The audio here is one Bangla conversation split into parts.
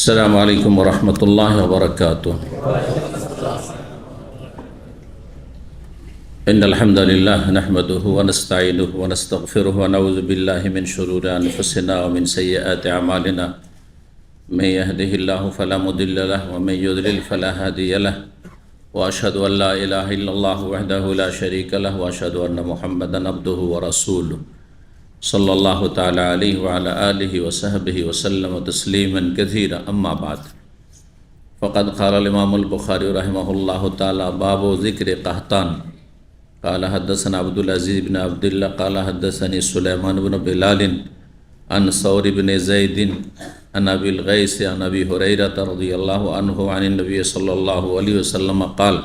السلام عليكم ورحمة الله وبركاته. إن الحمد لله نحمده ونستعينه ونستغفره ونعوذ بالله من شرور أنفسنا ومن سيئات أعمالنا. من يهده الله فلا مضل له ومن يضلل فلا هادي له وأشهد أن لا إله إلا الله وحده لا شريك له وأشهد أن محمدا عبده ورسوله صلى الله تعالى عليه وعلى آله وصحبه وسلم تسليما كثيرا. أما بعد فقد قال الإمام البخاري رحمه الله تعالى باب ذكر قحطان قال حدثنا عبد العزيز بن عبد الله قال حدثني سليمان بن بلال عن ثور بن زيد عن أبي الغيث عن أبي هريرة رضي الله عنه عن النبي صلى الله عليه وسلم قال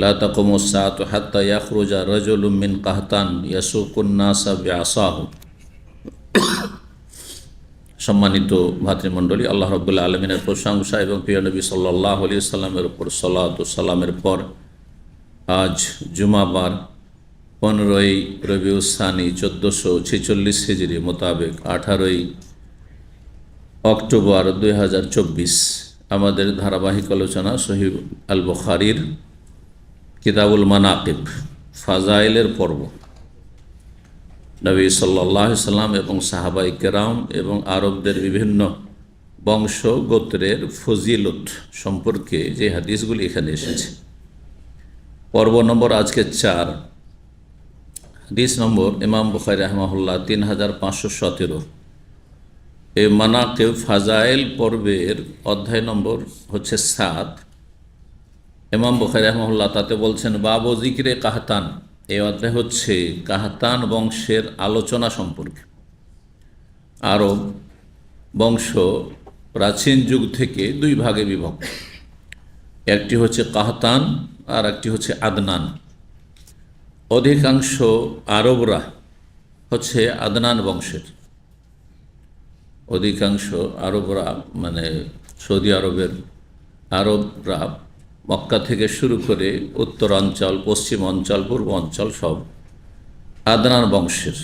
لا تقوم الساعة حتى يخرج رجل من قحطان يسوق الناس بعصاه. সম্মানিত ভাতৃমণ্ডলী, আল্লাহ রাব্বুল আলামিনের প্রশংসা এবং প্রিয় নবী সাল্লাল্লাহু আলাইহি ওয়াসাল্লামের উপর সালাত ও সালামের পর আজ জুমাবার 15ই রবিউস সানি 1446 হিজরি মোতাবেক 18ই অক্টোবর 2024 আমাদের ধারাবাহিক আলোচনা সহিহ আল বুখারীর কিতাবুল মানাকিব ফাজাইলের পর্ব। নবী সাল্লাল্লাহু আলাইহি সাল্লাম এবং সাহাবায়ে কেরাম এবং আরবদের বিভিন্ন বংশ গোত্রের ফজিলত সম্পর্কে যে হাদিসগুলি এখানে এসেছে। পর্ব নম্বর আজকে 4, হাদিস নম্বর ইমাম বুখারী রাহিমাহুল্লাহ 3517। এই মানাকিব ফাজাইল পর্বের অধ্যায় নম্বর হচ্ছে 7। ইমাম বুখারী রাহিমাহুল্লাহ তাতে বলছেন বাবু যিকরে কাহতান। এই অধ্যায় হচ্ছে কাহতান বংশের আলোচনা সম্পর্কে। আরব বংশ প্রাচীন যুগ থেকে 2 ভাগে বিভক্ত, একটি হচ্ছে কাহতান আর একটি হচ্ছে আদনান। অধিকাংশ আরবরা হচ্ছে আদনান বংশের। অধিকাংশ আরবরা মানে সৌদি আরবের আরবরা মক্কা থেকে শুরু করে উত্তরাঞ্চল, পশ্চিম অঞ্চল, পূর্ব অঞ্চল সব আদনান বংশের।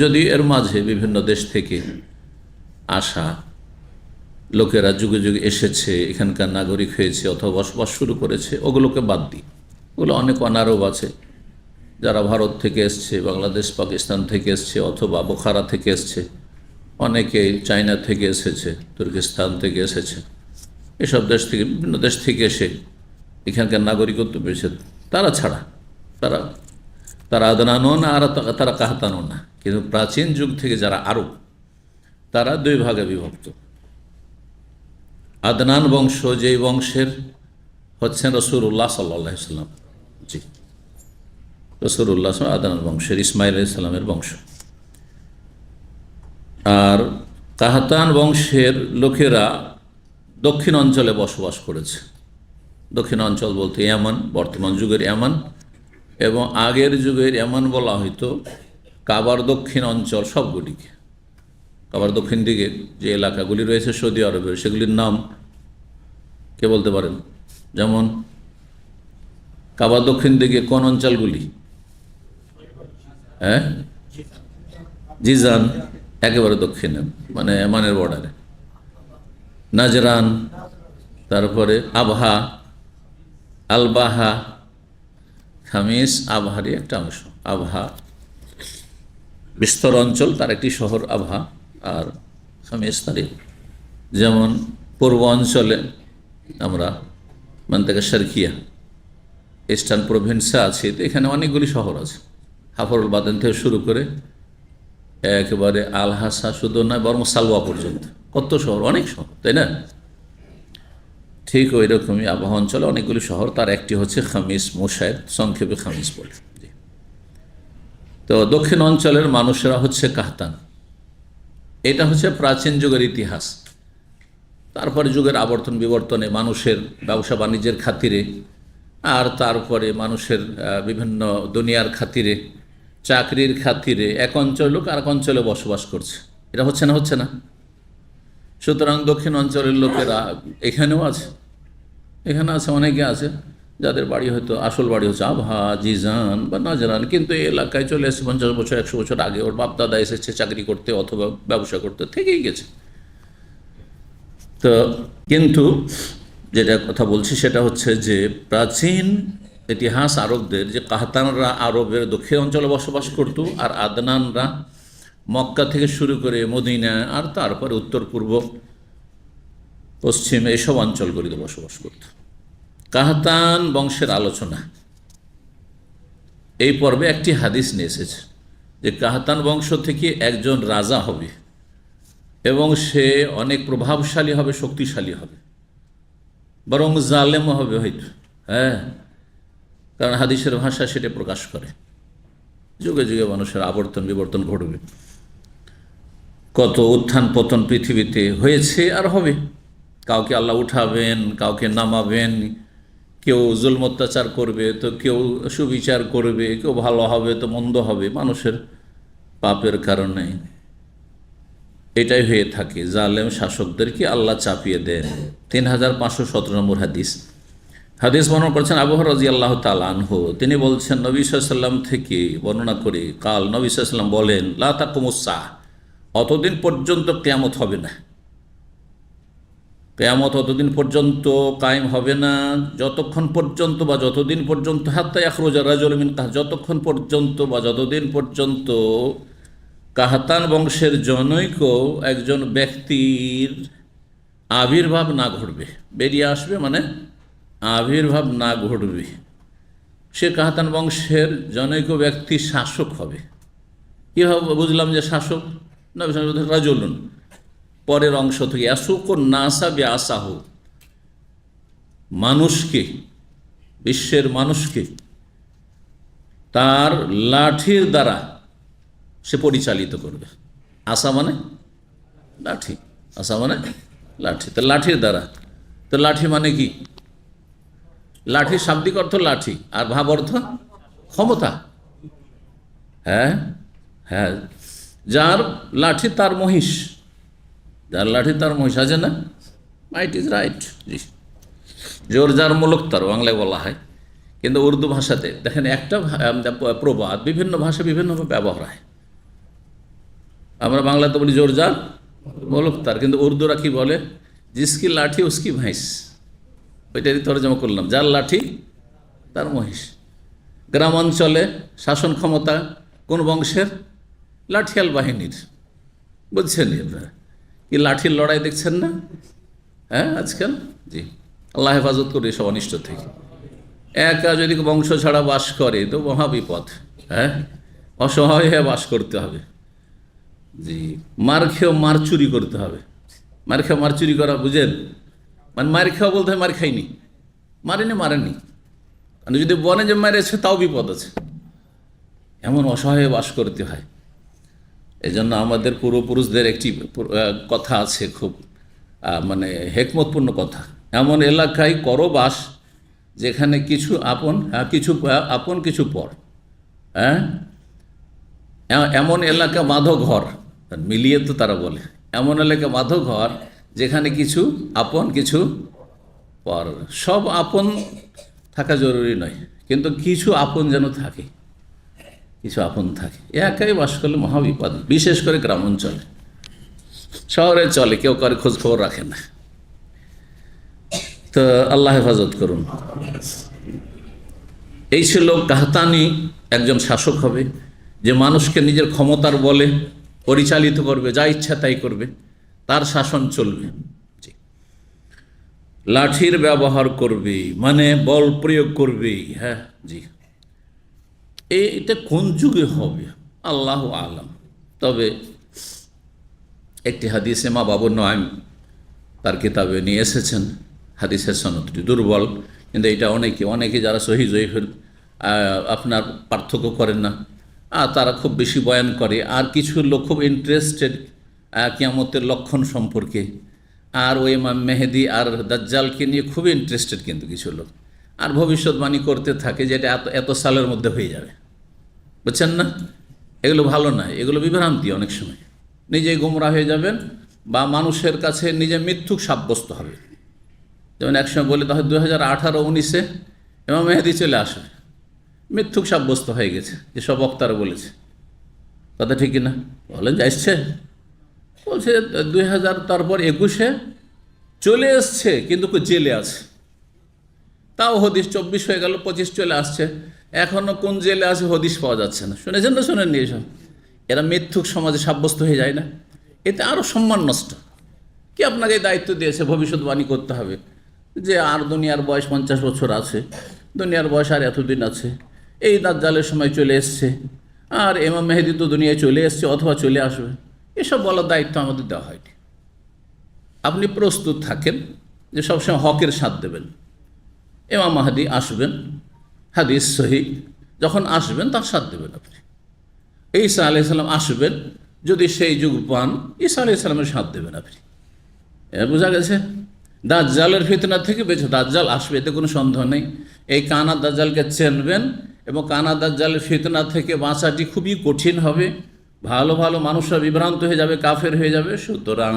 যদি এর মাঝে বিভিন্ন দেশ থেকে আসা লোকেরা যুগে যুগে এসেছে, এখানকার নাগরিক হয়েছে অথবা বসবাস শুরু করেছে, ওগুলোকে বাদ দিই। ওগুলো অনেক অনারব আছে যারা ভারত থেকে এসছে, বাংলাদেশ পাকিস্তান থেকে এসছে অথবা বোখারা থেকে এসছে, অনেকে চায়না থেকে এসেছে, তুর্কিস্তান থেকে এসেছে। এসব দেশ থেকে বিভিন্ন দেশ থেকে এসে এখানকার নাগরিকত্ব পেয়েছে। তারা ছাড়া তারা আদনানও না আর তারা কাহতানও না। কিন্তু প্রাচীন যুগ থেকে যারা আরব তারা 2 ভাগে বিভক্ত। আদনান বংশ যেই বংশের হচ্ছেন রাসূলুল্লাহ সাল্লাল্লাহু আলাইহি ওয়াসাল্লাম, জি রাসূলুল্লাহ আদনান বংশের, ইসমাঈল আলাইহিস সালামের বংশ। আর কাহতান বংশের লোকেরা দক্ষিণ অঞ্চলে বসবাস করেছে। দক্ষিণ অঞ্চল বলতে ইয়ামান, বর্তমান যুগের ইয়ামান এবং আগের যুগের ইয়ামান বলা হয়তো কাবার দক্ষিণ অঞ্চল সবগুলিকে। কাবার দক্ষিণ দিকে যে এলাকাগুলি রয়েছে সৌদি আরবের, সেগুলির নাম কে বলতে পারেন? যেমন কাবার দক্ষিণ দিকে কোন অঞ্চলগুলি? জিজান একেবারে দক্ষিণে, মানে ইয়ামানের বর্ডারে। নাজরান, তারপরে আবহা, আলবাহা, খামিস আবহারই একটা অংশ। আবহা বিস্তর অঞ্চল, তার একটি শহর আবহা, আর খামিস তারই। যেমন পূর্ব অঞ্চলে আমরা মান্তাকা শারকিয়া, ইস্টার্ন প্রভিন্সে আছি, তো এখানে অনেকগুলি শহর আছে। হাফরুল বাদেন থেকে শুরু করে একেবারে আল হাসা শুধু নয়, বরং সালওয়া পর্যন্ত কত শহর, অনেক শহর, তাই না? ঠিক ওই রকমই আবহাওয়া অঞ্চলে অনেকগুলি শহর, তার একটি হচ্ছে খামিস, মুশাইর, সংক্ষেপে খামিস বলে। তো দক্ষিণ অঞ্চলের মানুষেরা হচ্ছে কাহতান। এটা হচ্ছে প্রাচীন যুগের ইতিহাস। তারপরে যুগের আবর্তন বিবর্তনে, মানুষের ব্যবসা বাণিজ্যের খাতিরে, আর তারপরে মানুষের বিভিন্ন দুনিয়ার খাতিরে, চাকরির খাতিরে এক অঞ্চলের লোক আর এক অঞ্চলে বসবাস করছে। এটা হচ্ছে না। সুতরাং দক্ষিণ অঞ্চলের লোকেরা এখানেও আছে, এখানে আছে, অনেকে আছে যাদের বাড়ি হয়তো আসল বাড়ি হচ্ছে আবহা, জিজান বা নাজরান, কিন্তু এই এলাকায় চলে এসেছে 50 বছর 100 বছর আগে। ওর বাপ দাদা এসেছে চাকরি করতে অথবা ব্যবসা করতে, থেকেই গেছে। তো কিন্তু যেটা কথা বলছি সেটা হচ্ছে যে প্রাচীন ইতিহাস আরবদের, যে কাহতানরা আরবের দক্ষিণ অঞ্চলে বসবাস করত, আর আদনানরা মক্কা থেকে শুরু করে মদিনা আর তারপরে উত্তর পূর্ব পশ্চিম এইসব অঞ্চলগুলিতে বসবাস করত। কাহতান বংশের আলোচনা এই পর্বে একটি হাদিস নিয়ে এসেছে যে কাহতান বংশ থেকে একজন রাজা হবে এবং সে অনেক প্রভাবশালী হবে, শক্তিশালী হবে, বরং জালেমও হবে হয়তো। হ্যাঁ, কারণ হাদিসের ভাষা সেটা প্রকাশ করে। যুগে যুগে মানুষের আবর্তন বিবর্তন ঘটবে, কত উত্থান পতন পৃথিবীতে হয়েছে আর হবে। কাউকে আল্লাহ উঠাবেন, কাউকে নামাবেন, কেউ জুলম অত্যাচার করবে তো কেউ সুবিচার করবে, কেউ ভালো হবে তো মন্দ হবে, মানুষের পাপের কারণে এটাই হয়ে থাকে। জালেম শাসকদেরকে আল্লাহ চাপিয়ে দেন। 3517 নম্বর হাদিস বর্ণনা করছেন আবু হুরায়রা রাদিয়াল্লাহু তাআলা আনহু। তিনি বলছেন, নবী সাল্লাল্লাহু আলাইহি ওয়াসাল্লাম থেকে বর্ণনা করে, কাল নবী সাল্লাল্লাহু আলাইহি ওয়াসাল্লাম বলেন, লা তাকুমুস সাআহ, অতদিন পর্যন্ত কিয়ামত হবে না। কিয়ামত অতদিন পর্যন্ত কায়েম হবে না যতক্ষণ পর্যন্ত বা যতদিন পর্যন্ত হাত্তা ইয়াখরুজা রাজুলুম মিন কাহতান, যতক্ষণ পর্যন্ত বা যতদিন পর্যন্ত কাহতান বংশের জনৈক একজন ব্যক্তির আবির্ভাব না ঘটবে। বেরিয়ে আসবে মানে আবির্ভাব না ঘটবে। সে কাহতান বংশের জনৈক ব্যক্তি শাসক হবে। কীভাবে বুঝলাম যে শাসক? না, রাজুলুন পরের অংশ থেকে ইয়াসুকুন নাসা বিআসাহু, মানুষকে, বিশ্বের মানুষকে তার লাঠির দ্বারা সে পরিচালিত করবে। আসা মানে লাঠি, আসা মানে লাঠি, তো লাঠির দ্বারা। তো লাঠি মানে কি? লাঠির শাব্দিক অর্থ লাঠি, আর ভাব অর্থ ক্ষমতা। হ্যাঁ হ্যাঁ, যার লাঠি তার মহিষ, যার লাঠি তার মহিষ আছে না, ইট ইজ রাইট। জি, জোর যার মুলক তার বাংলায় বলা হয়, কিন্তু উর্দু ভাষাতে দেখেন একটা প্রবাদ বিভিন্ন ভাষায় বিভিন্নভাবে ব্যবহার হয়। আমরা বাংলাতে বলি জোর যার মুলক তার, কিন্তু উর্দুরা কি বলে, জিসকি লাঠি উসকি ভैंस, ওইটারই তরজমা করলাম, যার লাঠি তার মহিষ। গ্রাম অঞ্চলে শাসন ক্ষমতা কোন বংশের? লাঠিয়াল বাহিনীর। বুঝছেন আপনারা কি লাঠির লড়াই দেখছেন না? হ্যাঁ, আজকাল। জি, আল্লাহ হেফাজত করে সব অনিষ্ট থেকে। একা যদি বংশ ছাড়া বাস করে তো মহাবিপদ। হ্যাঁ, অসহায় হয়ে বাস করতে হবে। জি, মার খেয়েও মার চুরি করতে হবে। মার খেয়ে মার চুরি করা বুঝেন? মানে মার খাওয়া বলতে হয় মার খাইনি, মারেনি। মানে যদি বনে যে মারেছে তাও বিপদ আছে, এমন অসহায় বাস করতে হয়। এই জন্য আমাদের পূর্বপুরুষদের একটি কথা আছে, খুব মানে হেকমতপূর্ণ কথা, এমন এলাকায় করো বাস যেখানে কিছু আপন, আপন কিছু পর। হ্যাঁ, এমন এলাকা বাঁধো ঘর, মিলিয়ে তো তারা বলে, এমন এলাকা বাঁধো ঘর যেখানে কিছু আপন কিছু পর। সব আপন থাকা জরুরি নয়, কিন্তু কিছু আপন যেন থাকে, কিছু আপন থাকে। একাই বাস করলে মহাবিপদ, বিশেষ করে গ্রাম অঞ্চলে। শহরে চলে, কেউ করে খোঁজ খবর রাখে না। তো আল্লাহ হেফাজত করুন। এই ছিল কাহতানি একজন শাসক হবে, যে মানুষকে নিজের ক্ষমতার বলে পরিচালিত করবে, যা ইচ্ছা তাই করবে, তার শাসন চলবে। লাঠির ব্যবহার করবে মানে বল প্রয়োগ করবে। হ্যাঁ জি, এটা কোন যুগে হবে আল্লাহু আলাম। তবে একটি হাদিসে মা বাবু নয়ম তার কিতাবে নিয়ে এসেছেন, হাদিসের সনদটি দুর্বল, কিন্তু এটা অনেকে যারা সহি জয়ীফের আপনার পার্থক্য করেন না, তারা খুব বেশি বয়ান করে। আর কিছু লোক খুব ইন্টারেস্টেড কিয়ামতের লক্ষণ সম্পর্কে, আর ওই ইমাম মেহেদি আর দাজ্জালকে নিয়ে খুবই ইন্টারেস্টেড কিন্তু কিছু লোক, আর ভবিষ্যৎবাণী করতে থাকে যে এটা এত সালের মধ্যে হয়ে যাবে। বুঝছেন না? এগুলো ভালো নয়, এগুলো বিভ্রান্তি। অনেক সময় নিজেই গোমরা হয়ে যাবেন বা মানুষের কাছে নিজে মিথ্যুক সাব্যস্ত হবে। যেমন একসময় বলে তাহলে 2018-19 ইমাম মেহেদি চলে আসে, মিথ্যুক সাব্যস্ত হয়ে গেছে, যেসব বক্তারা বলেছে। কথা ঠিক না? বলেন যে আসছে, বলছে 2000 তারপর 21-এ চলে এসছে কিন্তু জেলে আছে, তাও হদিস 24 হয়ে গেল, 25 চলে আসছে, এখনও কোন জেলে আছে হদিস পাওয়া যাচ্ছে না। শুনেছেন না শোনেননি এসব? এরা মিথ্যুক সমাজে সাব্যস্ত হয়ে যায় না? এতে আরও সম্মান নষ্ট। কি আপনাকে দায়িত্ব দিয়েছে ভবিষ্যৎবাণী করতে হবে যে আর দুনিয়ার বয়স 50 বছর আছে, দুনিয়ার বয়স আর এতদিন আছে, এই দাজ্জালের সময় চলে এসছে, আর ইমাম মেহেদী তো দুনিয়ায় চলে এসছে অথবা চলে আসবে, এসব বলার দায়িত্ব আমাদের দেওয়া হয়নি। আপনি প্রস্তুত থাকেন যে সবসময় হকের সাথ দেবেন। ইমাম মাহদী আসবেন, হাদিস সহি, যখন আসবেন তার সাথ দেবেন আপনি। ঈসা আলাইহিস সালাম আসবেন, যদি সেই যুগ পান ঈসা আলাইহিস সালামের সাথ দেবেন আপনি। বোঝা গেছে? দাজ্জালের ফিতনা থেকে বেঁচে, দাজ্জাল আসবে এতে কোনো সন্দেহ নেই। এই কানা দাজ্জালকে চেনবেন এবং কানা দাজ্জালের ফিতনা থেকে বাঁচাটি খুবই কঠিন হবে। ভালো ভালো মানুষরা বিভ্রান্ত হয়ে যাবে, কাফের হয়ে যাবে। সুতরাং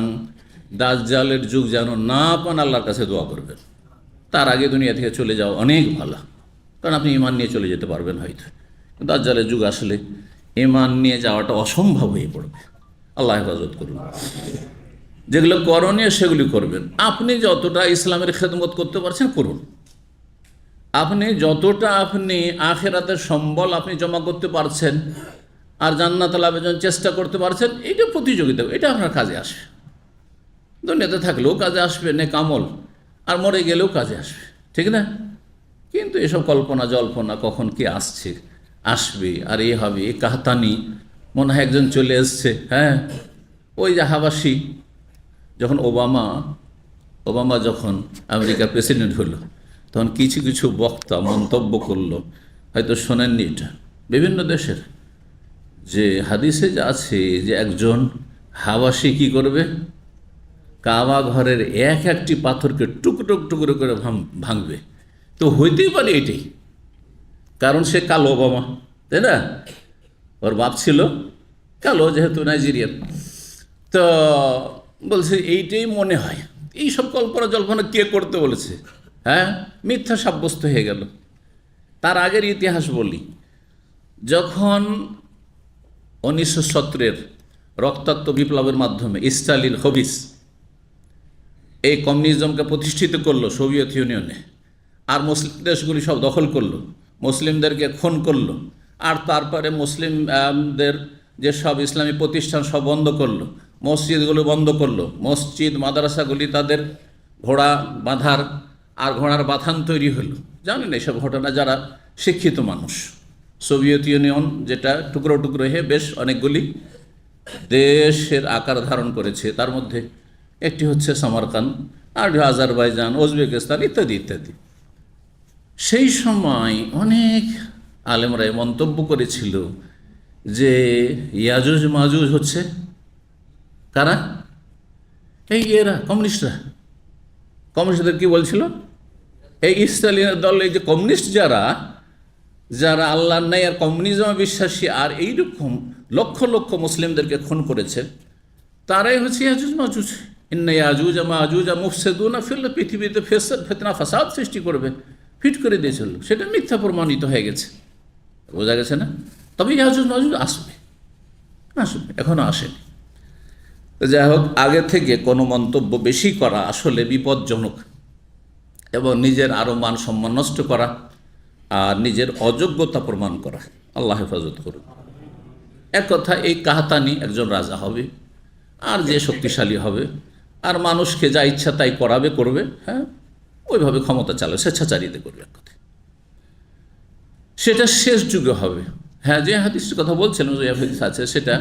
দাজ্জালের যুগ যেন না পান আল্লাহর কাছে দোয়া করবেন। তার আগে দুনিয়া থেকে চলে যাওয়া অনেক ভালো, কারণ আপনি ঈমান নিয়ে চলে যেতে পারবেন হয়তো। দাজ্জালের যুগ আসলে ঈমান নিয়ে যাওয়াটা অসম্ভব হয়ে পড়বে। আল্লাহ হেফাজত করুন। যেগুলো করণীয় সেগুলি করবেন। আপনি যতটা ইসলামের খেদমত করতে পারছেন করুন। আপনি যতটা আপনি আখেরাতের সম্বল আপনি জমা করতে পারছেন আর জান্নাত লাভের জন্য চেষ্টা করতে পারছেন, এটা প্রতিযোগিতা, এটা আপনার কাজে আসবে। দুনিয়াতে থাকলেও কাজে আসবে নেক আমল, আর মরে গেলেও কাজে আসবে, ঠিক না? কিন্তু এসব কল্পনা জল্পনা কখন কি আসবে আর এ হবে, এ কাহতানি, মনে হয় একজন চলে এসছে। হ্যাঁ, ওই যে হাবাসি, যখন ওবামা যখন আমেরিকার প্রেসিডেন্ট হলো, তখন কিছু কিছু বক্তা মন্তব্য করলো, হয়তো শোনেননি এটা, বিভিন্ন দেশের, যে হাদিসে যে আছে যে একজন হাবাসি কি করবে, কাবা ঘরের একটি পাথরকে টুকরো করে ভাঙবে। তো হইতেই পারে এটাই, কারণ সে কালো ওবামা, তাই না? ওর বাপ ছিল কালো, যেহেতু নাইজেরিয়ান। তো বলছে এইটাই মনে হয়। এইসব কল্পনা জল্পনা কে করতে বলেছে? হ্যাঁ, মিথ্যা সাব্যস্ত হয়ে গেল। তার আগের ইতিহাস বলি, যখন 1917-এর রক্তাক্ত বিপ্লবের মাধ্যমে স্টালিন হবিস এই কমিউনিজমকে প্রতিষ্ঠিত করলো সোভিয়েত ইউনিয়নে, আর মুসলিম দেশগুলি সব দখল করলো, মুসলিমদেরকে খুন করলো, আর তারপরে মুসলিমদের যে সব ইসলামী প্রতিষ্ঠান সব বন্ধ করলো, মসজিদগুলো বন্ধ করলো, মসজিদ মাদ্রাসাগুলি তাদের ঘোড়া বাঁধার আর ঘোড়ার বাথান তৈরি হলো। জানেন এইসব ঘটনা যারা শিক্ষিত মানুষ। সোভিয়েত ইউনিয়ন যেটা টুকরো টুকরো হয়ে বেশ অনেকগুলি দেশের আকার ধারণ করেছে, তার মধ্যে একটি হচ্ছে সামারকান্দ, আর আজারবাইজান, উজবেকিস্তান ইত্যাদি ইত্যাদি। সেই সময় অনেক আলেমরাই মন্তব্য করেছিল যে ইয়াজুজ মাজুজ হচ্ছে কারা? এই এরা কমিউনিস্টদের কি বলছিল? এই স্টালিনের দল, এই যে কমিউনিস্ট যারা আল্লাহর নাই আর কমিউনিজমে বিশ্বাসী আর এইরকম লক্ষ লক্ষ মুসলিমদেরকে খুন করেছে, তারাই হচ্ছে ইয়াজুজ মাজুজ। ইন্না ইয়াজুজ মাজুজ মুফসিদুনা ফিল, পৃথিবীতে ফিতনা ফাসাদ সৃষ্টি করবে, ফিট করে দিয়েছিল। সেটা মিথ্যা প্রমাণিত হয়ে গেছে, বোঝা গেছে না? তবে ইয়াজুজ মাজুজ আসবে, এখনো আসেনি। যাই হোক, আগে থেকে কোনো মন্তব্য বেশি করা আসলে বিপজ্জনক এবং নিজের আরও মান সম্মান নষ্ট করা আর নিজের অযোগ্যতা প্রমাণ করা। আল্লাহ হেফাজত করুন। এক কথা, এই কাহাতানি একজন রাজা হবে আর যে শক্তিশালী হবে আর মানুষকে যা ইচ্ছা তাই করবে, হ্যাঁ, ওইভাবে ক্ষমতা চালাবে, স্বেচ্ছাচারিতা করবে। এক কথা, সেটা শেষ যুগে হবে। হ্যাঁ, যে হাদিসের কথা বলছিলাম, যে হাদিস আছে, সেটা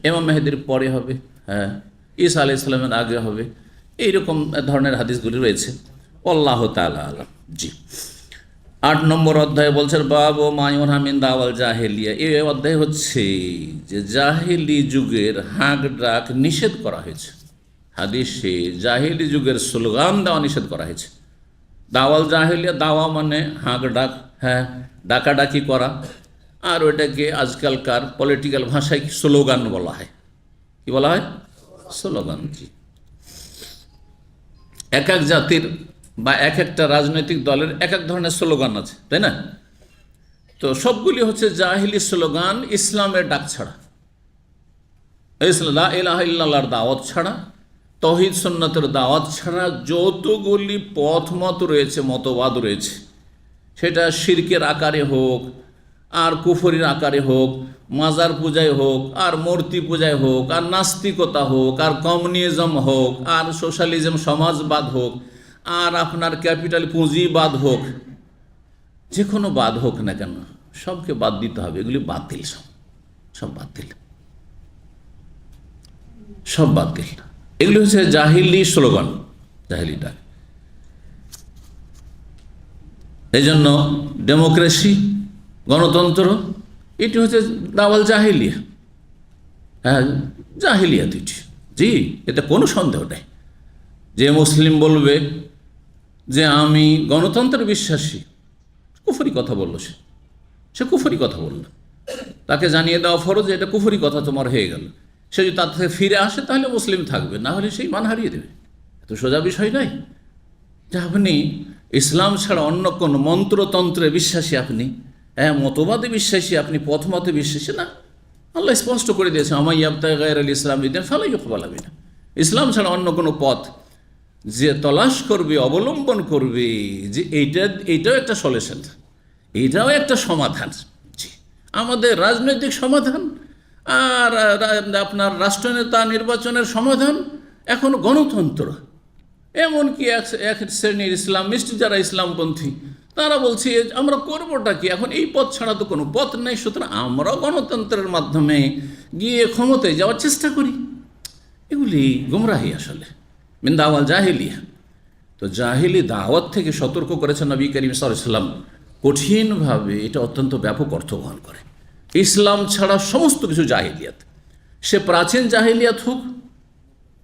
ইমাম মেহেদীর পরে হবে, হ্যাঁ, ঈসা আলাইহিস সালামের আগে হবে। এইরকম ধরনের হাদিসগুলি রয়েছে। আল্লাহ তাআলা আলাম। জি, 8 নম্বর অধ্যায়ে বলছেন বাবু মায়ুন হামিন দাওয়াল জাহেলিয়া। এই অধ্যায় হচ্ছে যে জাহেলি যুগের হাঁক ডাক নিষেধ করা হয়েছে। হাদিসে জাহেলি যুগের স্লোগান দেওয়া নিষেধ করা হয়েছে। দাওয়াল জাহেলিয়া, দাওয়া মানে হাঁক ডাক, হ্যাঁ, ডাকাডাকি করা, আর ওইটাকে আজকালকার পলিটিক্যাল ভাষায় স্লোগান বলা হয়। কি বলা হয়? স্লোগান। জি, এক এক জাতির বা এক একটা রাজনৈতিক দলের এক এক ধরনের স্লোগান আছে, তাই না? তো সবগুলি হচ্ছে জাহিলি স্লোগান, ইসলামের ডাক ছাড়া, লা ইলাহা ইল্লাল্লাহর দাওয়াত ছাড়া, তৌহিদ সুন্নাতের দাওয়াত ছাড়া যতগুলি পথ মত রয়েছে, মতবাদ রয়েছে, সেটা শিরকের আকারে হোক আর কুফরির আকারে হোক, মাজার পূজায় হোক আর মূর্তি পূজায় হোক আর নাস্তিকতা হোক আর কমিউনিজম হোক আর সোশ্যালিজম সমাজবাদ হোক আর আপনার ক্যাপিটাল পুঁজিবাদ হোক, যে কোনো বাদ হোক না কেন সবকে বাদ দিতে হবে। এগুলি বাতিল, সব বাতিল, সব বাতিল। এগুলি হচ্ছে জাহিলি স্লোগান, জাহিলি ডাক। এই জন্য ডেমোক্রেসি, গণতন্ত্র, এটি হচ্ছে দাওয়াল জাহিলিয়া। হ্যাঁ, জাহিলিয়াত এটি, জি, এতে কোনো সন্দেহ নেই। যে মুসলিম বলবে যে আমি গণতন্ত্রের বিশ্বাসী, কুফরি কথা বলল, সে কুফরি কথা বলল। তাকে জানিয়ে দেওয়া ফরজ যে এটা কুফরি কথা তোমার হয়ে গেল। সে যদি তার থেকে ফিরে আসে তাহলে মুসলিম থাকবে, না হলে সেই মান হারিয়ে দেবে। এত সোজা বিষয় নয় যে আপনি ইসলাম ছাড়া অন্য কোন মন্ত্রতন্ত্রে বিশ্বাসী, আপনি মতবাদে বিশ্বাসী, আপনি পথমতে বিশ্বাসী না। আল্লাহ স্পষ্ট করে দিয়েছে, আমাই আবতাগি গায়রাল ইসলাম দিন ফালা ইউকবাল মিনহু। ইসলাম ছাড়া অন্য কোনো পথ যে তলাশ করবে, অবলম্বন করবে, যে এইটাও একটা সলিউশন, এইটাও একটা সমাধান, জি, আমাদের রাজনৈতিক সমাধান আর আপনার রাষ্ট্রনেতা নির্বাচনের সমাধান এখন গণতন্ত্র। এমনকি এক শ্রেণীর ইসলামিস্ট যারা ইসলামপন্থী তারা বলছে আমরা করবোটা কি, এখন এই পথ ছাড়া তো কোনো পথ নেই, সুতরাং আমরাও গণতন্ত্রের মাধ্যমে গিয়ে ক্ষমতায় যাওয়ার চেষ্টা করি। এগুলি গুমরাহি, আসলে মিন দাওয়াল জাহিলিয়া। তো জাহিলি দাওয়াত থেকে সতর্ক করেছেন নবী করিম সাল্লাল্লাহু আলাইহি ওয়াসাল্লাম কঠিনভাবে। এটা অত্যন্ত ব্যাপক অর্থ বহন করে। ইসলাম ছাড়া সমস্ত কিছু জাহিলিয়াত, সে প্রাচীন জাহিলিয়াত হোক,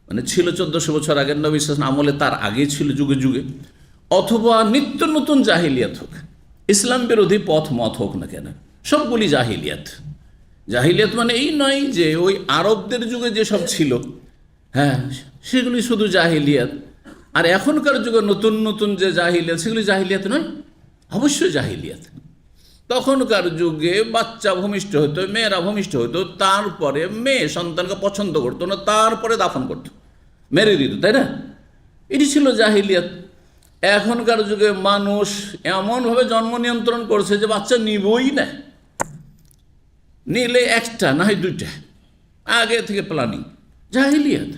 মানে ছিল 1400 বছর আগের নবী সাল্লাল্লাহু আলাইহি ওয়াসাল্লাম আমলে, তার আগে ছিল যুগে যুগে, অথবা নিত্য নতুন জাহিলিয়াত হোক, ইসলাম বিরোধী পথ মত হোক না কেন, সবগুলি জাহিলিয়াত। জাহিলিয়াত মানে এই নয় যে ওই আরবদের যুগে যেসব ছিল, হ্যাঁ, সেগুলি শুধু জাহিলিয়াত। আর এখনকার যুগে নতুন নতুন যে জাহিলিয়াত, সেগুলি জাহিলিয়াত নয়, অবশ্যই জাহিলিয়াত। তখনকার যুগে বাচ্চা ভূমিষ্ঠ হতো, মেয়েরা ভূমিষ্ঠ হতো, তারপরে মেয়ে সন্তানকে পছন্দ করতো না, তারপরে দাফন করতো, মেরে দিত, তাই না? এটি ছিল জাহিলিয়াত। এখনকার যুগে মানুষ এমনভাবে জন্ম নিয়ন্ত্রণ করছে যে বাচ্চা নিবই না, নিলে একটা না হয় দুইটা, আগে থেকে প্ল্যানিং, জাহিলিয়াত।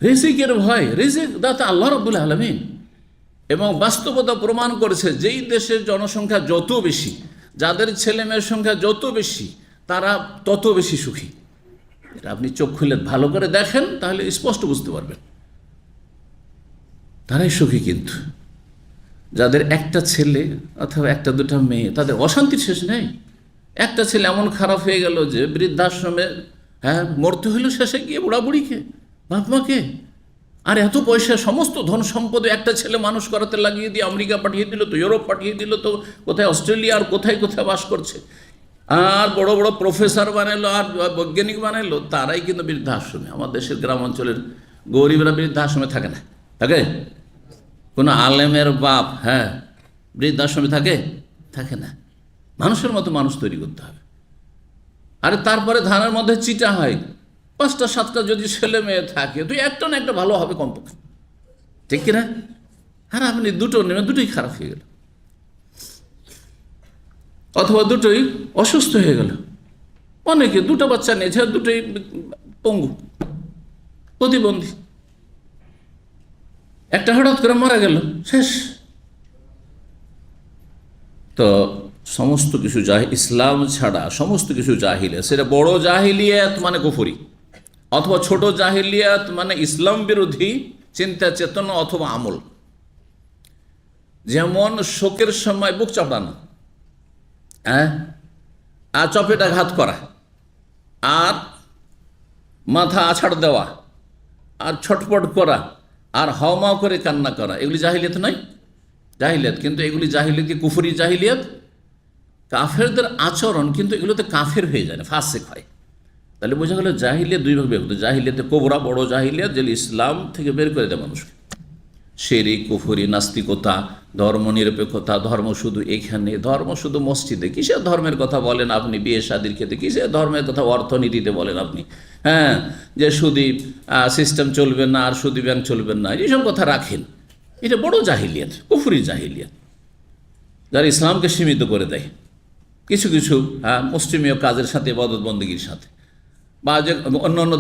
রিজিকের ভয়, রিজিক দাতা আল্লাহ রাব্বুল আলামিন। এবং বাস্তবতা প্রমাণ করেছে যেই দেশের জনসংখ্যা যত বেশি, যাদের ছেলে মেয়ের সংখ্যা যত বেশি, তারা তত বেশি সুখী। এটা আপনি চোখ খুলে ভালো করে দেখেন তাহলে স্পষ্ট বুঝতে পারবেন, তারাই সুখী। কিন্তু যাদের একটা ছেলে অথবা একটা দুটা মেয়ে, তাদের অশান্তির শেষ নেই। একটা ছেলে এমন খারাপ হয়ে গেল যে বৃদ্ধাশ্রমে, হ্যাঁ, মরতে হইল শেষে গিয়ে বুড়াবুড়িকে, বাপ মাকে। আর এত পয়সা, সমস্ত ধন সম্পদ একটা ছেলে মানুষ করাতে লাগিয়ে দিয়ে আমেরিকা পাঠিয়ে দিল, তো ইউরোপ পাঠিয়ে দিল, তো কোথায় অস্ট্রেলিয়া আর কোথায় কোথায় বাস করছে। আর বড় বড় প্রফেসর বানালো আর বৈজ্ঞানিক বানালো, তারাই কিন্তু বৃদ্ধাশ্রমে। আমার দেশের গ্রাম অঞ্চলের গরিবরা বৃদ্ধাশ্রমে থাকে না, থাকে? কোনো আলেমের বাপ, হ্যাঁ, বৃদ্ধাশ্রমে থাকে না। মানুষের মতো মানুষ তৈরি করতে হবে। আরে তারপরে ধানের মধ্যে চিটা হয়, 5টা 7টা যদি ছেলে মেয়ে থাকে, তুই একটা না একটা ভালো হবে কমপক্ষে, ঠিক কিনা? আর আপনি দুটো নেবেন, দুটোই খারাপ হয়ে গেল, অথবা দুটোই অসুস্থ হয়ে গেল। অনেকে 2টা বাচ্চা নিয়েছে, দুটোই পঙ্গু, প্রতিবন্ধী। একটা হঠাৎ করে মারা গেল, শেষ। তো সমস্ত কিছু ইসলাম ছাড়া সমস্ত কিছু জাহিলিয়াত। সেটা বড় জাহিলিয়াত মানে কুফরি, অথবা ছোট জাহিলিয়াত মানে ইসলাম বিরোধী চিন্তা চেতনা অথবা আমল। যেমন শোকের সময় বুক চাপড়ানো, হ্যাঁ, আর চপেটাঘাত করা, আর মাথা আছাড় দেওয়া, আর ছটপট করা, আর হাওমাও করে কান্না করা, এগুলি জাহিলিয়াত নয়? জাহিলিয়াত। কিন্তু এগুলি জাহিলিয়াত কি কুফরি জাহিলিয়াত? কাফেরদের আচরণ, কিন্তু এগুলোতে কাফের হয়ে যায় না, ফাসিক হয়। তাহলে বোঝা গেল জাহিলিয়াত দুই ভাবে বিভক্ত। জাহিলিয়াতে কোবরা, বড় জাহিলিয়াত, যেগুলি ইসলাম থেকে বের করে দেয় মানুষকে, শিরক, কুফরি, নাস্তিকতা, ধর্মনিরপেক্ষতা, ধর্ম শুধু এখানে, ধর্ম শুধু মসজিদে। কিসের ধর্মের কথা বলেন আপনি? বিয়ে শাদির ক্ষেত্রে কিসের ধর্মের কথা? অর্থনীতিতে বলেন আপনি, হ্যাঁ, যে সুদী সিস্টেম চলবে না আর সুদী ব্যাংক চলবে না, এইসব কথা রাখেন। এটা বড় জাহিলিয়াত, কুফরি জাহিলিয়াত, যারা ইসলামকে সীমিত করে দেয় কিছু কিছু মুসলিমীয় কাজের সাথে, ইবাদত বন্দেগীর সাথে। বা যে অন্যান্য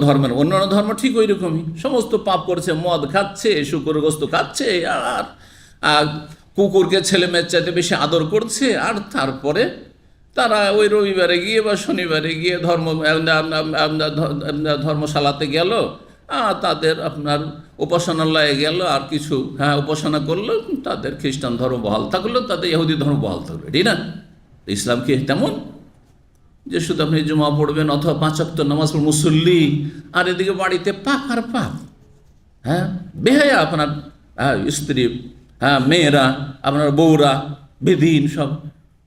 ধর্ম ঠিক ওই রকমই, সমস্ত পাপ করছে, মদ খাচ্ছে, শুকর গোস্ত খাচ্ছে, আর কুকুরকে ছেলে মেয়ের চাইতে বেশি আদর করছে। আর তারপরে তারা ওই রবিবারে গিয়ে বা শনিবারে গিয়ে ধর্মশালাতে গেল, তাদের আপনার উপাসনালয়ে গেল, আর কিছু উপাসনা করলো, তাদের খ্রিস্টান ধর্ম বহাল থাকলো, তাদের ইহুদি ধর্ম বহাল থাকলো। ঠিক না? ইসলাম কি তেমন যে শুধু আপনি জুমা পড়বেন অথবা 5 ওয়াক্ত নামাজ পড়বেন মুসল্লি, আর এদিকে বাড়িতে পাপ আর পাপ, বেহায়া আপনার স্ত্রী, মেয়েরা, আপনার বউরা, বেদিন সব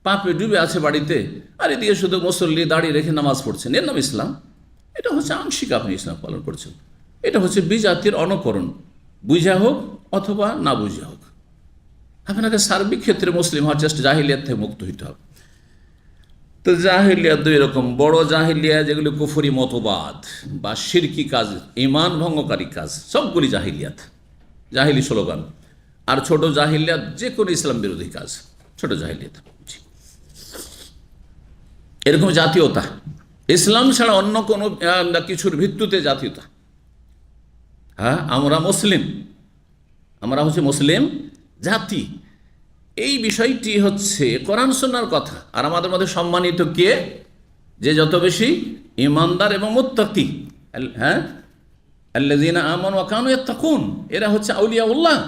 পাপে ডুবে আছে বাড়িতে, আর এদিকে শুধু মুসল্লি দাঁড়িয়ে রেখে নামাজ পড়ছেন, এর নাম ইসলাম? এটা হচ্ছে আংশিক আপনি ইসলাম পালন করছেন। এটা হচ্ছে বিজাতির অনুকরণ, বুঝা হোক অথবা না বুঝা হোক। আপনাকে সার্বিক ক্ষেত্রে মুসলিম হওয়ার চেষ্টা, জাহিলিয়াত থেকে মুক্ত হইতে হবে। তো জাহিলিয়াত দুই রকম, বড় জাহিলিয়াত যেগুলো কুফরি মতবাদ বা শিরকি কাজ, ঈমান ভঙ্গকারী কাজ, সবগুলি জাহিলিয়াত, জাহিলি স্লোগান। আর ছোট জাহিলিয়াত যে কোনো ইসলাম বিরোধী কাজ, ছোট জাহিলিয়াত। এরকম জাতীয়তা, ইসলাম ছাড়া অন্য কোনো কিছুর ভিত্তিতে জাতীয়তা। আমরা মুসলিম, আমরা হচ্ছে মুসলিম জাতি, এই বিষয়টি হচ্ছে কোরআন সুন্নাহর কথা। আর আমাদের মধ্যে সম্মানিত কে? যে যত বেশি ঈমানদার এবং মুত্তাকি, আল্লাযীনা আমানু ওয়া কানু ইয়াত্তাকুন, এরা হচ্ছে আউলিয়াউল্লাহ,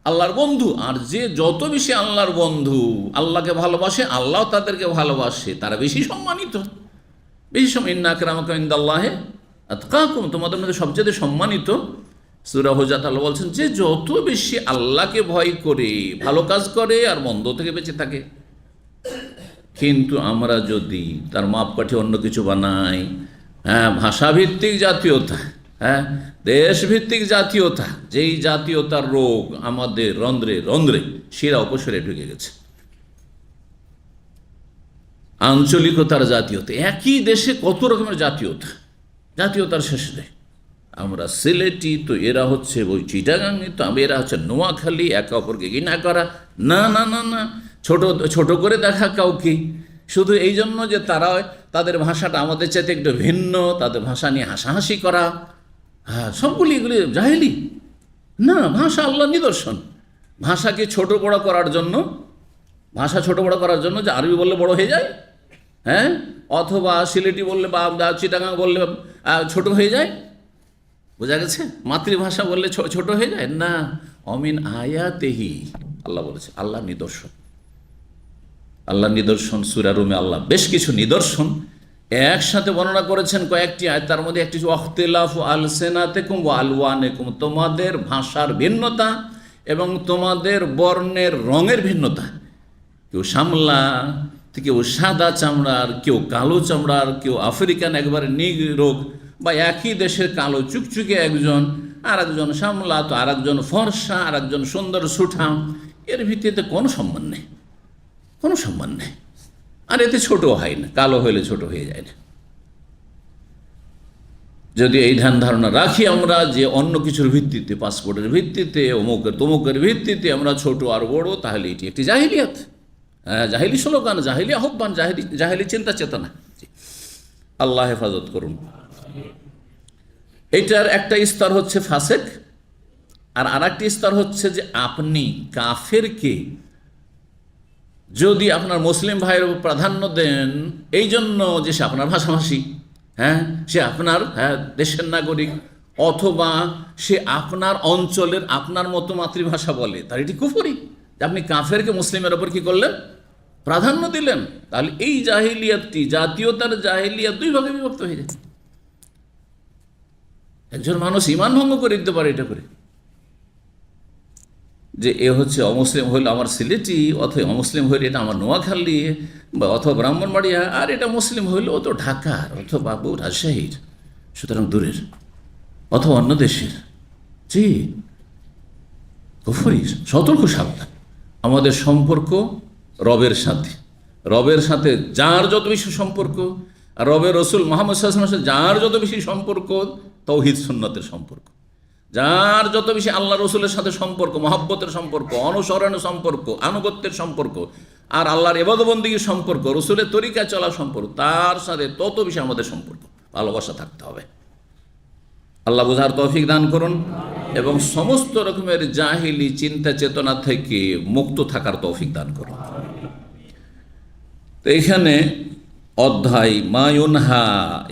আল্লাহর বন্ধু। আর যে যত বেশি আল্লাহর বন্ধু, আল্লাহকে ভালোবাসে, আল্লাহ তাদেরকে ভালোবাসে, তারা বেশি সম্মানিত। বেশি ইন্না আকরামাকুম ইনদাল্লাহি আতকাকুম, তোমাদের মধ্যে সবচেয়ে সম্মানিত। সূরা হুজুরাত আল্লাহ বলছেন যে যত বেশি আল্লাহকে ভয় করে, ভালো কাজ করে আর মন্দ থেকে বেঁচে থাকে। কিন্তু আমরা যদি তার মাপকাঠি অন্য কিছু বানাই, ভাষাভিত্তিক জাতীয়তা, দেশভিত্তিক জাতীয়তা, যেই জাতীয়তার রোগ আমাদের রন্ধ্রে রন্ধ্রে শিরা উপশিরে ঢুকে গেছে। আঞ্চলিকতার জাতীয়তা, একই দেশে কত রকমের জাতীয়তা, জাতীয়তার শেষ নেই। আমরা সিলেটি তো এরা হচ্ছে ওই চিটাগাঙ্গি, তো এরা হচ্ছে নোয়াখালী, একে অপরকে ঘৃণা করা, না না না না, ছোট ছোট করে দেখা কাউকে, শুধু এই জন্য যে তারা তাদের ভাষাটা আমাদের চাইতে একটু ভিন্ন, তাদের ভাষা নিয়ে হাসাহাসি করা, সবগুলি এগুলি জাহেলি না। ভাষা আল্লাহ নিদর্শন। ভাষাকে ছোট বড় করার জন্য, ভাষা ছোট বড় করার জন্য যে আরবি বললে বড় হয়ে যায়, অথবা সিলেটি বললে বা চিটাগাং বললে ছোট হয়ে যায়, বোঝা গেছে? মাতৃভাষা বললে ছোট হয়ে যায় না। অমিন আয়াতেহি, আল্লাহ বলেছে, আল্লাহ নিদর্শন, আল্লাহ নিদর্শন। সূরা রুমে আল্লাহ বেশ কিছু নিদর্শন একসাথে বর্ণনা করেছেন, কয়েকটি আয়াত। তার মধ্যে একটি ওয়াখতিলাফু আলসিনাতিকুম ওয়া আলওয়ানিকুম, তোমাদের ভাষার ভিন্নতা এবং তোমাদের বর্ণের রঙের ভিন্নতা। কেউ শ্যামলা, কেউ সাদা চামড়ার, কেউ কালো চামড়ার, কেউ আফ্রিকান একবারে নিগ্রো, বা একই দেশের কালো চুকচুকে একজন, আর একজন শ্যামলা, তো আর একজন ফর্সা, আর একজন সুন্দর সুঠাম। এর ভিত্তিতে কোনো সম্মান নেই, কোনো সম্মান নেই। আর এতে ছোট হয় না, কালো হইলে ছোট হয়ে যায় না। যদি এই ধ্যান ধারণা রাখি আমরা যে অন্য কিছুর ভিত্তিতে, পাসপোর্টের ভিত্তিতে, অমুকের তমুকের ভিত্তিতে আমরা ছোট আর বড়, তাহলে এটি একটি জাহিলিয়াত, জাহিলি স্লোগান, জাহিলি আহ্বান, জাহিলি চিন্তা চেতনা। আল্লাহ হেফাজত করুন। এইটার একটা স্তর হচ্ছে ফাসেক, আর আরেকটি স্তর হচ্ছে যে আপনি কাফেরকে যদি আপনার মুসলিম ভাইয়ের প্রাধান্য দেন এই জন্য যে সে আপনার ভাষাভাষী, সে আপনার দেশের নাগরিক, অথবা সে আপনার অঞ্চলের আপনার মতো মাতৃভাষা বলে, তার এটি কুফরি। আপনি কাফেরকে মুসলিমের ওপর কি করলেন? প্রাধান্য দিলেন। তাহলে এই জাহিলিয়াতটি, জাতীয়তার জাহিলিয়াত দুই ভাগে বিভক্ত হয়ে যায়। একজন মানুষ ঈমান ভঙ্গ করে দিতে পারে এটা করে, যে এ হচ্ছে অমুসলিম হইল আমার সিলেটি, অথবা অমুসলিম হইলে এটা আমার নোয়াখালী বা অথবা ব্রাহ্মণবাড়িয়া, আর এটা মুসলিম হইল ও তো ঢাকার অথবা রাজশাহীর, সুতরাং দূরের, অথবা অন্য দেশের। জি, কুফরি, সতর্ক সাবধান। আমাদের সম্পর্ক রবের সাথে, রবের সাথে যার যত বেশি সম্পর্ক, আর রবের রসুল মুহাম্মদ সাল্লাল্লাহু আলাইহি ওয়াসাল্লামের সাথে যার যত বেশি সম্পর্ক, তাওহীদ সুন্নতের সম্পর্ক, যার যত বেশি আল্লাহ রসুলের সাথে সম্পর্ক, মহব্বতের সম্পর্ক, অনুসরণের সম্পর্ক, আনুগত্যের সম্পর্ক, আর আল্লাহর ইবাদত বন্দেগীর সম্পর্ক, রসুলের তরিকায় চলার সম্পর্ক, তার সাথে তত বেশি আমাদের সম্পর্ক, ভালোবাসা থাকতে হবে। আল্লাহ বুঝার তৌফিক দান করুন এবং সমস্ত রকমের জাহিলি চিন্তা চেতনা থেকে মুক্ত থাকার তৌফিক দান করুন। তো এখানে অধ্যায় মায়ুনহা,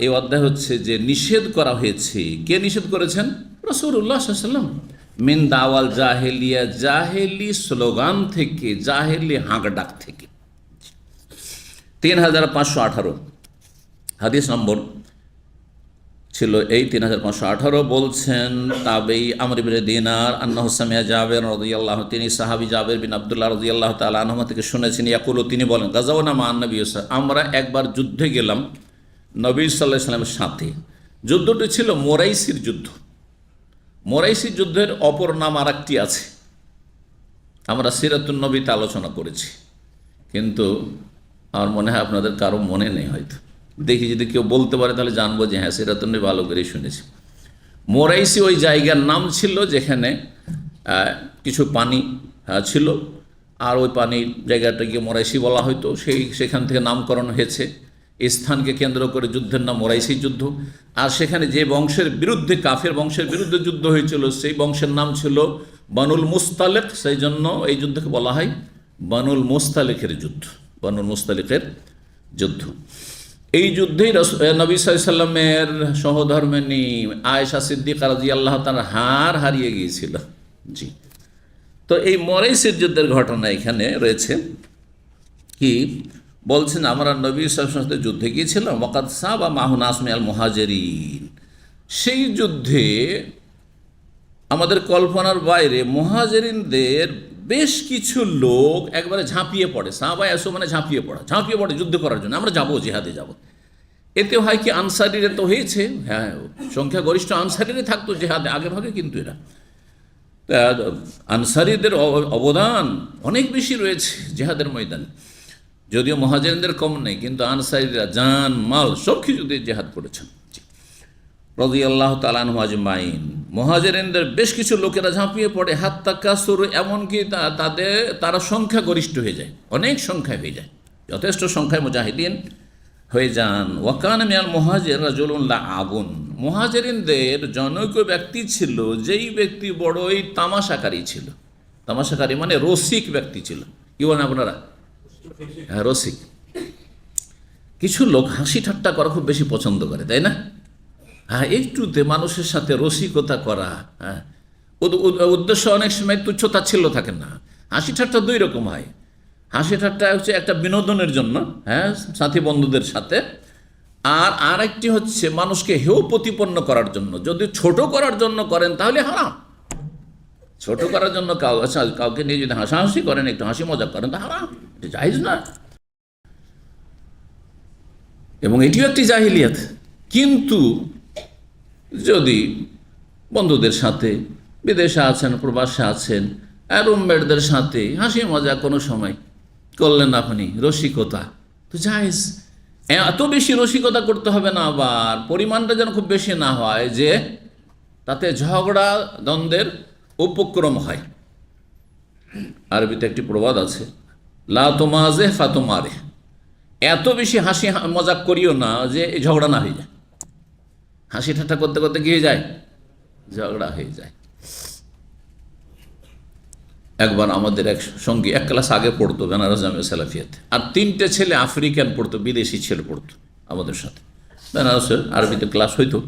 এই অধ্যায় হচ্ছে যে নিষেধ করা হয়েছে। কে নিষেধ করেছেন? রাসূলুল্লাহ সাল্লাল্লাহু আলাইহি ওয়াসাল্লাম। মিন দাওয়াল জাহেলিয়া, জাহেলি স্লোগান থেকে, জাহেলি হাঁক ডাক থেকে। 3518 হাদিস নম্বর ছিল এই 3518। বলছেন তাবেই আমর ইবনে দিনার আন্নাহু সামিয়া জাবের রাদিয়াল্লাহু, তিনি সাহাবী জাবের বিন আব্দুল্লাহ রাদিয়াল্লাহু তাআলা আনহু থেকে শুনেছেন, ইয়াকুলু, তিনি বলেন, গাযাওনা মা নবী সাল্লাল্লাহু, আমরা একবার যুদ্ধে গেলাম নবী সাল্লাল্লাহু আলাইহি ওয়াসাল্লামের সাথে। যুদ্ধটি ছিল মোরাইসির যুদ্ধ। মোরাইসির যুদ্ধের অপর নাম আর একটি আছে, আমরা সিরাতুন নবীতে আলোচনা করেছি, কিন্তু আমার মনে হয় আপনাদের কারো মনে নেই হয়তো। দেখি যদি কেউ বলতে পারে তাহলে জানবো যে হ্যাঁ, সিরাতুন নবী ভালো করেই শুনেছি। মোরাইসি ওই জায়গার নাম ছিল যেখানে কিছু পানি ছিল, আর ওই পানির জায়গাটাকে মোরাইসি বলা হয়তো, সেখান থেকে নামকরণ হয়েছে। এই স্থানকে কেন্দ্র করে যুদ্ধের নাম মোরাইসি যুদ্ধ। আর সেখানে যে বংশের বিরুদ্ধে, কাফের বংশের বিরুদ্ধে যুদ্ধ হয়েছিল, সেই বংশের নাম ছিল বানুল মুস্তালিক, সেই জন্য এই যুদ্ধকে বলা হয় বানুল মুস্তালিকের যুদ্ধ, বানুল মুস্তালিকের যুদ্ধ। এই যুদ্ধেই নবী সাল্লাল্লাহু আলাইহি ওয়াসাল্লামের সহধর্মিণী আয়েশা সিদ্দিকা রাদিয়াল্লাহু তাআলা হাড় হারিয়ে গিয়েছিল। জি, তো এই মোরাইসির যুদ্ধের ঘটনা এখানে রয়েছে। কি বলছেন, আমরা নবী সাল্লাল্লাহু আলাইহি ওয়াসাল্লামের যুদ্ধে গিয়েছিলাম, ওয়াকাদ সাবা মাহু নাস মিনাল মুহাজিরিন। সেই যুদ্ধে আমাদের কল্পনার বাইরে মুহাজিরিনদের বেশ কিছু লোক একবারে ঝাঁপিয়ে পড়ে। সাহাবা এসো মানে ঝাঁপিয়ে পড়ে যুদ্ধ করার জন্য, আমরা যাবো, জিহাদে যাব। এতে হয় কি, আনসারিরা তো হয়েছে, হ্যাঁ সংখ্যাগরিষ্ঠ আনসারিরা থাকতো জেহাদে আগে ভাগে, কিন্তু এরা আনসারিদের অবদান অনেক বেশি রয়েছে জেহাদের ময়দানে। যদিও মুহাজিরিনদের কম নেই, কিন্তু আনসারিরা জান মাল সব কিছুতে জেহাদ করেছেন। রাদিয়াল্লাহু তাআলা আনহুম আজমাইন। মুহাজিরিনদের বেশ কিছু লোকেরা ঝাঁপিয়ে পড়ে, হাত্তা কাসুর, এমনকি তারা সংখ্যাগরিষ্ঠ হয়ে যায়, অনেক সংখ্যায় হয়ে যায়, যথেষ্ট সংখ্যায় মুজাহিদিন হয়ে যান। ওয়াকান মিনাল মুহাজির রাজুলুন লাআবুন, মুহাজিরিনদের জনৈক ব্যক্তি ছিল, যেই ব্যক্তি বড়ই তামাশাকারী ছিল। তামাশাকারী মানে রসিক ব্যক্তি ছিল। কি বলেন আপনারা? হ্যাঁ, রসিক। কিছু লোক হাসি ঠাট্টা করা খুব বেশি পছন্দ করে, তাই না? হ্যাঁ, একটুতে মানুষের সাথে রসিকতা করা, হ্যাঁ, উদ্দেশ্য অনেক সময় তুচ্ছতাচ্ছিল্য থাকে না। হাসি ঠাট্টা দুই রকম হয়। হাসি ঠাট্টা হচ্ছে একটা বিনোদনের জন্য, হ্যাঁ, সাথী বন্ধুদের সাথে, আর আরেকটি হচ্ছে মানুষকে হেয় প্রতিপন্ন করার জন্য। যদি ছোট করার জন্য করেন তাহলে হারাম। ছোট করার জন্য কাউকে নিয়ে যদি হাসাহাসি করেন, একটু হাসি মজা করেন, তা হারাম, এটা জায়েজ না, এবং এটিও একটি জাহিলিয়াত। কিন্তু যদি বন্ধুদের সাথে, বিদেশে আছেন, প্রবাসে আছেন, রুমমেটদের সাথে হাসি মজা কোনো সময় করলেন আপনি, রসিকতা তো জায়েজ। এত বেশি রসিকতা করতে হবে না, আবার পরিমাণটা যেন খুব বেশি না হয় যে তাতে ঝগড়া দ্বন্দ্বের উপক্রম হয়। আরবিতে একটি প্রবাদ আছে, লা তুমাজে ফাতুমারে, এত বেশি হাসি মজাক করিও না যে ঝগড়া না হয়ে যায়। হাসি ঠাট্টা করতে করতে কি হয়ে যায়? ঝগড়া হয়ে যায়। একবার আমাদের এক সঙ্গী এক ক্লাস আগে পড়তো বেনারস জামিয়া সালাফিয়াতে, আর 3টে ছেলে আফ্রিকান পড়তো, বিদেশি ছেলে পড়তো আমাদের সাথে। বেনারসের আরবিতে ক্লাস হইতো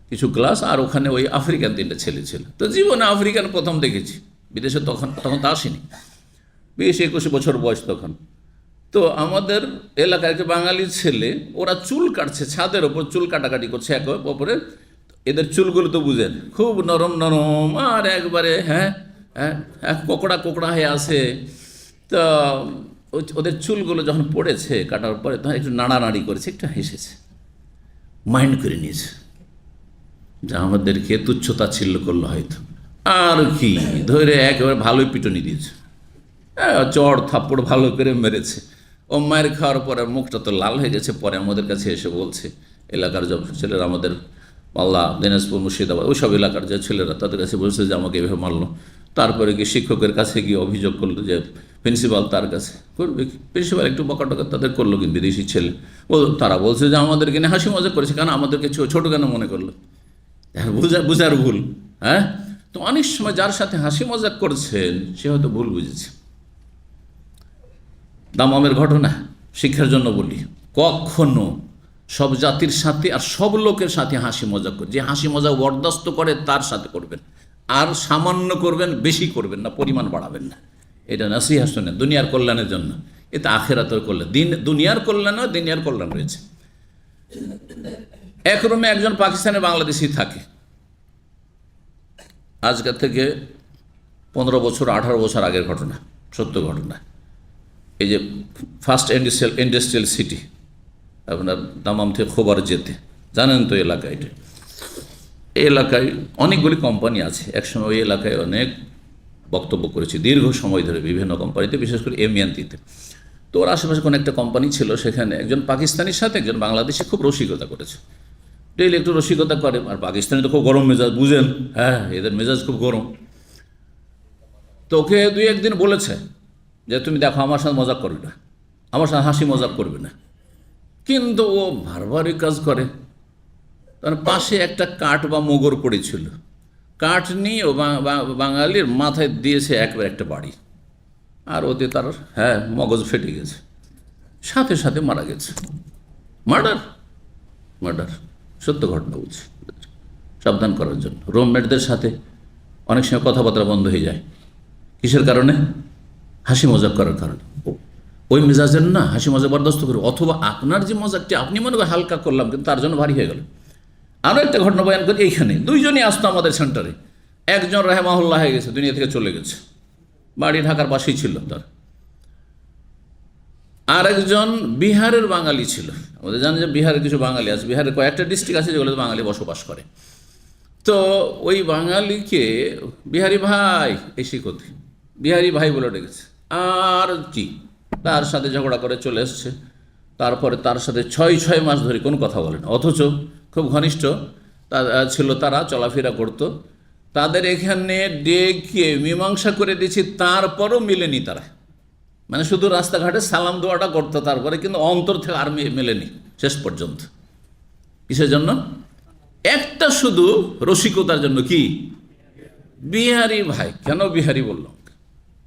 কিছু ক্লাস, আর ওখানে ওই আফ্রিকান 3টে ছেলে ছিল। তো জীবনে আফ্রিকান প্রথম দেখেছি, বিদেশে তখন তো আসেনি, 20-21 বছর বয়স তখন। তো আমাদের এলাকার একটা বাঙালি ছেলে, ওরা চুল কাটছে, ছাদের ওপর চুল কাটাকাটি করছে একে অপরের। এদের চুলগুলো তো বুঝেন, খুব নরম নরম, আর একবারে হ্যাঁ কোকড়া কোকড়া হয়ে আসে। তো ওদের চুলগুলো যখন পড়েছে কাটার পরে, তখন একটু নাড়ানাড়ি করেছে, একটু হেসেছে, মাইন্ড করে নিয়েছে, যা আমাদেরকে তুচ্ছতাচ্ছিল্য করলো হয়তো। আর কি ধরে একেবারে ভালোই পিটুনি দিয়েছে, চড় থাপ্পড় ভালো করে মেরেছে। ও মায়ের খাওয়ার পরে মুখটা তো লাল হয়ে গেছে। পরে আমাদের কাছে এসে বলছে, এলাকার যত ছেলেরা, আমাদের মালদা, দিনাজপুর, মুর্শিদাবাদ, ওই সব এলাকার যে ছেলেরা, তাদের কাছে বলছে যে আমাকে এভাবে মারলো। তারপরে গিয়ে শিক্ষকের কাছে গিয়ে অভিযোগ করলো যে প্রিন্সিপাল তার কাছে করবে কি, প্রিন্সিপাল একটু বকাটকা তাদের করলো, কিন্তু বিদেশি ছেলে তারা বলছে যে আমাদেরকে নিয়ে হাসি মজা করেছে, কেন আমাদেরকে ছোটো কেন মনে করলো। বুঝার ভুল। হ্যাঁ, তো অনেক সময় যার সাথে হাসি মজাক করছেন সে হয়তো ভুল বুঝেছে। দামামের ঘটনা শিক্ষার জন্য বলি, কখনো সব জাতির সাথে আর সব লোকের সাথে হাসি মজাক করে, যে হাসি মজা বরদাস্ত করে তার সাথে করবেন, আর সামান্য করবেন, বেশি করবেন না, পরিমাণ বাড়াবেন না। এটা নাসিহা শোনেন, দুনিয়ার কল্যাণের জন্য, এতে আখেরাতের কল্যাণ, দুনিয়ার কল্যাণ ও দুনিয়ার কল্যাণ রয়েছে। এক রুমে একজন পাকিস্তানি বাংলাদেশি থাকে, আজকের থেকে 15 বছর 18 বছর আগের ঘটনা, সত্য ঘটনা। এই যে ফার্স্ট ইন্ডাস্ট্রিয়াল সিটি আপনার দামাম থেকে খোবার যেতে, জানেন তো এলাকায়, এটা এই এলাকায় অনেকগুলি কোম্পানি আছে। একসময় ওই এলাকায় অনেক বক্তব্য করেছি দীর্ঘ সময় ধরে বিভিন্ন কোম্পানিতে, বিশেষ করে এমিয়ানতিতে। তো ওর আশেপাশে কোনো একটা কোম্পানি ছিল, সেখানে একজন পাকিস্তানির সাথে একজন বাংলাদেশি খুব রসিকতা করেছে। ডেইলি একটু রসিকতা করে, আর পাকিস্তানি তো খুব গরম মেজাজ, বুঝেন, হ্যাঁ এদের মেজাজ খুব গরম। তো ওকে 2-1 দিন বলেছে যে তুমি দেখো আমার সাথে মজাক করবে না, আমার সাথে হাসি মজাক করবে না, কিন্তু ও বারবারই কাজ করে। তার পাশে একটা কাঠ বা মোগর পড়েছিল, কাঠ নিয়ে ও বাঙালির মাথায় দিয়েছে একবার একটা বাড়ি, আর ওতে তার মগজ ফেটে গেছে, সাথে সাথে মারা গেছে। মার্ডার, সত্য ঘটনা বলছি, সাবধান করার জন্য। রুমমেটদের সাথে অনেক সময় কথাবার্তা বন্ধ হয়ে যায়, কিসের কারণে? হাসি মজাক করার কারণে। ওই মেজাজের না হাসি মজা বরদাস্ত করবে, অথবা আপনার যে মজাকটি আপনি মনে করেন হালকা করলাম, কিন্তু তার জন্য ভারী হয়ে গেল। আরও একটা ঘটনা বয়ান করি, এইখানে 2 জনই আসতো আমাদের সেন্টারে। একজন রাহেমাহুল্লাহ হয়ে গেছে, দুনিয়া থেকে চলে গেছে, বাড়ি ঢাকার পাশেই ছিল তার। আর একজন বিহারের বাঙালি ছিল। আমাদের জানেন যে বিহারের কিছু বাঙালি আছে, বিহারের কয়েকটা ডিস্ট্রিক্ট আছে যেগুলোতে বাঙালি বসবাস করে। তো ওই বাঙালিকে বিহারি ভাই, এই শিক্ষতি বিহারি ভাই বলে ডেকেছে, আর কি তার সাথে ঝগড়া করে চলে এসছে। তারপরে তার সাথে 6 মাস ধরে কোনো কথা বলে না, অথচ খুব ঘনিষ্ঠ ছিল, তারা চলাফেরা করতো। তাদের এখানে ডেকে মীমাংসা করে দিয়েছি, তারপরও মিলেনি তারা। মানে শুধু রাস্তাঘাটে সালাম দোয়াটা করতো, তারপরে কিন্তু অন্তর থেকে আর মেলেনি শেষ পর্যন্ত। কিসের জন্য? একটা শুধু রসিকতার জন্য। কি? বিহারি ভাই। কেন বিহারি বললাম?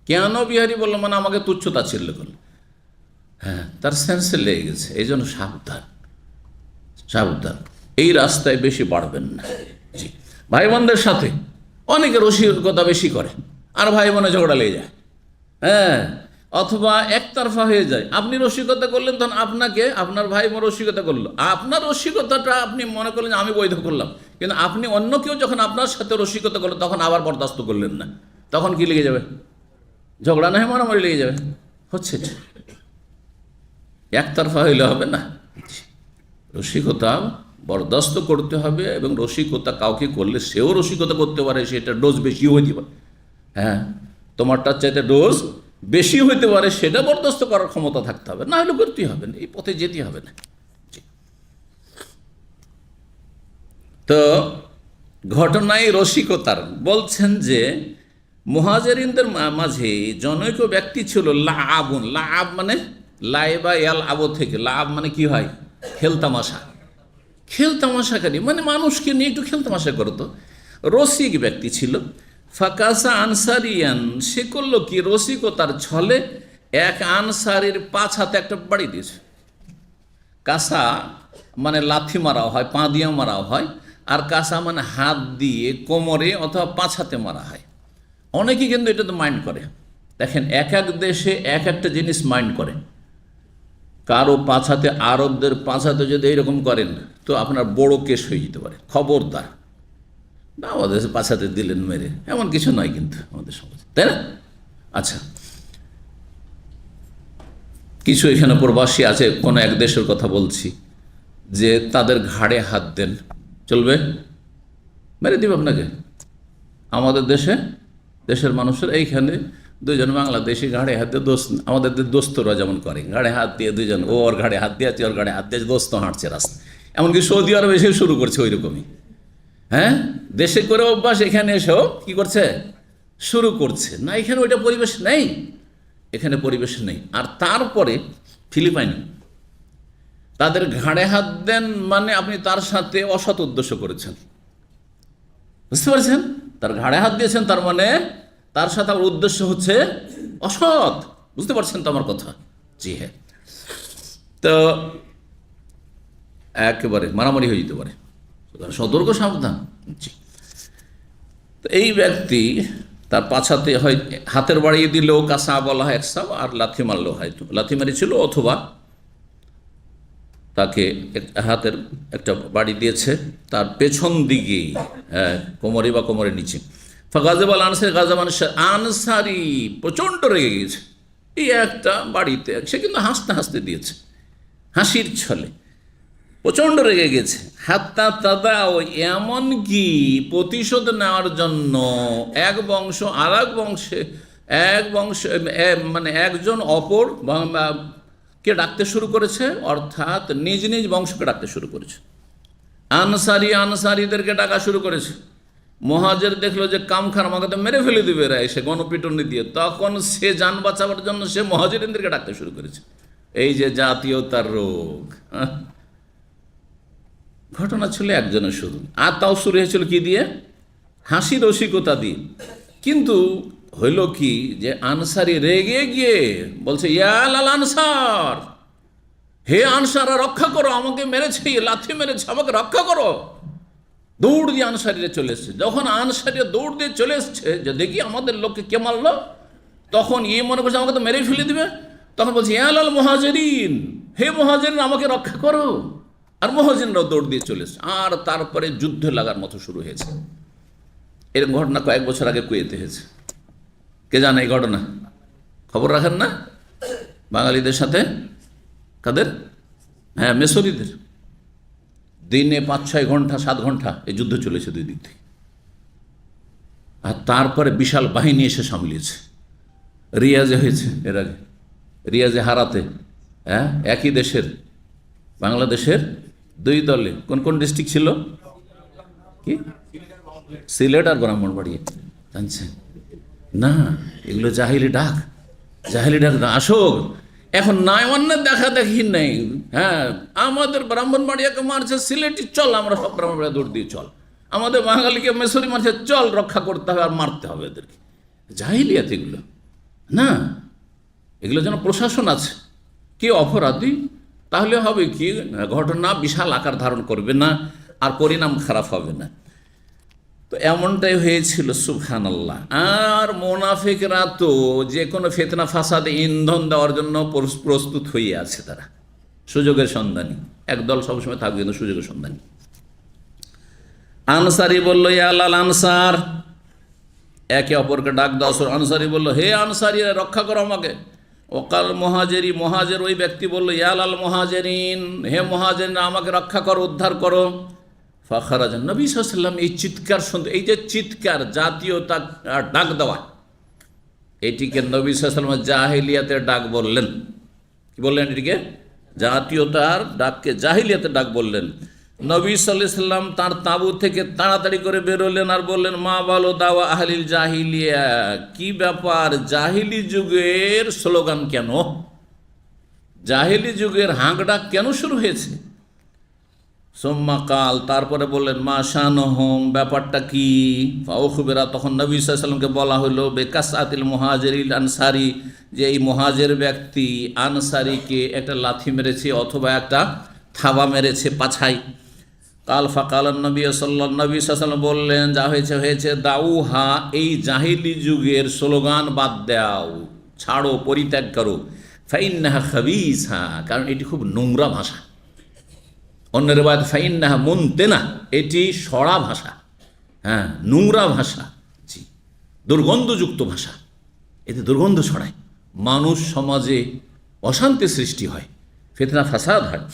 কেন বিহারি বললাম মানে আমাকে তুচ্ছতা ছিল করল। হ্যাঁ, তার সেন্সে লেগে গেছে। এই জন্য সাবধান, এই রাস্তায় বেশি বাড়বেন না। জি, ভাই বোনদের সাথে অনেকে রসিকতা বেশি করে, আর ভাই বোনে ঝগড়া লেগে যায়। হ্যাঁ, অথবা একতরফা হয়ে যায়। আপনি রসিকতা করলেন, তখন আপনাকে আপনার ভাই বোন রসিকতা করলো, আপনার রসিকতাটা আপনি মনে করলেন আমি বৈধ করলাম, কিন্তু আপনি অন্য কেউ যখন আপনার সাথে রসিকতা করলো তখন আবার বরদাস্ত করলেন না, তখন কি লেগে যাবে? ঝগড়া না হয় মারামারি লেগে যাবে। হচ্ছে একতরফা হইলে হবে না। রসিকতা বরদাস্ত করতে হবে, এবং রসিকতা কাউকে করলে সেও রসিকতা করতে পারে, সেটা ডোজ বেশি হইতে পারে। হ্যাঁ, তোমারটার চাইতে ডোজ বেশি হইতে পারে, সেটা বরদাস্ত করার ক্ষমতা থাকতে হবে, না হলে করতেই হবে না, এই পথে যেতে হবে না। তো ঘটনায় রসিকতার বলছেন যে মুহাজিরিনদের মাঝে জনৈক ব্যক্তি ছিল লাআবুন। লাআব মানে লাইবা ইয়াল আবু থেকে, লাআব মানে কি হয়? খেলতামাশাকারী, মানে মানুষকে নিয়ে একটু খেলতামাশা করতো। রসিক ব্যক্তি ছিল। ফাকাসা আনসারিয়ান, সে করলো কি? রসিকতার ছলে এক আনসারির 5 হাতে একটা বাড়ি দিয়েছে। কাসা মানে লাথি মারা হয়, পা দিয়ে মারা হয়, আর কাসা মানে হাত দিয়ে কোমরে অথবা 5 হাতে মারা হয়। অনেকে কিন্তু এটা তো মাইন্ড করে। দেখেন, এক এক দেশে এক একটা জিনিস মাইন্ড করে। কারো 5 হাতে, আরবদের 5 হাতে যদি এইরকম করেন তো আপনার বড় কেস হয়ে যেতে পারে, খবরদার। না, আমাদের 5 হাতে দিলেন মেরে, এমন কিছু নয় কিন্তু আমাদের সমাজে, তাই না? আচ্ছা, কিছু এখানে প্রবাসী আছে, কোনো এক দেশের কথা বলছি, যে তাদের ঘাড়ে হাত দেন, চলবে? মেরে দিব আপনাকে। আমাদের দেশের মানুষের এইখানে দুজন বাংলাদেশি ঘাড়ে হাত দিয়ে দোস্ত, আমাদের দোস্তরা যেমন করে, ঘাড়ে হাত দিয়ে দুজন, ও ওর ঘাড়ে হাত দিয়ে আছে, ওর ঘাড়ে হাত দিয়ে দোস্ত হাঁটছে রাস্তা। এমনকি সৌদি আরব এসে শুরু করছে ওই রকমই। হ্যাঁ, দেশে করে অভ্যাস, এখানে এসেও কি করছে, শুরু করছে। না, এখানে ওইটা পরিবেশ নেই, এখানে পরিবেশ নেই। আর তারপরে ফিলিপাইনে তাদের ঘাড়ে হাত দেন মানে আপনি তার সাথে অসৎ উদ্দেশ্য করেছেন, বুঝতে পারছেন? তার ঘাড়ে হাত দিয়েছেন, তার মানে তার সাথে আমার উদ্দেশ্য হচ্ছে অসৎ। বুঝতে পারছেন তো আমার কথা? জি হ্যাঁ। তো একেবারে মারামারি হয়ে যেতে পারে, সতর্ক সাবধান। জি। তো এই ব্যক্তি তার পাছাতে হয় হাতের বাড়িয়ে দিলেও কাঁসা বলা হয় একসাব, আর লাথি মারলেও হয়তো লাথি মারিছিল, অথবা তাকে হাতের একটা বাড়ি দিয়েছে তার পেছন দিকে, হ্যাঁ, কোমরে বা কোমরের নিচে। গাজেবাল আনসারি, গাজা মানুষের আনসারি প্রচণ্ড রেগে গিয়েছে এই একটা বাড়িতে। সে কিন্তু হাসতে হাসতে দিয়েছে, হাসির ছলে প্রচণ্ড রেগে গেছে। হাত্তা তাদাও, এমনকি প্রতিশোধ নেওয়ার জন্য এক বংশ আর এক বংশে মানে একজন অপর কে ডাকতে শুরু করেছে, অর্থাৎ নিজ নিজ বংশকে ডাকতে শুরু করেছে। আনসারিদেরকে ডাকা শুরু করেছে। মুহাজির দেখলো যে কাম খান, আমাকে তো মেরে ফেলে দিবে এরা এসে গণপিটুনি দিয়ে, তখন সে যান বাঁচাবার জন্য সে মুহাজিরদেরকে ডাকতে শুরু করেছে। এই যে জাতীয়তার রোগ, ঘটনা ছিল একজনের শুধু, আর তাও শুরু হয়েছিল কি দিয়ে, হাসি রসিকতা দিয়ে। কিন্তু হইল কি যে আনসারি রেগে গিয়ে বলছে, ইয়া লাল আনসার, হে আনসারা রক্ষা করো, আমাকে মেরেছে, লাথি মেরেছে, আমাকে রক্ষা করো। দৌড় দিয়ে আনসারিরা চলে এসছে। যখন আনসারিরা দৌড় দিয়ে চলে এসছে যে দেখি আমাদের লোককে কে মারলো, তখন মনে করছে আমাকে তো মেরে ফেলে দিবে। তখন বলছে, ইয়া লাল মুহাজিরিন, হে মুহাজিরিন, আমাকে রক্ষা করো। আর মুহাজিররাও দৌড় দিয়ে চলে এসছে। আর তারপরে যুদ্ধ লাগার মতো শুরু হয়েছে। এরকম ঘটনা কয়েক বছর আগে কুয়েতে হয়েছে। কে জানে এই ঘটনা? খবর রাখেন না বাঙালিদের সাথে? কাদের? হ্যাঁ, মেসরিদের। দিনে 5-6 ঘন্টা 7 ঘন্টা এই যুদ্ধ চলেছে দুই দিক থেকে। আর তারপরে বিশাল বাহিনী এসে সামলিয়েছে। রিয়াজে হয়েছে এর আগে, রিয়াজে হারাতে, হ্যাঁ, একই দেশের বাংলাদেশের 2 দলে। কোন কোন ডিস্ট্রিক্ট ছিল? কি? সিলেট আর ব্রাহ্মণবাড়িয়া। জানছেন না? এগুলো জাহিলি ডাক, জাহিলি ডাক না আসুক। এখন নাই অন্যের দেখা দেখি নেই। হ্যাঁ, আমাদের ব্রাহ্মণবাড়িয়াকে মারছে সিলেটি, চল আমরা সব ব্রাহ্মণবাড়িয়া দৌড় দিয়ে চল। আমাদের বাঙালিকে মেসরি মারছে, চল রক্ষা করতে হবে আর মারতে হবে এদেরকে। জাহিলিয়াত এগুলো না, এগুলো যেন প্রশাসন আছে। কে অপরাধী, তাহলে হবে কি, ঘটনা বিশাল আকার ধারণ করবে না, আর পরিণাম খারাপ হবে না। তো এমনটাই হয়েছিল, সুবহানাল্লাহ। আর মুনাফিকরা তো যে কোনো ফিতনা ফাসাদে ইন্ধন দেওয়ার জন্য প্রস্তুত হয়ে আছে। তারা সুযোগের সন্ধানী, একদল সবসময় থাকবে কিন্তু সুযোগের সন্ধানী। আনসারি বলল, ইয়া লাল আনসার, একে অপরকে ডাক দাও। আনসারি বলল, হে আনসারি, রক্ষা করো আমাকে। ওকাল মুহাজিরি, মুহাজির ওই ব্যক্তি বলল, ইয়া লাল মুহাজিরিন, হে মুহাজিরিন, আমাকে রক্ষা করো, উদ্ধার করো। ফাখারাজান, নবী সাল্লাল্লাহু আলাইহি ওয়াসাল্লাম এই চিৎকার শুনতে, এই যে চিৎকার, জাতীয়তা ডাক দেওয়া, এটিকে নবী সাল্লাল্লাহু আলাইহি ওয়াসাল্লাম জাহিলিয়াতের ডাক বললেন। কি বললেন? এটিকে জাতীয়তার ডাককে জাহিলিয়াতের ডাক বললেন। নবী সাল্লাল্লাহু আলাইহি ওয়াসাল্লাম তার তাঁবু থেকে তাড়াতাড়ি করে বেরোলেন আর বললেন, মা বালো দাওয়া আহলিল জাহিলিয়া, কি ব্যাপার, জাহিলি যুগের স্লোগান কেন, জাহিলি যুগের হাঁক ডাক কেন শুরু হয়েছে? সোম্মা কাল, তারপরে বললেন, মা শানহুম, ব্যাপারটা কি? ফাউখবিরা, তখন নবী সাল্লাল্লাহু আলাইহি ওয়াসাল্লামকে বলা হলো, বেকাসাতিল মুহাজিরিল আনসারি, যে এই মুহাজির ব্যক্তি আনসারিকে একটা লাথি মেরেছে অথবা একটা থাবা মেরেছে পাছাই। কাল ফাকাল নবী সাল্লাল্লাহু আলাইহি ওয়াসাল্লাম বললেন, যা হয়েছে হয়েছে, দাউহা, এই জাহিলি যুগের স্লোগান বাদ দাও, ছাড়ো, পরিত্যাগ করো। ফাইন্নাহা খাবিসা, কারণ এটি খুব নোংরা ভাষা। অন্যের বাদ ফাইন্নাহা মুনতেনা, এটি সড়া ভাষা, হ্যাঁ, নোংরা ভাষা, জি, দুর্গন্ধযুক্ত ভাষা। এতে দুর্গন্ধ ছড়ায়, মানুষ সমাজে অশান্তি সৃষ্টি হয়, ফিতনা ফাসাদ হয়।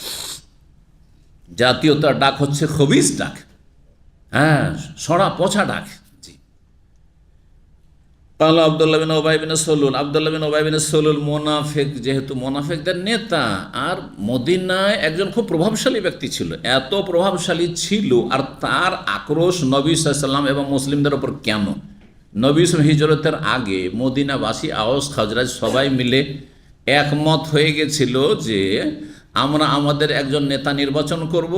জাতীয়তার ডাক হচ্ছে খবিস ডাক, হ্যাঁ, সড়া পচা ডাক। জি, কালা আব্দুল্লাহ বিন উবাই বিন সলুল, আব্দুল্লাহ বিন উবাই বিন সলুল মুনাফিক, যেহেতু মুনাফিকদের নেতা, আর মদিনায় একজন খুব প্রভাবশালী ব্যক্তি ছিল, এত প্রভাবশালী ছিল, আর তার আক্রোশ নবী সাল্লাল্লাহু আলাইহি ওয়াসাল্লাম এবং মুসলিমদের ওপর কেন? নবী হিজরতের আগে মদিনাবাসী আওস খাজরাজ সবাই মিলে একমত হয়ে গেছিল যে আমরা আমাদের একজন নেতা নির্বাচন করব,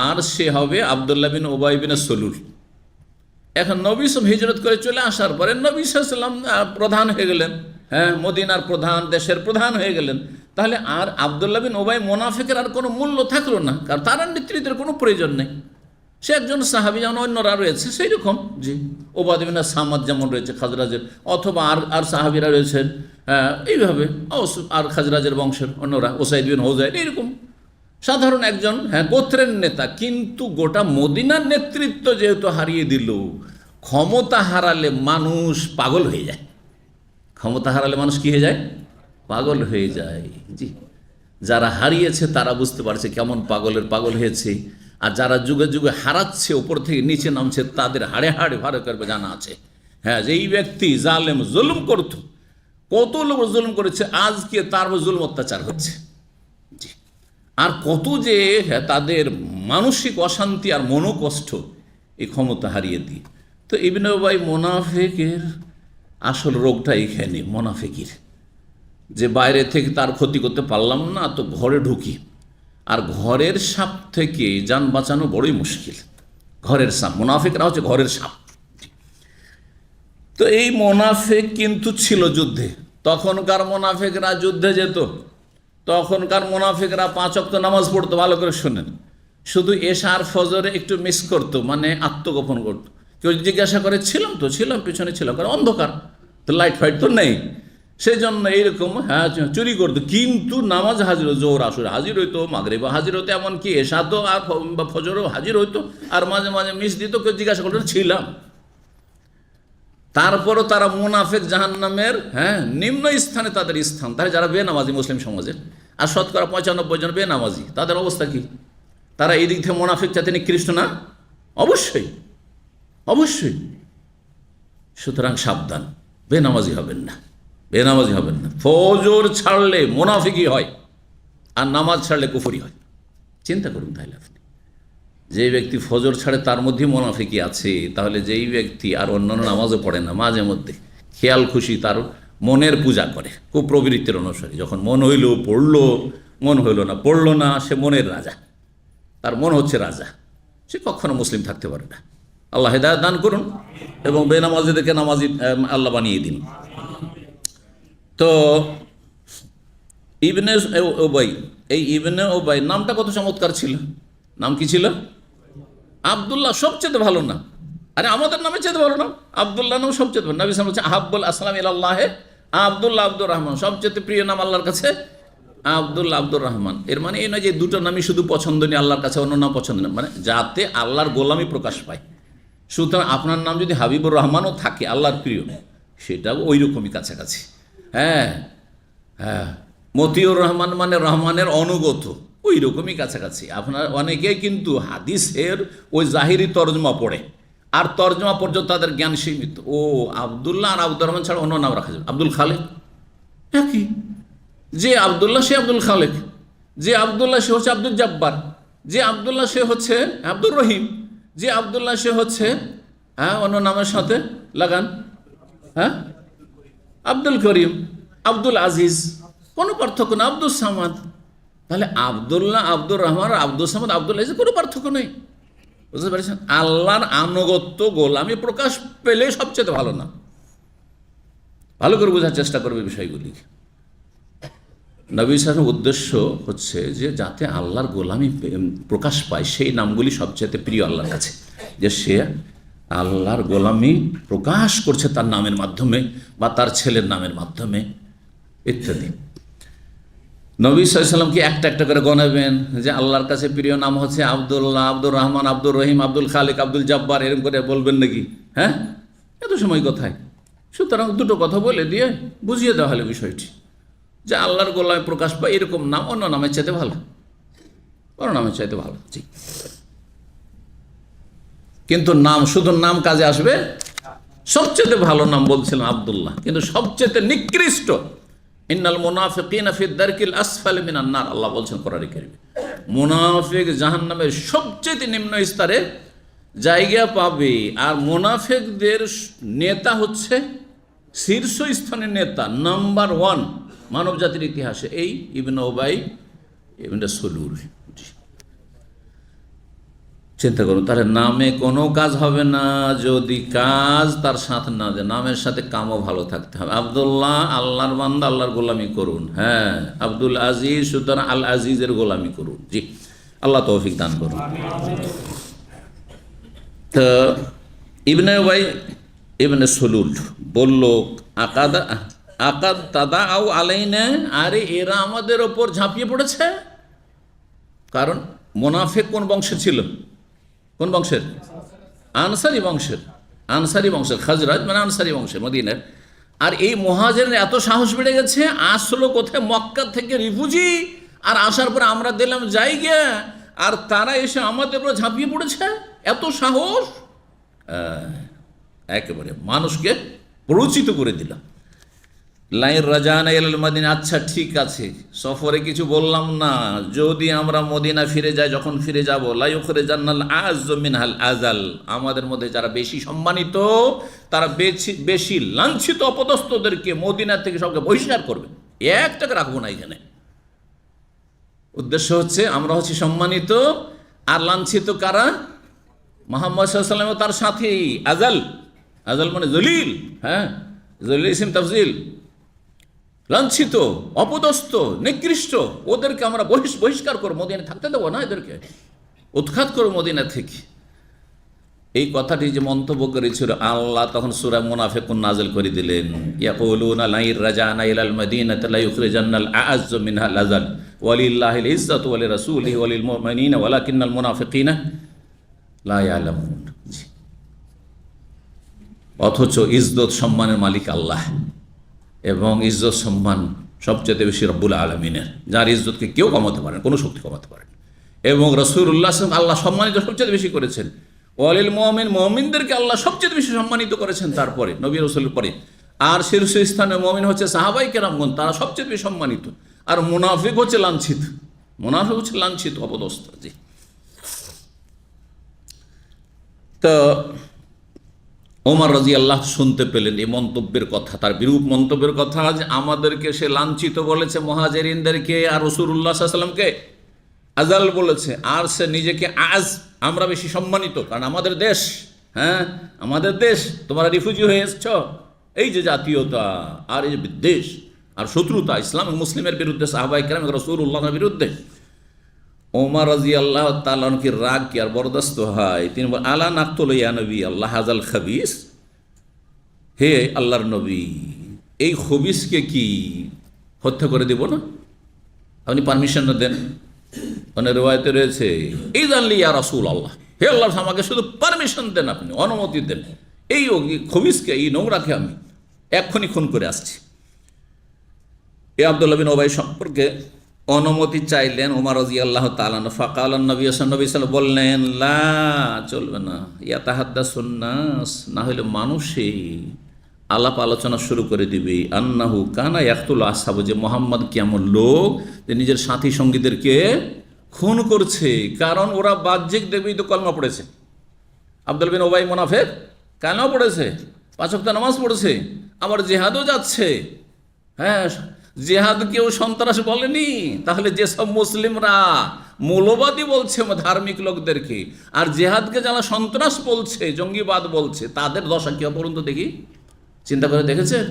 আর সে হবে আব্দুল্লাহ বিন উবাই বিন সলুল। এখন নবী হিজরত করে চলে আসার পরে নবী সাল্লাম প্রধান হয়ে গেলেন, হ্যাঁ, মদিনার প্রধান, দেশের প্রধান হয়ে গেলেন। তাহলে আর আব্দুল্লাহ বিন উবাই মুনাফিকের আর কোনো মূল্য থাকলো না, কারণ তার নেতৃত্বের কোনো প্রয়োজন নেই। সে একজন সাহাবী, যেমন অন্যরা রয়েছে সেই রকম, জি, ওবাদা বিন সামাদ যেমন রয়েছে খাজরাজের, অথবা আর সাহাবীরা রয়েছেন এইভাবে আর খাজরাজের বংশের অন্যরা, ওসাইদ বিন হুযাইর, এইরকম সাধারণ একজন, হ্যাঁ, গোত্রের নেতা। কিন্তু গোটা মদিনার নেতৃত্ব যেহেতু হারিয়ে দিল, ক্ষমতা হারালে মানুষ পাগল হয়ে যায়। ক্ষমতা হারালে মানুষ কি হয়ে যায়? পাগল হয়ে যায়। জি, যারা হারিয়েছে তারা বুঝতে পারছে কেমন পাগলের পাগল হয়েছে, আর যারা যুগে যুগে হারাচ্ছে, ওপর থেকে নিচে নামছে, তাদের হাড়ে হাড়ে ভালো করবে জানা আছে। হ্যাঁ, যে এই ব্যক্তি জালেম, জুলুম করত, কত লোক জুলুম করেছে, আজকে তার জুলুম অত্যাচার হচ্ছে। আর কত যে তাদের মানসিক অশান্তি আর মনোকষ্ট এই ক্ষমতা হারিয়ে দিয়ে। তো ইবনে উবাই মোনাফেকের আসল রোগটা এইখানে, মোনাফেকির, যে বাইরে থেকে তার ক্ষতি করতে পারলাম না, তো ঘরে ঢুকি, আর ঘরের সাপ থেকে যান বাঁচানো বড়ই মুশকিল। ঘরের সাপ, মোনাফেকরা হচ্ছে ঘরের সাপ। তো এই মোনাফেক কিন্তু ছিল যুদ্ধে, তখনকার মোনাফেকরা যুদ্ধে যেত, তখনকার মোনাফিকরা 5 ওয়াক্ত নামাজ পড়তো, ভালো করে শোনেন, শুধু এশার ফজরে একটু মিস করতো, মানে আত্মগোপন করতো। কেউ জিজ্ঞাসা করে ছিলাম তো, ছিলাম, পিছনে ছিলাম, কারণ অন্ধকার তো, লাইট ফাইট তো নেই, সেই জন্য এইরকম, হ্যাঁ, চুরি করতো। কিন্তু নামাজ হাজির, জোহর আসর হাজির হইতো, মাগরিব হাজির হতো, এমনকি এশা তো আর ফজরও হাজির হইতো, আর মাঝে মাঝে মিস দিত, কেউ জিজ্ঞাসা করতো ছিলাম। তারপরও তারা মুনাফিক, জাহান্নামের, হ্যাঁ, নিম্ন স্থানে তাদের স্থান। তাহলে যারা বেনামাজি মুসলিম সমাজের, আর শতকরা 95 জন বেনামাজি, তাদের অবস্থা কি? তারা এই দিক থেকে মুনাফিক চাইতে নিকৃষ্ট না? অবশ্যই, অবশ্যই। সুতরাং সাবধান, বেনামাজি হবেন না, বেনামাজি হবেন না। ফজর ছাড়লে মুনাফিকই হয়, আর নামাজ ছাড়লে কুফরি হয়। চিন্তা করুন তাহলে আপনি, যে ব্যক্তি ফজর ছাড়ে তার মধ্যে মুনাফিকি আছে, তাহলে যেই ব্যক্তি আর অন্যান্য নামাজও পড়ে না, মাঝে মধ্যে খেয়াল খুশি তার মনের পূজা করে, কুপ্রবৃত্তির অনুসারী, যখন মন হইল পড়লো, মন হইল না পড়লো না, সে মনের রাজা, তার মন হচ্ছে রাজা, সে কখনো মুসলিম থাকতে পারে না। আল্লাহ হেদায়েত দান করুন, এবং বেনামাজিদেরকে নামাজি আল্লাহ বানিয়ে দিন। তো ইবনে উবাই, এই ইবনে উবাই নামটা কত চমৎকার ছিল। নাম কি ছিল? আবদুল্লাহ। সবচেয়ে ভালো নাম। আরে আমাদের নামে চেয়ে ভালো নাম আবদুল্লাহ, নাম সবচেয়ে ভালো। নবী সাল্লাল্লাহু আলাইহি ওয়াসাল্লাম আহাব্বুল আসলাম ইলাল্লাহি আবদুল্লাহ আব্দুর রহমান, সবচেয়ে প্রিয় নাম আল্লাহর কাছে আবদুল্লাহ আব্দুর রহমান। এর মানে এই নয় যে দুটো নামই শুধু পছন্দনীয় আল্লাহর কাছে, অন্য নাম পছন্দ না, মানে যাতে আল্লাহর গোলামি প্রকাশ পায়। সুতরাং আপনার নাম যদি হাবিবুর রহমানও থাকে, আল্লাহর প্রিয়, সেটাও ওই রকমই কাছাকাছি। হ্যাঁ, হ্যাঁ, মতিউর রহমান মানে রহমানের অনুগত, ওই রকমই কাছাকাছি। আপনার অনেকেই কিন্তু হাদিসের ওই জাহিরি তর্জমা পড়ে, আর তর্জমা পর্যন্ত তাদের জ্ঞান সীমিত। ও আবদুল্লাহ আর আব্দুর রহমান ছাড়া অন্য নাম রাখা যাবে। আব্দুল খালেক, একই। যে আবদুল্লাহ সে আব্দুল খালেক, যে আবদুল্লাহ সে হচ্ছে আব্দুল জব্বার, যে আবদুল্লাহ সে হচ্ছে আব্দুর রহিম, যে আবদুল্লাহ সে হচ্ছে, হ্যাঁ, অন্য নামের সাথে লাগান, হ্যাঁ, আব্দুল করিম, আব্দুল আজিজ, কোনো পার্থক্য না, আব্দুল সামাদ। তাহলে আবদুল্লাহ, আব্দুর রহমান, আব্দুল সামাদ, আব্দুল আজিজ, কোনো পার্থক্য নেই। বুঝতে পারছেন? আল্লাহর আনুগত্য, গোলামি প্রকাশ পেলে সবচেয়ে ভালো না। ভালো করে বোঝার চেষ্টা করবে বিষয়গুলি। নবী সাল্লাল্লাহু আলাইহি ওয়াসাল্লামের উদ্দেশ্য হচ্ছে যে যাতে আল্লাহর গোলামি প্রকাশ পায়, সেই নামগুলি সবচেয়ে প্রিয় আল্লাহর কাছে, যে সে আল্লাহর গোলামি প্রকাশ করছে তার নামের মাধ্যমে বা তার ছেলের নামের মাধ্যমে ইত্যাদি। নবী সাল্লাল্লাহু আলাইহি ওয়াসাল্লাম কি একটা একটা করে গণাবেন যে আল্লাহর কাছে প্রিয় নাম হচ্ছে আবদুল্লাহ, আব্দুর রহমান, আব্দুর রহিম, আব্দুল খালেক, আব্দুল জব্বার, এরকম করে বলবেন নাকি? হ্যাঁ, এত সময় কথায়। সুতরাং দুটো কথা বলে দিয়ে বুঝিয়ে দেওয়া হলো বিষয়টি, যে আল্লাহর গোলামে প্রকাশ পায় এরকম নাম অন্য নামের চাইতে ভালো, অন্য নামের চাইতে ভালো। জি, কিন্তু নাম, শুধু নাম কাজে আসবে সবচেয়ে ভালো নাম বলছিলেন আব্দুল্লাহ, কিন্তু সবচেয়ে নিকৃষ্ট ইন্নাল মুনাফিকিনা ফি দারকিল আসফালি মিনান নার, আল্লাহ বলছেন কোরআনে কারিমে, মুনাফিক জাহান্নামের সবচেয়ে নিম্ন স্তরে জায়গা পাবে। আর মুনাফিকদের নেতা হচ্ছে শীর্ষস্থানের নেতা, নাম্বার 1 মানব জাতির ইতিহাসে এই ইবনে উবাই ইবনে সুলুল। চিন্তা করুন, তাহলে নামে কোনো কাজ হবে না যদি কাজ তার সাথে না দেয়। নামের সাথে কামও ভালো থাকতে হবে। আব্দুল্লাহ আল্লাহর বান্দা, আল্লাহর গোলামি করুন। হ্যাঁ, আব্দুল আজিজ, সুতরাং আল আজিজের গোলামি করুন। জি, আল্লাহ তৌফিক দান করুন। তো ইবনে উবাই ইবনে সুলুল বলল, আকাদ তাদা আও আলাইনা, আরে এরা আমাদের ওপর ঝাঁপিয়ে পড়েছে। কারণ মুনাফিক কোন বংশের ছিল? কোন বংশের? আনসারি বংশের। আনসারি বংশের, খাজরাজ মানে আনসারি বংশের, মদিনার। আর এই মুহাজিরের এত সাহস বেড়ে গেছে, আসলো কোথায়? মক্কা থেকে রিফিউজি, আর আসার পর আমরা দিলাম জায়গা, আর তারা এসে আমাদের উপর ঝাঁপিয়ে পড়েছে। এত সাহস, একেবারে মানুষকে প্ররোচিত করে দিলাম। লাইন রাজানা ইলাল মদিনা, আচ্ছা ঠিক আছে, সফরে কিছু বললাম না, যদি আমরা মদিনা ফিরে যাই, যখন ফিরে যাব, লা ইউখরিজান্নাল আযযু মিনহাল আযাল, আমাদের মধ্যে যারা বেশি সম্মানিত, তারা বেশি লাঞ্ছিত অপদস্থদেরকে মদিনা থেকে সবকে বহিষ্কার করবে, একটাকে রাখবো না এখানে। উদ্দেশ্য হচ্ছে আমরা হচ্ছি সম্মানিত, আর লাঞ্ছিত কারা? মুহাম্মদ সাল্লাল্লাহু আলাইহি ওয়াসাল্লাম, তার সাথী আযাল। আযাল মানে জলিল, হ্যাঁ, জলিল ইসম তাফজিল, লাঞ্ছিত, অপদস্থ, নিকৃষ্ট, ওদেরকে আমরা বহিষ্কার করবো, মদিনা থাকতে দেবো না, এদেরকে উৎখাত করবো মদিনা থেকে। এই কথাটি যে মন্তব্য করেছিল আল্লাহ, তখন সূরা মুনাফিকুন নাযিল করে দিলেন, ইয়াকুলুনা লাইন রাজানা ইলাল মাদিনাতি লা ইউখরিজান্নাল আ'আজ্জু মিনহাল আযাল ওয়ালিল্লাহিল ইজ্জাতু ওয়া লিরাসূলিহি ওয়া লিল মুমিনিনা ওয়ালাকিন্নাল মুনাফিকিনা লা ইয়ালামুন। অথচ ইজ্জত সম্মানের মালিক আল্লাহ, এবং ইজ্জত সম্মান সবচেয়ে বেশি রব্বুল আলমিনের, যার ইজ্জতকে কেউ কমাতে পারেন, কোনো শক্তি কমাতে পারেন। এবং রাসূলুল্লাহ আল্লাহ সম্মানিত সবচেয়ে বেশি করেছেন। ওয়ালিল মুমিন, মুমিনদেরকে আল্লাহ সবচেয়ে বেশি সম্মানিত করেছেন, তারপরে নবী রাসূলের পরে। আর শীর্ষস্থানে মুমিন হচ্ছে সাহাবায়ে কেরামগণ, তারা সবচেয়ে বেশি সম্মানিত। আর মুনাফিক হচ্ছে লাঞ্ছিত, মুনাফিক হচ্ছে লাঞ্ছিত, অপদস্থ। জি, তো ওমর রাদিয়াল্লাহু শুনতে পেলেন এই মন্তব্যের কথা, তার বিরূপ মন্তব্যের কথা, যে আমাদেরকে সে লাঞ্ছিত বলেছে, মুহাজিরিনদেরকে আর রাসূলুল্লাহ সাল্লাল্লাহু আলাইহি ওয়াসাল্লামকে আজাল বলেছে, আর সে নিজেকে আজ, আমরা বেশি সম্মানিত, কারণ আমাদের দেশ, হ্যাঁ আমাদের দেশ, তোমরা রিফিউজি হয়ে এসছ। এই যে জাতীয়তা আর এই যে বিদ্বেষ আর শত্রুতা ইসলাম এবং মুসলিমের বিরুদ্ধে, সাহাবায়ে কেরাম রাসূলুল্লাহর বিরুদ্ধে, ওমর রাদিয়াল্লাহু তাআলা কি রাগ কি আর বরদাস্ত হয়? তিনি বলেন, আলা নাকতুল ইয়া নবী আল্লাহ হাযাল খাবিস, হে আল্লাহর নবী, এই খবিসকে কি হত্যা করে দেব না? আপনি পারমিশন দেন। মানে রিওয়ায়াতে রয়েছে, এই জানলি ইয়া রাসূলুল্লাহ, হে আল্লাহ, আমাকে শুধু পারমিশন দেন, আপনি অনুমতি দেন, এই খবিসকে, এই নোংরাকে আমি এক্ষুনি খুন করে আসছি। এই আব্দুল্লাহ বিন উবাই সম্পর্কে অনুমতি চাইলেন ওমর রাদিয়াল্লাহু তাআলা। ফাকালান নবী সাল্লাল্লাহু আলাইহি ওয়াসাল্লাম, বললেন, লা, চলবে না, ইয়াতাহাদ্দাসুন নাস, না হলে মানুষে আলাপ আলোচনা শুরু করে দিবে, আন্নাহু কানা ইয়াকতুল আসহাবু, যে মুহাম্মদ কেমন লোক, যে নিজের সাথী সঙ্গীদেরকে খুন করছে, কারণ ওরা বাহ্যিক দেখবেই তো কলমা পড়েছে। আব্দুল্লাহ বিন উবাই মুনাফিক, কালমা পড়েছে, 5 ওয়াক্ত নামাজ পড়েছে, আবার জিহাদও যাচ্ছে। হ্যাঁ, জিহাদ কেউ সন্ত্রাস বলেনি। তাহলে যেসব মুসলিমরা মৌলবাদী বলছে ধার্মিক লোকদেরকে, আর জিহাদকে যারা সন্ত্রাস বলছে, জঙ্গিবাদ বলছে, তাদের দশা কি পর্যন্ত দেখি, চিন্তা করে দেখেছেন?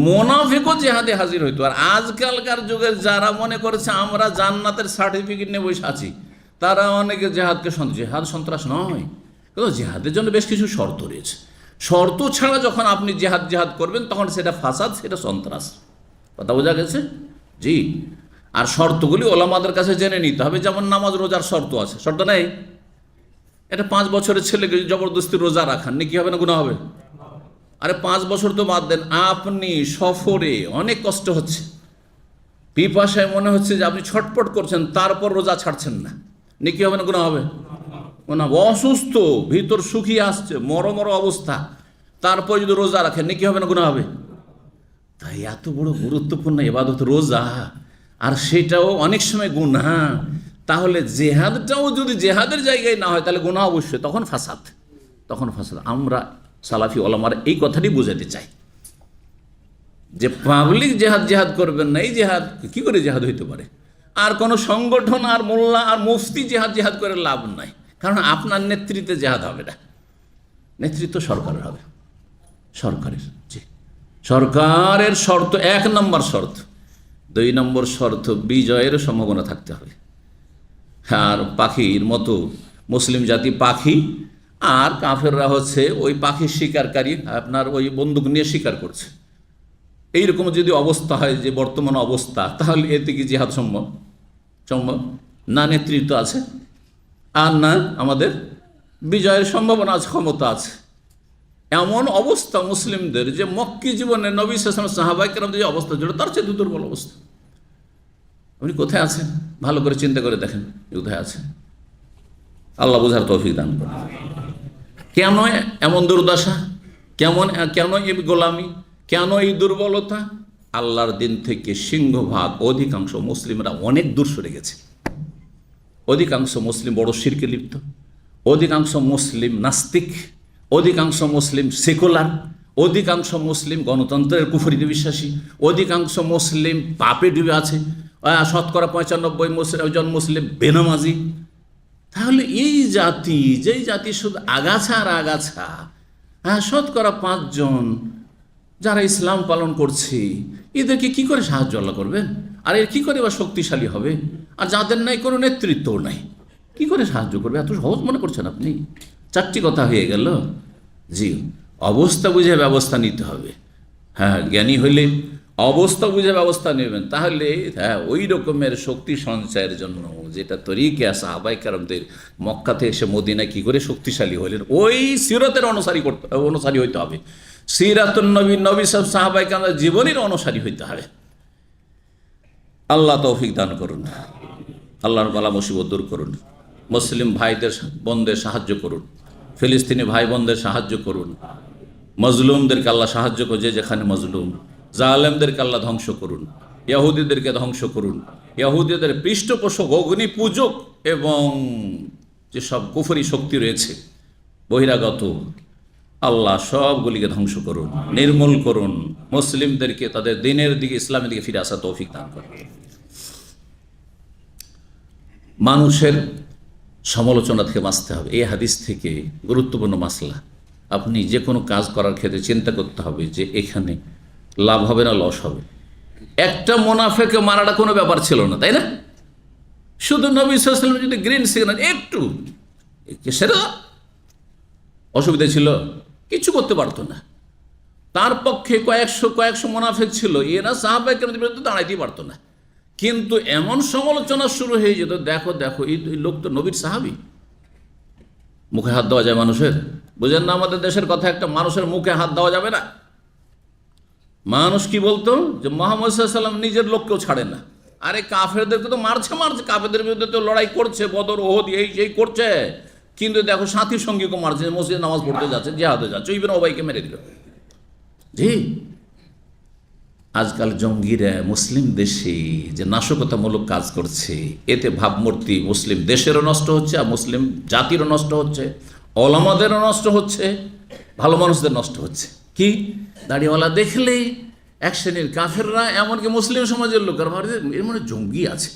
মুনাফিকও জিহাদে হাজির হইতো। আর আজকালকার যুগে যারা মনে করেছে আমরা জান্নাতের সার্টিফিকেট নিয়ে বসে আছি, তারা অনেকে জিহাদকে, জিহাদ সন্ত্রাস নয়, কিন্তু জিহাদের জন্য বেশ কিছু শর্ত রয়েছে। শর্ত ছাড়া যখন আপনি জিহাদ করবেন, তখন সেটা ফাসাদ, সেটা সন্ত্রাস। কথা বোঝা গেছে? জি। আর শর্তগুলি ওলামাদের কাছে জেনে নিতে হবে। যেমন নামাজ রোজার শর্ত আছে, শর্ত নেই? এটা 5 বছরের ছেলেকে জবরদস্তি রোজা রাখান, নাকি হবে না গুনাহ হবে? আরে 5 বছর তো বাদ দেন, আপনি সফরে অনেক কষ্ট হচ্ছে, পিপাসায় মনে হচ্ছে যে আপনি ছটপট করছেন, তারপর রোজা ছাড়ছেন না, নাকি হবে না গুনাহ হবে? গুনাহ। অসুস্থ, ভিতর শুকিয়ে আসছে, মরমর অবস্থা, তারপর যদি রোজা রাখেন নাকি হবে না গুনাহ হবে? তাই এত বড় গুরুত্বপূর্ণ ইবাদত রোজা, আর সেটাও অনেক সময় গুনাহ। তাহলে জেহাদটাও যদি জেহাদের জায়গায় না হয় তাহলে গুনাহ অবশ্যই, তখন ফাসাদ। আমরা সালাফি ওলামার এই কথাটি বোঝাতে চাই যে পাবলিক জেহাদ করবেন না। এই জেহাদ কি করে জেহাদ হইতে পারে? আর কোনো সংগঠন আর মোল্লা আর মুফতি জেহাদ করে লাভ নাই, কারণ আপনার নেতৃত্বে জেহাদ হবে না। নেতৃত্ব সরকারের হবে, সরকারের। জি, সরকারের শর্ত 1 নম্বর শর্ত। 2 নম্বর শর্ত, বিজয়ের সম্ভাবনা থাকতে হবে। আর পাখির মতো মুসলিম জাতি পাখি, আর কাফেররা হচ্ছে ওই পাখির শিকারকারী, আপনার ওই বন্দুক নিয়ে শিকার করছে। এইরকম যদি অবস্থা হয় যে বর্তমান অবস্থা, তাহলে এতে কি জিহাদ সম্ভব? না নেতৃত্ব আছে, আর না আমাদের বিজয়ের সম্ভাবনা আছে, ক্ষমতা আছে। এমন অবস্থা মুসলিমদের যে মক্কি জীবনে নবী সাল্লাল্লাহু আলাইহি ওয়াসাল্লাম সাহাবায়ে কেরামদের যে অবস্থা ছিল তার চেয়ে দুর্বল অবস্থা। আপনি কোথায় আছেন ভালো করে চিন্তা করে দেখেন, কোথায় আছেন? আল্লাহ বুঝার তৌফিক দান করুন। কেন এমন দুর্দশা? কেন এই গোলামি? কেন এই দুর্বলতা? আল্লাহর দিন থেকে সিংহভাগ অধিকাংশ মুসলিমরা অনেক দূর সরে গেছে। অধিকাংশ মুসলিম বড় শিরকে লিপ্ত, অধিকাংশ মুসলিম নাস্তিক, অধিকাংশ মুসলিম সেকুলার, অধিকাংশ মুসলিম গণতন্ত্রের কুফরিতে বিশ্বাসী, অধিকাংশ মুসলিম পাপে ডুবে আছে, শতকরা 95 জন মুসলিম বেনামাজি। তাহলে এই জাতি, যেই জাতি শুধু আগাছা আর আগাছা, শতকরা 5 জন যারা ইসলাম পালন করছে, এদেরকে কি করে সাহায্য আল্লাহ করবেন? আর এর কি করে বা শক্তিশালী হবে? আর যাদের নাই কোনো নেতৃত্বও নাই, কি করে সাহায্য করবে? এত সহজ মনে করছেন আপনি? 4টি কথা হয়ে গেল। জি, অবস্থা বুঝে ব্যবস্থা নিতে হবে। হ্যাঁ, জ্ঞানী হইলে অবস্থা বুঝে ব্যবস্থা নেবেন, তাহলে হ্যাঁ ওই রকমের শক্তি সঞ্চয়ের জন্য যেটা তরিকে সাহাবায়ে কেরামদের মক্কা থেকে এসে মদিনায় কি করে শক্তিশালী হলেন, ওই সিরাতের অনুসারী হইতে হবে। সিরাতুন নবী সব সাহাবায়ে কেরামদের জীবনের অনুসারী হইতে হবে। আল্লাহ তৌফিক দান করুন, আল্লাহর বালা মুসিবত দূর করুন। মুসলিম ভাইদের বোনদের সাহায্য করুন, ফিলিস্তিনি ভাই বোনদের সাহায্য করুন, মজলুমদেরকে আল্লাহ সাহায্য করুন, যে যেখানে মজলুম, জালেমদেরকে আল্লাহ ধ্বংস করুন, ইহুদিদেরকে ধ্বংস করুন, ইহুদিদের পৃষ্ঠপোষক, অগ্নি পূজক এবং যেসব কুফরি শক্তি রয়েছে বহিরাগত, আল্লাহ সবগুলিকে ধ্বংস করুন, নির্মূল করুন। মুসলিমদেরকে তাদের দিনের দিকে, ইসলামের দিকে ফিরে আসা তৌফিক দান করুন। মানুষের সমালোচনা থেকে বাঁচতে হবে। এই হাদিস থেকে গুরুত্বপূর্ণ মাসলা, আপনি যে কোনো কাজ করার ক্ষেত্রে চিন্তা করতে হবে যে এখানে লাভ হবে না লস হবে। একটা মুনাফিককে মারাটা কোনো ব্যাপার ছিল না, তাই না? শুধু নবী সাল্লাল্লাহু আলাইহি ওয়াসাল্লাম যদি গ্রিন সিগন্যাল একটু সেটা অসুবিধা ছিল, কিছু করতে পারতো না। তার পক্ষে কয়েকশো মুনাফিক ছিল, এরা সাহাবায়ে কেরামদের বিরুদ্ধে দাঁড়াইতেই পারতো না। কিন্তু এমন সমালোচনা শুরু হয়ে যেত, দেখো এই লোক তো নবীর সাহাবী। মুখে হাত দেওয়া যায় মানুষের? বুঝেন না আমাদের দেশের কথা, একটা মানুষের মুখে হাত দেওয়া যাবে না। মানুষ কি বলতো যে মুহাম্মদ সাল্লাল্লাহু আলাইহি ওয়াসাল্লাম নিজের লোককেও ছাড়েন না। আরে কাফেরদেরকে তো মারছে, কাফেরদের বিরুদ্ধে তো লড়াই করছে, বদর ওহদ এই করছে, কিন্তু দেখো সাথী সঙ্গীকে মারছে, মসজিদে নামাজ পড়তে যাচ্ছে, জিহাদে যাচ্ছে, ইবনে উবাইকে মেরে দিল। জি, আজকাল জঙ্গিরা মুসলিম দেশে যে নাশকতামূলক কাজ করছে, এতে ভাবমূর্তি মুসলিম দেশেরও নষ্ট হচ্ছে, আর মুসলিম জাতিরও নষ্ট হচ্ছে, ওলামাদেরও নষ্ট হচ্ছে, ভালো মানুষদের নষ্ট হচ্ছে। কি দাড়িওয়ালা দেখলেই এক শ্রেণীর কাফেররা, এমনকি মুসলিম সমাজের লোকের ভাবে এর মানে জঙ্গি আছে,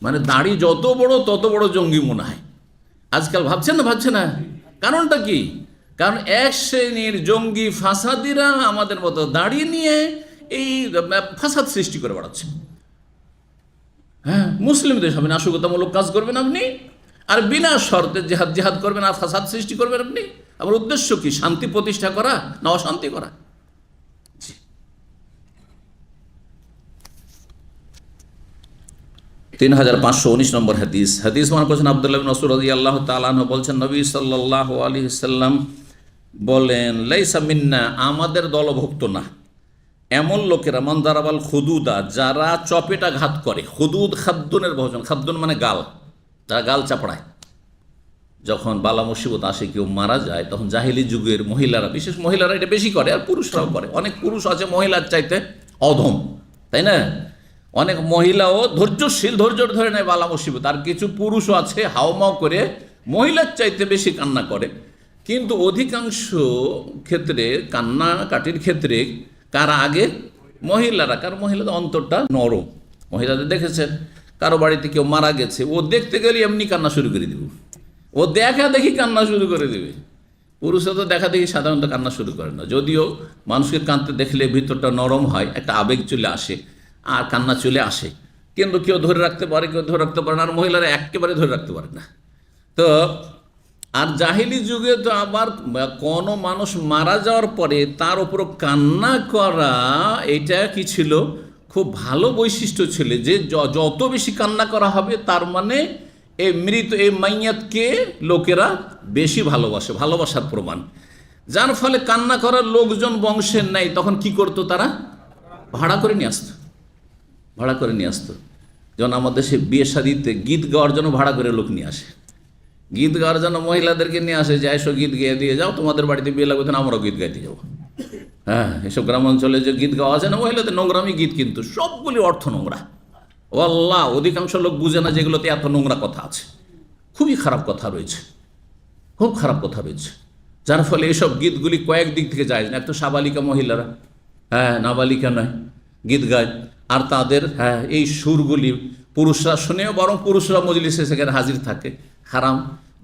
মানে দাড়ি যত বড় তত বড় জঙ্গি মনে হয়। আজকাল ভাবছে না। কারণটা কি? কারণ এক শ্রেণীর জঙ্গি ফাসাদিরা আমাদের মতো দাড়ি নিয়ে এই ফাসাদ সৃষ্টি করে বেড়াচ্ছে। হ্যাঁ, মুসলিম দেশ হবে নাশকতামূলক কাজ করবেন আপনি, আর বিনা শর্তে জেহাদ করবেন আর ফাসাদ সৃষ্টি করবেন আপনি। আমার উদ্দেশ্য কি? শান্তি প্রতিষ্ঠা করা না অশান্তি করা? 3519 নম্বর হাদিস মান করেছেন আব্দুল্লাহ ইবনে মাসউদ রাদিয়াল্লাহু তাআলা আনহু বলছেন, নবী সাল্লাল্লাহু আলাইহি সাল্লাম বলেন, লাইসা মিন্না, আমাদের দলভুক্ত না, এমন লোকেরা মান দারাবাল খুদুদা, যারা চপেটাঘাত করে। খুদুদ খাদ্দুনের বহুবচন, খাদ্দুন মানে গাল, যারা গাল চাপড়ায়, যখন বালা মুসিবত আসে, কেউ মারা যায়, তখন জাহিলি যুগের মহিলারা, বিশেষ মহিলারা এটা বেশি করে, আর পুরুষরাও করে। অনেক পুরুষ আছে মহিলার চাইতে অধম, তাই না? অনেক মহিলাও ধৈর্যশীল, ধৈর্য ধরে নেয় বালা মুসিবত, আর কিছু পুরুষও আছে হাওমাও করে মহিলার চাইতে বেশি কান্না করে। কিন্তু অধিকাংশ ক্ষেত্রে কান্নাকাটির ক্ষেত্রে কারা আগে? মহিলারা। কারণ মহিলাদের অন্তরটা নরম। মহিলাদের দেখেছেন, কারো বাড়িতে কেউ মারা গেছে, ও দেখতে গেলে এমনি কান্না শুরু করে দেবে, ও দেখা দেখি কান্না শুরু করে দেবে। পুরুষরা তো দেখা দেখি সাধারণত কান্না শুরু করে না, যদিও মানুষকে কাঁদতে দেখলে ভিতরটা নরম হয়, একটা আবেগ চলে আসে আর কান্না চলে আসে। কিন্তু কেউ ধরে রাখতে পারে, কেউ ধরে রাখতে পারে না, আর মহিলারা একেবারে ধরে রাখতে পারে না। তো আর জাহিলি যুগে তো আবার কোনো মানুষ মারা যাওয়ার পরে তার উপর কান্না করা, এটা কি ছিল? খুব ভালো বৈশিষ্ট্য ছিল, যে যত বেশি কান্না করা হবে তার মানে এই মৃত, এই মাইয়াতকে লোকেরা বেশি ভালোবাসে, ভালোবাসার প্রমাণ। যার ফলে কান্না করার লোকজন বংশের নাই, তখন কি করতো তারা? ভাড়া করে নিয়ে আসতো, ভাড়া করে নিয়ে আসতো। যেমন আমাদের সে বিয়ে শাদিতে গীত গাওয়ার জন্য ভাড়া করে লোক নিয়ে আসে, গীত গাওয়ার জন্য মহিলাদেরকে নিয়ে আসে, যে এসো গীত গেয়ে দিয়ে যাও, তোমাদের বাড়িতে বিয়ে লাগবে, তখন আমরাও গীত গাইতে যাবো। হ্যাঁ, এসব গ্রামাঞ্চলে যে গীত গাওয়া আছে না, মহিলাদের নোংরামি গীত, কিন্তু সবগুলি অর্থ নোংরা। ও আল্লাহ, অধিকাংশ লোক বুঝে না যেগুলোতে এত নোংরা কথা আছে, খুবই খারাপ কথা রয়েছে, খুব খারাপ কথা রয়েছে। যার ফলে এইসব গীতগুলি কয়েক দিক থেকে যায় না। এক তো সাবালিকা মহিলারা, হ্যাঁ নাবালিকা নয়, গীত গায়, আর তাদের এই সুরগুলি পুরুষরা শুনেও, বরং পুরুষরা মজলিসে সেখানে হাজির থাকে, হারাম।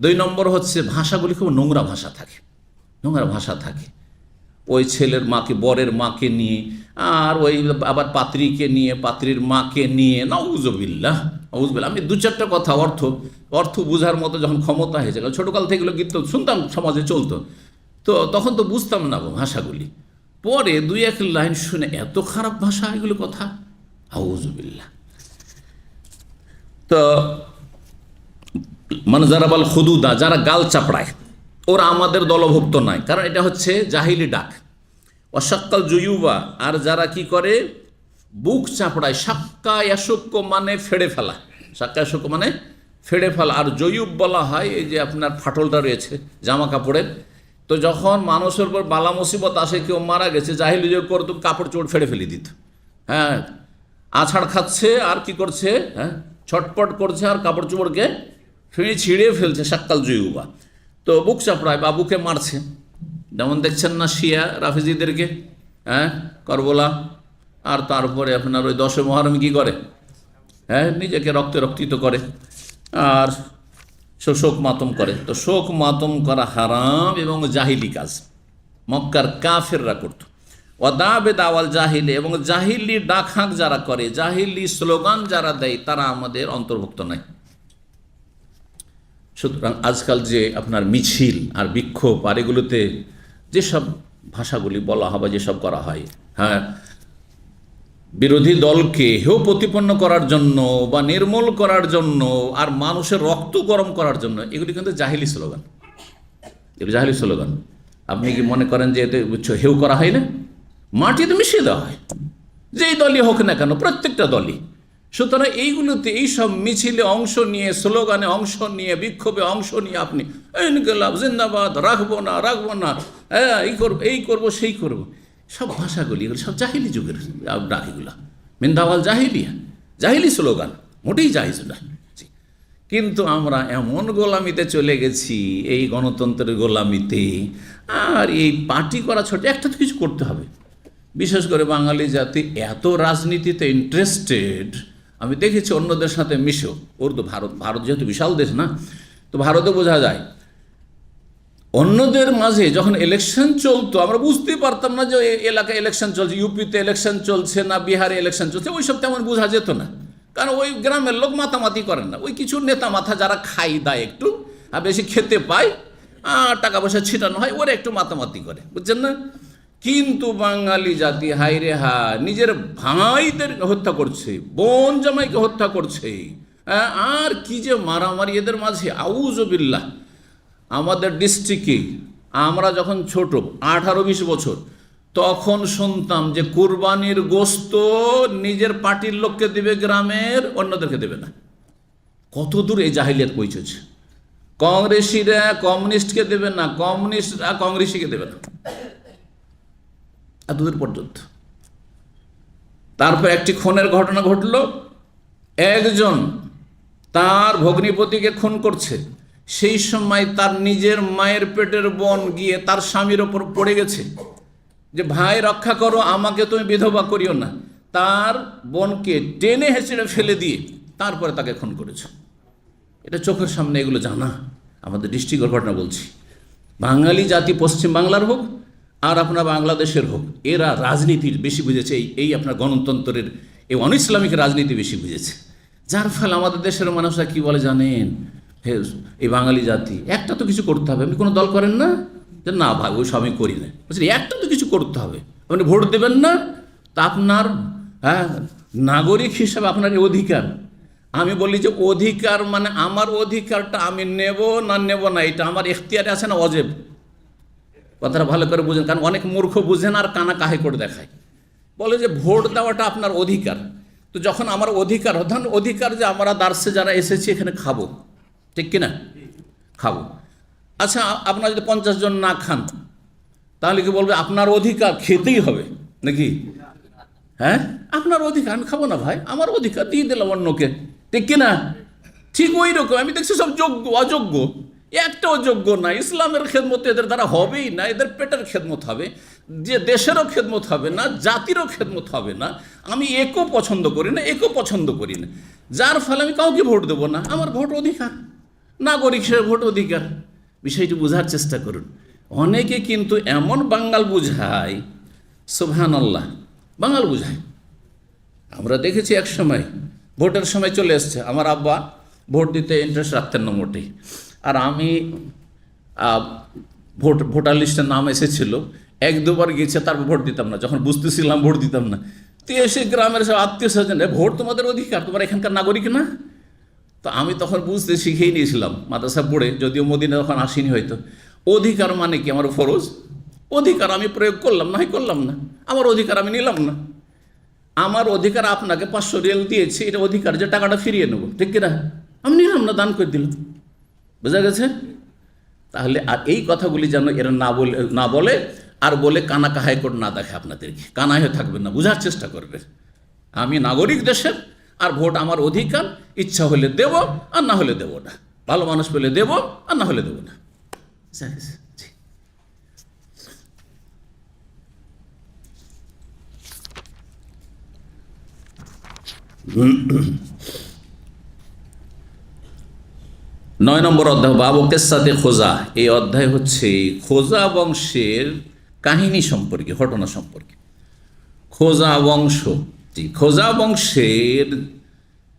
2 নম্বর হচ্ছে ভাষাগুলি খুব নোংরা ভাষা থাকে, নোংরা ভাষা থাকে। ওই ছেলের মাকে, বরের মাকে নিয়ে, আর ওই আবার পাত্রীকে নিয়ে, পাত্রীর মাকে নিয়ে, নাউজুবিল্লাহ, নাউজুবিল্লাহ। আমি 2-4টা কথা অর্থ বোঝার মতো যখন ক্ষমতা হয়েছে, ছোটোকাল থেকে এগুলো গীত শুনতাম, সমাজে চলতো, তো তখন তো বুঝতাম না ভাষাগুলি। পরে 2-1 লাইন শুনে এত খারাপ ভাষা, এগুলো কথা, নাউজুবিল্লাহ। তো মানে যারা বল খুদুদা, যারা গাল চাপড়ায়, ওরা আমাদের দলভুক্ত নয়, কারণ এটা হচ্ছে জাহিলি ডাক। অসাক্কাল জুয়ুবা, আর যারা কি করে? বুক চাপড়ায়। সাক্কা ইয়াসুক্য মানে ফেড়ে ফেলা, সাক্কা ইয়াসুক্য মানে ফেড়ে ফেলা। আর জয়ুব বলা হয় এই যে আপনার ফাটলটা রয়েছে জামা কাপড়ের। তো যখন মানুষের উপর বালা মুসিবত আসে, কেউ মারা গেছে, জাহিলি যুগ করতো কাপড় চোপড় ফেড়ে ফেলে দিত। হ্যাঁ, আছাড় খাচ্ছে আর কি করছে? হ্যাঁ, ছটপট করছে আর কাপড় চোপড়কে ছিঁড়ে ফেলছে, সাক্কাল জুয়ুবা। তো বুক চাপড়ায় বা বুকে মারছে, যেমন দেখছেন না শিয়া রাফিজিদেরকে, হ্যাঁ, করবলা, আর তারপরে আপনার ওই 10 মুহররম কী করে? হ্যাঁ, নিজেকে রক্তে রক্তিত করে আর শোক মাতম করে। তো শোক মাতম করা হারাম এবং জাহিলি কাজ, মক্কার কাফেররা করত। ওয়াদাবে দাওয়াল জাহিলি, এবং জাহিলি ডাক হাঁক যারা করে, জাহিলি স্লোগান যারা দেয়, তারা আমাদের অন্তর্ভুক্ত নয়। সুতরাং আজকাল যে আপনার মিছিল আর বিক্ষোভ আর এগুলোতে যেসব ভাষাগুলি বলা হয় বা যেসব করা হয়, হ্যাঁ, বিরোধী দলকে হেয় প্রতিপন্ন করার জন্য বা নির্মূল করার জন্য আর মানুষের রক্ত গরম করার জন্য, এগুলি কিন্তু জাহিলি স্লোগান, এগুলো জাহিলি স্লোগান। আপনি কি মনে করেন যে এতে হেউ করা হয় না? মাটিতে মিশিয়ে দেওয়া হয়, যেই দলই হোক না কেন, প্রত্যেকটা দলই। সুতরাং এইগুলোতে, এইসব মিছিলে অংশ নিয়ে, স্লোগানে অংশ নিয়ে, বিক্ষোভে অংশ নিয়ে আপনি ইনকিলাব জিন্দাবাদ, রাখবো না, হ্যাঁ, এই করবো সেই করবো, সব ভাষাগুলি এগুলো সব জাহিলি যুগের ডাক, এগুলো মিন্দাওয়াল জাহিলিয়া, জাহিলি স্লোগান, মোটেই জাহিজ না। কিন্তু আমরা এমন গোলামিতে চলে গেছি, এই গণতন্ত্রের গোলামিতে, আর এই পার্টি করা ছোট, একটা তো কিছু করতে হবে। বিশেষ করে বাঙালি জাতি এত রাজনীতিতে ইন্টারেস্টেড, আমি দেখেছি অন্যদের সাথে মিশেও। ওর তো ভারত যেহেতু বিশাল দেশ না, তো ভারতে বোঝা যায় অন্যদের মাঝে যখন ইলেকশন চলতো, আমরা বুঝতেই পারতাম না যে এলাকায় ইলেকশন চলছে, ইউপিতে ইলেকশন চলছে না বিহারে ইলেকশন চলছে, ওইসব তেমন বোঝা যেত না। কারণ ওই গ্রামের লোক মাতামাতি করেন না, ওই কিছু নেতা মাথা যারা খাই দায় একটু আর বেশি খেতে পায় আর টাকা পয়সা ছিটানো হয়, ওরা একটু মাতামাতি করে, বুঝছেন না? কিন্তু বাঙালি জাতি, হাই রে হা, নিজের ভাইদের হত্যা করছে, বোন জামাইকে হত্যা করছে, আর কি যে মারামারি এদের মাঝে, আউযুবিল্লাহ। আমাদের ডিস্ট্রিক্টে আমরা যখন ছোট 18-20 বছর, তখন শুনতাম যে কুরবানির গোশত নিজের পার্টির লোককে দিবে, গ্রামের অন্যদেরকে দেবে না। কত দূর এই জাহিলিয়াত পৌঁছেছে, কংগ্রেসিরা কমিউনিস্টকে দেবে না, কমিউনিস্টরা কংগ্রেসিকে দেবে না, এতদূর পর্যন্ত। তারপর একটি খুনের ঘটনা ঘটল, একজন তার ভগ্নিপতিকে খুন করছে, সেই সময় তার নিজের মায়ের পেটের বোন গিয়ে তার স্বামীর ওপর পড়ে গেছে যে ভাই রক্ষা করো, আমাকে তুমি বিধবা করিও না। তার বোনকে টেনে হেঁচড়ে ফেলে দিয়ে তারপরে তাকে খুন করেছে। এটা চোখের সামনে, এগুলো জানা, আমাদের ডিস্ট্রিক্টের ঘটনা বলছি। বাঙালি জাতি পশ্চিম বাংলার হোক আর আপনার বাংলাদেশের হোক, এরা রাজনীতির বেশি বুঝেছে, এই আপনার গণতন্ত্রের এই অন ইসলামিক রাজনীতি বেশি বুঝেছে। যার ফলে আমাদের দেশের মানুষরা কি বলে জানেন, হে এই বাঙালি জাতি একটা তো কিছু করতে হবে। আপনি কোনো দল করেন না, যে না ভাই ওই সব আমি করি না, বলছেন একটা তো কিছু করতে হবে। আপনি ভোট দেবেন না, তা আপনার নাগরিক হিসাবে আপনার এই অধিকার। আমি বলি যে অধিকার মানে আমার অধিকারটা আমি নেব না এটা আমার এখতিয়ারে আছে না অজেব। কথাটা ভালো করে বুঝেন, কারণ অনেক মূর্খ বুঝেন আর কানা কাহে করে দেখায়। বলে যে ভোট দেওয়াটা আপনার অধিকার। তো যখন আমার অধিকার, ধরুন অধিকার যে আমরা দার্সে যারা এসেছি এখানে খাবো, ঠিক কিনা, খাবো। আচ্ছা আপনারা যদি 50 জন না খান তাহলে কি বলবে আপনার অধিকার খেতেই হবে নাকি? হ্যাঁ, আপনার অধিকার, আমি খাবো না ভাই, আমার অধিকার দিয়ে দিলাম অন্যকে, ঠিক কিনা? ঠিক ওই রকম আমি দেখছি সব যোগ্য অযোগ্য, একটাও যোগ্য না। ইসলামের খেদমত এদের দ্বারা হবেই না, এদের পেটের খেদমত হবে, যে দেশেরও খেদমত হবে না, জাতিরও খেদমত হবে না। আমি একও পছন্দ করি না, যার ফলে আমি কাউকে ভোট দেবো না। আমার ভোট অধিকার, নাগরিক হিসেবে ভোট অধিকার। বিষয়টি বোঝার চেষ্টা করুন। অনেকে কিন্তু এমন বাঙাল বুঝায়, সুবহানাল্লাহ, বাঙাল বুঝায়। আমরা দেখেছি এক সময় ভোটের সময় চলে এসছে, আমার আব্বা ভোট দিতে ইন্টারেস্ট রাখতেন না মোটেই, আর আমি ভোটার লিস্টের নাম এসেছিল, 1-2 বার গিয়েছে, তারপর ভোট দিতাম না। যখন বুঝতেছিলাম ভোট দিতাম না, তো এসে গ্রামের সব আত্মীয় স্বজন, ভোট তোমাদের অধিকার, তোমার এখানকার নাগরিক না। তো আমি তখন বুঝতে শিখেই নিয়েছিলাম মাদ্রাসা পড়ে, যদিও মদিনা তখন আসিনি হয়তো। অধিকার মানে কি আমার ফরজ, অধিকার আমি প্রয়োগ করলাম না, আমার অধিকার আমি নিলাম না। আমার অধিকার আপনাকে 500 রিয়াল দিয়েছি, এটা অধিকার যে টাকাটা ফিরিয়ে নেবো, ঠিক কিনা? আমি নিলাম না, দান করে দিলাম। বোঝা গেছে? তাহলে আর এই কথাগুলি যেন এরা না বলে আর বলে কানা কাহাই করে না দেখে আপনাদেরকে, কানাই হয়ে থাকবেন না, বোঝার চেষ্টা করবে। আমি নাগরিক দেশের, আর ভোট আমার অধিকার, ইচ্ছা হলে দেব আর না হলে দেব না, ভালো মানুষ পেলে দেব আর না হলে দেব না। বোঝা গেছে? 9 নম্বর অধ্যায় বাবু কেসাতে খোজা। এই অধ্যায় হচ্ছে খোজা বংশের কাহিনী সম্পর্কে, ঘটনা সম্পর্কে। খোজা বংশ, খোজা বংশের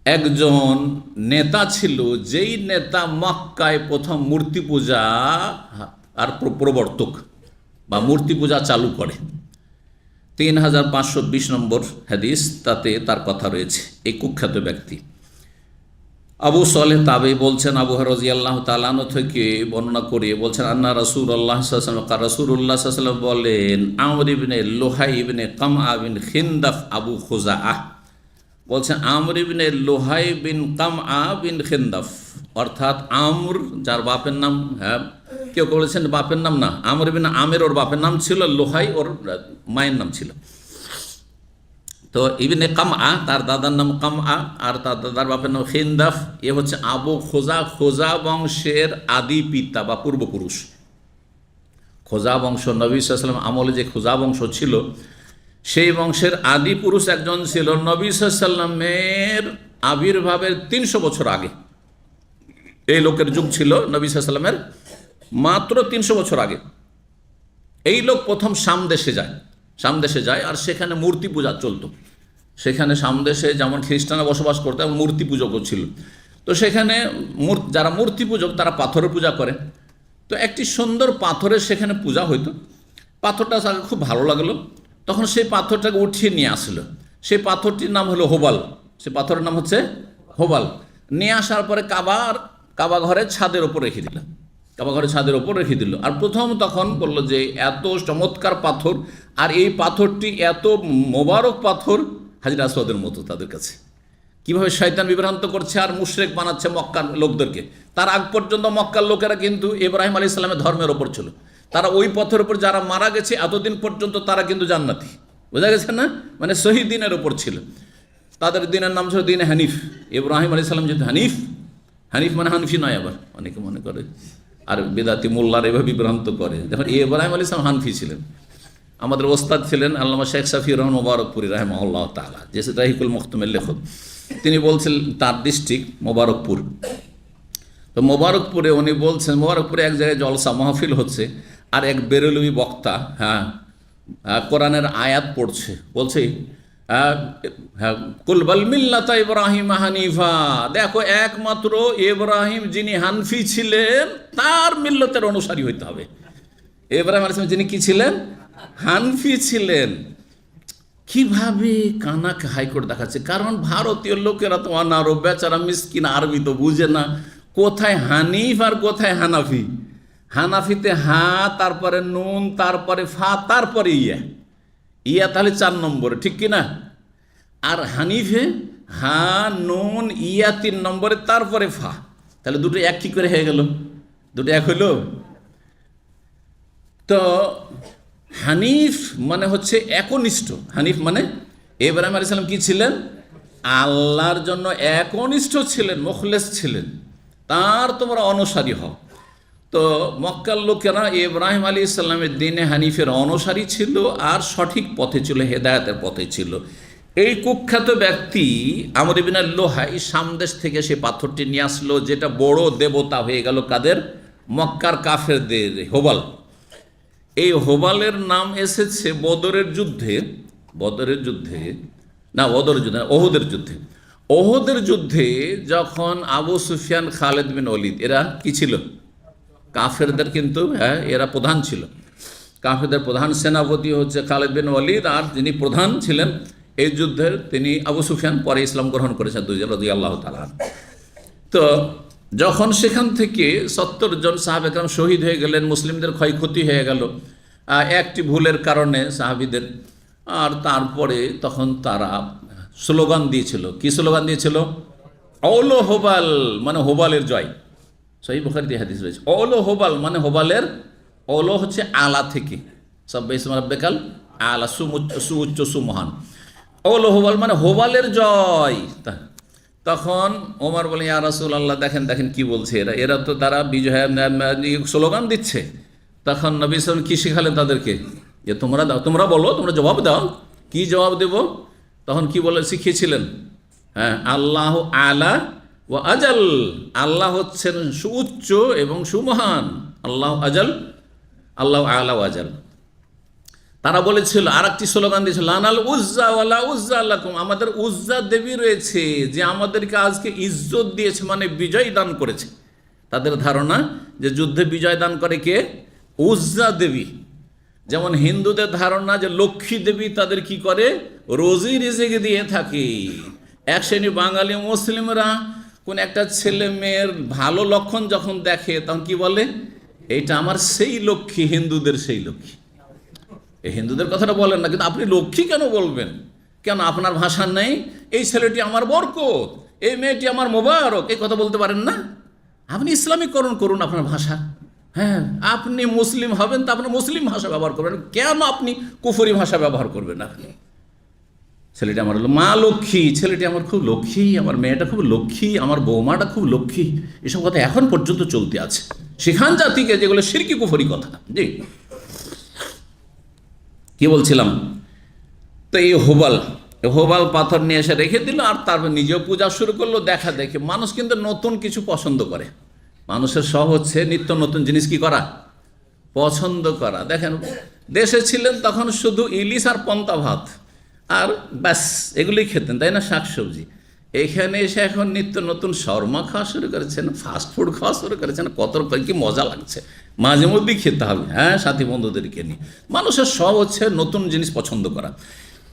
একজন নেতা ছিল, যেই নেতা মক্কায় প্রথম মূর্তি পূজা আর প্রবর্তক বা মূর্তি পূজা চালু করে। 3520 নম্বর হাদিস, তাতে তার কথা রয়েছে। এই কুখ্যাত ব্যক্তি আবু সালেহ তাবেঈ বলছেন, আবু হুরায়রা রাদিয়াল্লাহু তাআলা আনহু থেকে বর্ণনা করে বলছেন, আন্না রাসূলুল্লাহ সাল্লাল্লাহু আলাইহি ওয়াসাল্লাম, রাসূলুল্লাহ সাল্লাল্লাহু আলাইহি ওয়াসাল্লাম বলেন, আমর ইবনে লুহাই ইবনে কামআ বিন খিন্দাফ আবু খুজাআহ বলছেন, আমর ইবনে লুহাই বিন কামআ বিন খিন্দাফ, অর্থাৎ আমর যার বাপের নাম, হ্যাঁ কেউ বলেছেন বাপের নাম না, আমর ইবনে আমের ওর বাপের নাম ছিল, লুহাই ওর মায়ের নাম ছিল। তো ইবনে কামআ তার দাদার নাম কামআ আর তার দাদার বাপের নাম খিন্দাফ। এ হচ্ছে আবু খোজা, খোজা বংশের আদি পিতা বা পূর্বপুরুষ। খোজা বংশ নবী সাল্লাল্লাহু আলাইহি ওয়াসাল্লাম আমলে যে খোজা বংশ ছিল, সেই বংশের আদি পুরুষ একজন ছিল নবী সাল্লাল্লাহু আলাইহি ওয়াসাল্লামের আবির্ভাবের 300 বছর আগে। এই লোকের যুগ ছিল নবী সাল্লাল্লাহু আলাইহি ওয়াসাল্লামের মাত্র 300 বছর আগে। এই লোক প্রথম সামদেশে যায় আর সেখানে মূর্তি পূজা চলতো। সেখানে সামদেশে যেমন খ্রিস্টানরা বসবাস করতো এবং মূর্তি পূজকও ছিল। তো সেখানে যারা মূর্তি পূজক তারা পাথরের পূজা করে। তো একটি সুন্দর পাথরের সেখানে পূজা হইতো। পাথরটা তাকে খুব ভালো লাগলো, তখন সেই পাথরটাকে উঠিয়ে নিয়ে আসলো। সেই পাথরটির নাম হলো হোবাল, সেই পাথরের নাম হচ্ছে হোবাল। নিয়ে আসার পরে কাবা ঘরের ছাদের ওপর রেখে দিল, আর প্রথম তখন বললো যে এত চমৎকার পাথর, আর এই পাথরটি এত মোবারক পাথর, হাজরে আসওয়াদের মতো তাদের কাছে। কিভাবে শয়তান বিভ্রান্ত করছে আর মুশরিক বানাচ্ছে মক্কার লোকদেরকে। তার আগ পর্যন্ত মক্কার লোকেরা কিন্তু ইব্রাহিম আলাইহিস সালামের ধর্মের ওপর ছিল, তারা ওই পথের উপর যারা মারা গেছে এতদিন পর্যন্ত তারা কিন্তু জান্নাতি, বোঝা গেছে না, মানে সহি দিনের ওপর ছিল। তাদের দিনের নাম ছিল দিন হানিফ। ইব্রাহিম আলাইহিস সালাম যেহেতু হানিফ, হানিফ মানে হানফি নয়, আবার অনেকে মনে করে আর বেদাতি মোল্লার এভাবে বিভ্রান্ত করে। যখন ইব্রাহিম আলাইহিস সালাম হানফি ছিলেন, আমাদের ওস্তাদ ছিলেন আল্লামা শেখ শাফি রহমান মোবারকপুরি রাহিমাহুল্লাহ তাআলা, যে রাহিকুল মখতুমের লেখক। তিনি বলছেন তার ডিস্ট্রিক্ট মোবারকপুর, তো মোবারকপুরে উনি বলছেন, মোবারকপুরে এক জায়গায় জলসা মাহফিল হচ্ছে, আর এক বেরেলভী বক্তা কোরআনের আয়াত পড়ছে, বলছে কুল বাল মিল্লাতা ইব্রাহিম হানিফা, দেখো একমাত্র ইব্রাহিম যিনি হানফি ছিলেন তার মিল্লতের অনুসারী হইতে হবে। ইব্রাহিম আলাইহিস সালাম যিনি কি ছিলেন? হানফি ছিলেন। কিভাবে কানাকে হাইকোর্ট দেখাচ্ছে, কারণ ভারতীয় লোকেরা তো অনারব, বেচারা মিসকিন, আরবি তো বুঝে না কোথায় হানিফ আর কোথায় হানাফি। হানাফিতে হা, তারপরে নুন, তারপরে ফা, তারপরে ইয়া, ইয়া তাহলে 4 নম্বরে, ঠিক কিনা? আর হানিফে হা, নুন, ইয়া 3 নম্বরে, তারপরে ফা, তাহলে দুটো এক কি করে হয়ে গেল? দুটো এক হইল। তো হানিফ মানে হচ্ছে একনিষ্ঠ। হানিফ মানে ইব্রাহিম আলাইহিস সালাম কি ছিলেন? আল্লাহর জন্য একনিষ্ঠ ছিলেন, মুখলেস ছিলেন, তার তোমরা অনুসারী হও। তো মক্কার লোকেরা ইব্রাহিম আলাইহিস সালামের দিনে হানিফের অনুসারী ছিল আর সঠিক পথে ছিল, হেদায়েতের পথে ছিল। এই কুখ্যাত ব্যক্তি আমর ইবনে লুহাই সামদেশ থেকে সে পাথরটি নিয়ে আসলো, যেটা বড় দেবতা হয়ে গেল কাদের? মক্কার কাফেরদের, হোবাল। এই হোবালের নাম এসেছে বদরের যুদ্ধে, ওহুদের যুদ্ধে। ওহুদের যুদ্ধে যখন আবু সুফিয়ান, খালেদ বিন ওয়ালিদ, এরা কি ছিল? কাফেরদের কিন্তু এরা প্রধান ছিল। কাফেরদের প্রধান সেনাপতি হচ্ছে খালেদ বিন ওয়ালিদ, আর যিনি প্রধান ছিলেন এই যুদ্ধের তিনি আবু সুফিয়ান, পরে ইসলাম গ্রহণ করেছেন রাদিয়াল্লাহু তাআলা। তো যখন সেখান থেকে 70 জন সাহাবে কেরাম শহীদ হয়ে গেলেন, মুসলিমদের ক্ষয়ক্ষতি হয়ে গেল একটি ভুলের কারণে সাহাবীদের। আর তারপরে তখন তারা স্লোগান দিয়েছিল, কি স্লোগান দিয়েছিল? অলো হোবাল মানে হোবালের জয়। সহিহ বুখারীতে হাদিস রয়েছে, অলো হোবাল মানে হোবালের, অলো হচ্ছে আলা থেকে, সাব্বিহিসমা রাব্বিকাল আলা, সুউচ্চ সুমহান। অলো হোবাল মানে হোবালের জয়। তখন ওমর বলে, ইয়া রাসূলুল্লাহ, দেখেন দেখেন কি বলছে এরা তো তারা বিজয় স্লোগান দিচ্ছে। তখন নবী সাল্লাল্লাহু আলাইহি ওয়াসাল্লাম কি শিখালেন তাদেরকে? যে তোমরা দাও, তোমরা বলো, তোমরা জবাব দাও। কি জবাব দেব? তখন কি বলে শিখিয়েছিলেন? আল্লাহ আলা ও আজাল, আল্লাহ হচ্ছেন সুউচ্চ এবং সুমহান, আল্লাহ আজাল, আল্লাহ আলা ও আজাল। তারা বলেছিল, আর একটি স্লোগান দিয়েছিল, লানাল উজ্জা ওয়ালা উজ্জা লাকুম, আমাদের উজ্জা দেবী রয়েছে যে আমাদেরকে আজকে ইজ্জত দিয়েছে, মানে বিজয় দান করেছে। তাদের ধারণা যে যুদ্ধে বিজয় দান করে কে? উজ্জা দেবী। যেমন হিন্দুদের ধারণা যে লক্ষ্মী দেবী তাদের কি করে? রোজি রিজিক দিয়ে থাকে। এক শ্রেণী বাঙালি মুসলিমরা কোন একটা ছেলে মেয়ের ভালো লক্ষণ যখন দেখে তখন কি বলে? এইটা আমার সেই লক্ষ্মী, হিন্দুদের সেই লক্ষ্মী। এই হিন্দুদের কথাটা বলেন না, কিন্তু আপনি লক্ষ্মী কেন বলবেন? কেন আপনার ভাষা নেই? এই ছেলেটি আমার বরকত, এই মেয়েটি আমার মোবারক, এই কথা বলতে পারেন না? আপনি ইসলামীকরণ করুন আপনার ভাষা। হ্যাঁ, আপনি মুসলিম হবেন তো আপনার মুসলিম ভাষা ব্যবহার করবেন, কেন আপনি কুফরি ভাষা ব্যবহার করবেন? আপনি ছেলেটি আমার হলো মা লক্ষ্মী, ছেলেটি আমার খুব লক্ষ্মী, আমার মেয়েটা খুব লক্ষ্মী, আমার বৌমাটা খুব লক্ষ্মী, এসব কথা এখন পর্যন্ত চলতে আছে সেখান জাতিকে, যেগুলো শিরকি কুফরি কথা। জি, কি বলছিলাম? তো এই হোবাল পাথর নিয়ে এসে রেখে দিল, আর তারপর নিজেও পূজা শুরু করলো। দেখা দেখে মানুষ কিন্তু নতুন কিছু পছন্দ করে, মানুষের সব হচ্ছে নিত্য নতুন জিনিস কি করা, পছন্দ করা। দেখেন, দেশে ছিলেন তখন শুধু ইলিশ আর পন্তা ভাত আর ব্যাস এগুলোই খেতেন, তাই না, শাকসবজি। এখানে এসে এখন নিত্য নতুন শর্মা খাওয়া শুরু করেছেন, ফাস্টফুড খাওয়া শুরু করেছেন, কত কি মজা লাগছে, মাঝে মধ্যেই খেতে হবে। হ্যাঁ, সাথী বন্ধুদেরকে নিয়ে মানুষের সব হচ্ছে নতুন জিনিস পছন্দ করা।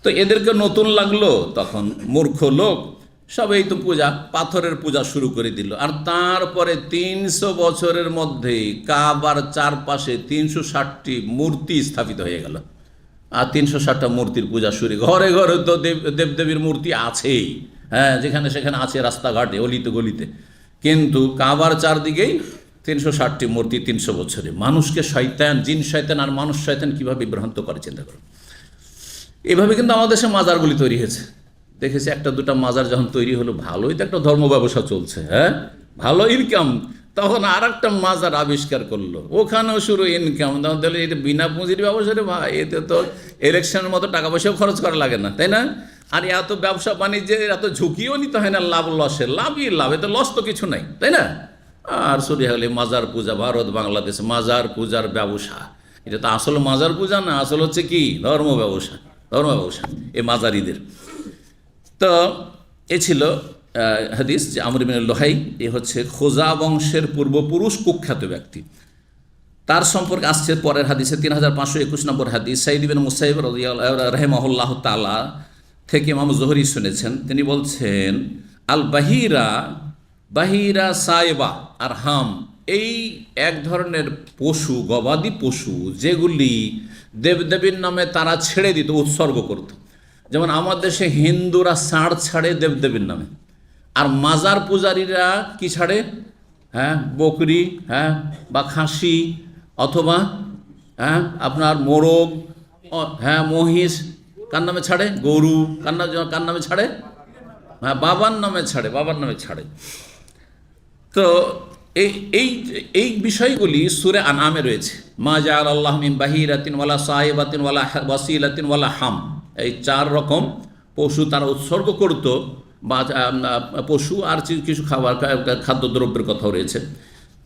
তো এদেরকে নতুন লাগলো, তখন মূর্খ লোক সব এই তো পূজা, পাথরের পূজা শুরু করে দিল। আর তারপরে 300 বছরের মধ্যে কাবার চারপাশে 360টি মূর্তি স্থাপিত হয়ে গেল। আর 360টা মূর্তির পূজা শুরু, ঘরে ঘরে তো দেবদেবীর মূর্তি আছেই, হ্যাঁ, যেখানে সেখানে আছে রাস্তাঘাটে অলিতে গলিতে, কিন্তু কাবার চারদিকেই 360টি মূর্তি 300 বছরে। মানুষকে শয়তান, জিন শয়তান আর মানুষ শয়তান কীভাবে বিভ্রান্ত করে চিন্তা করুন। এভাবে কিন্তু আমাদের দেশে মাজারগুলি তৈরি হয়েছে। দেখেছি একটা দুটা মাজার যখন তৈরি হলো, ভালোই তো একটা ধর্ম ব্যবসা চলছে, হ্যাঁ, ভালো ইনকাম, তখন আর একটা মাজার আবিষ্কার করলো, ওখানেও শুরু ইনকাম। তখন তাহলে এটা বিনা পুঁজির ব্যবসা রে ভাই, এতে তো ইলেকশনের মতো টাকা পয়সাও খরচ করা লাগে না, তাই না? আর এত ব্যবসা বাণিজ্যে এত ঝুঁকিও নিতে হয় না, লাভ লসের, লাভই লাভ, এতে লস তো কিছু নাই, তাই না? আর শুরু হলে মাজার পূজা, ভারত বাংলাদেশ মাজার পূজার ব্যবসা। এটা তো আসল মাজার পূজা না, আসল হচ্ছে কি ধর্ম ব্যবসা, ধর্ম ব্যবসা এই মাজারিদের। তো এ ছিল হাদিস যে আমর ইবনে লুহাই, এ হচ্ছে খোজা বংশের পূর্বপুরুষ কুখ্যাত ব্যক্তি। তার সম্পর্কে আসছে পরের হাদিসে 3521 নম্বর হাদিস। সাঈদ ইবনে মুসাইয়্যিব রাহিমাহুল্লাহ তাআলা থেকে ইমাম জোহরি শুনেছেন, তিনি বলছেন আল বাহিরা, বাহিরা সাইবা আর হাম, এই এক ধরনের পশু, গবাদি পশু, যেগুলি দেবদেবীর নামে তারা ছেড়ে দিত, উৎসর্গ করত। যেমন আমার দেশে হিন্দুরা ষাঁড় ছাড়ে দেবদেবীর নামে, আর মাজার পূজারীরা কি ছাড়ে? হ্যাঁ, বকরি, হ্যাঁ, বা খাসি, অথবা হ্যাঁ আপনার মোরগ, হ্যাঁ মহিষ, কার নামে ছাড়ে? গরু, কার নামে ছাড়ে? হ্যাঁ, বাবার নামে ছাড়ে, বাবার নামে ছাড়ে। তো এই এই এই বিষয়গুলি সূরা আনআমে রয়েছে। মা জাআল আল্লাহ মিন বাহিরাতিন ওয়ালা সাইবাতিন ওয়ালা ওয়াসিলাতিন ওয়ালা হাম, এই 4 রকম পশু তারা উৎসর্গ করত, বা পশু আর কিছু খাবার খাদ্যদ্রব্যের কথাও রয়েছে।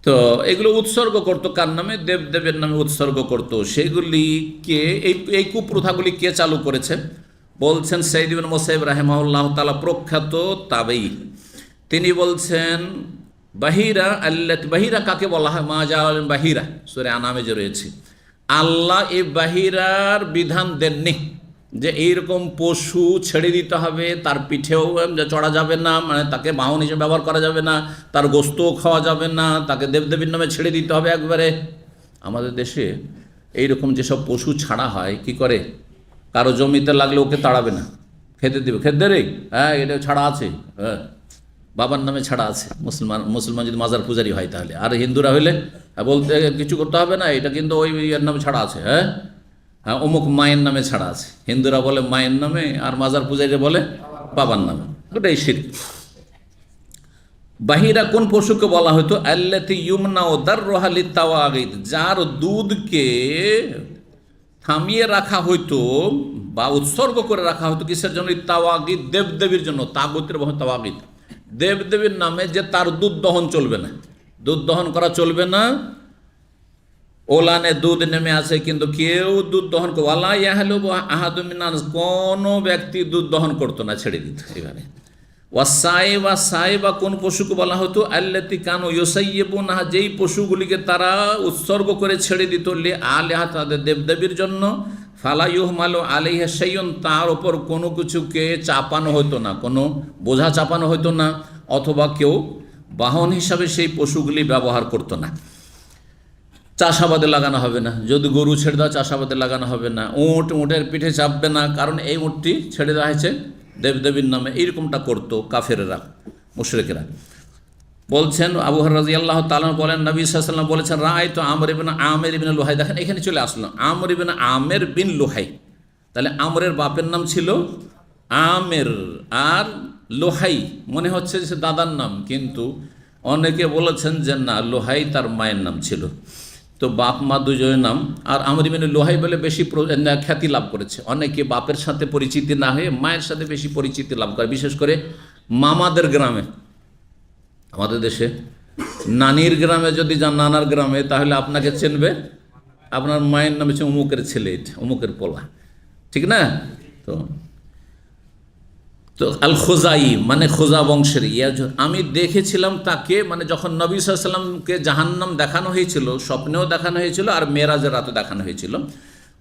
তো এগুলো উৎসর্গ করতো কার নামে? দেবদেবের নামে উৎসর্গ করতো। সেগুলিকে এই কুপ্রথাগুলি কে চালু করেছে? বলছেন সাঈদ ইবনে মুসাইয়্যিব রাহিমাহুল্লাহ তাআলা, প্রখ্যাত তাবেঈ। তিনি বলছেন বাহিরা আল্লাত, বাহিরা কাকে বলা হয়? মা জাআল বাহিরা, সূরা আনআমে যে রয়েছে, আল্লাহ এই বাহিরার বিধান দেননি যে এইরকম পশু ছেড়ে দিতে হবে, তার পিঠেও চড়া যাবে না, মানে তাকে বাহন হিসেবে ব্যবহার করা যাবে না, তার গোস্তও খাওয়া যাবে না, তাকে দেবদেবীর নামে ছেড়ে দিতে হবে একবারে। আমাদের দেশে এইরকম যেসব পশু ছাড়া হয়, কি করে? কারো জমিতে লাগলে ওকে তাড়াবে না, খেতে দেবে, খেতে রে, হ্যাঁ এটা ছাড়া আছে, হ্যাঁ বাবার নামে ছাড়া আছে। মুসলমান যদি মাজার পূজারি হয় তাহলে। আর হিন্দুরা হইলে বলতে কিছু করতে হবে না, এটা কিন্তু ওই এর নামে ছাড়া আছে, হ্যাঁ হ্যাঁ অমুক মায়ের নামে ছাড়া আছে। হিন্দুরা বলে মায়ের নামে, আর মাজার পূজারীরা বলে বাবার নামে, ওটাই শিরক। বাহিরা কোন পশুকে বলা হতো? আল্লাতী ইউমনাউ দাররুহা লিত্তাওয়াগিত, যার দুধকে থামিয়ে রাখা হইতো বা উৎসর্গ করে রাখা হতো কিসের জন্য? তাওয়াগিত, দেবদেবীর জন্য। তাগুতের বহু তাওয়াগিত, দেবদেবীর নামে, যে তার দুধ দহন চলবে না, দুধ দহন করা চলবে না। ওলানে দুধ নেমে আসে, কিন্তু কেউ দুধ দহন করে, ওয়ালা ইয়াহলু আহাদু মিনান, কোনো ব্যক্তি দুধ দহন করতো না, ছেড়ে দিত এইভাবে। ওয়াসাইবা, সাইবা কোন পশুকে বলা হতো? আল্লাতী কানু ইউসাইয়্যিবুনহা, যেই পশুগুলিকে তারা উৎসর্গ করে ছেড়ে দিত, লি আলিহা, তাদের দেবদেবীর জন্য। ফালা ইউহমালু আলাইহা শাইউন, তার ওপর কোনো কিছুকে চাপানো হতো না, কোনো বোঝা চাপানো হতো না, অথবা কেউ বাহন হিসাবে সেই পশুগুলি ব্যবহার করতো না। চাষাবাদে লাগানো হবে না, যদি গরু ছেড়ে দেওয়া চাষাবাদে লাগানো হবে না। উটের পিঠে চাপবে না, কারণ এই উটটি ছেড়ে দেওয়া হয়েছে দেবদেবীর নামে। এইরকমটা করতো কাফেরেরা, মুশরিকেরা। বলছেন আবু হুরায়রা রাদিয়াল্লাহু তাআলা বলেন, নবী সাল্লাল্লাহু আলাইহি ওয়াসাল্লাম বলেছেন, রাআইতু আমর ইবনে আমির ইবনে লুহাই। দেখেন এখানে চলে আসলো আমর ইবনে আমির বিন লুহাই। তাহলে আমরের বাপের নাম ছিল আমির, আর লুহাই মনে হচ্ছে যে দাদার নাম, কিন্তু অনেকে বলেছেন যে না, লুহাই তার মায়ের নাম ছিল। তো বাপ মা দুজনের নাম। আর আমর ইবনে লুহাই বলে বেশি খ্যাতি লাভ করেছে। অনেকে বাপের সাথে পরিচিতি না হয়ে মায়ের সাথে বেশি পরিচিতি লাভ করে, বিশেষ করে মামাদের গ্রামে। আমাদের দেশে নানির গ্রামে যদি যান, নানার গ্রামে, তাহলে আপনাকে চিনবে, আপনার মায়ের নাম হচ্ছে অমুকের ছেলে, অমুকের পোলা, ঠিক না? তো তো আল খোজাই মানে খোজা বংশের। আমি দেখেছিলাম তাকে, মানে যখন নবী সাল্লাল্লাহু আলাইহি ওয়াসাল্লামকে জাহান্নাম দেখানো হয়েছিল, স্বপ্নেও দেখানো হয়েছিল, আর মেরাজের রাতে দেখানো হয়েছিল।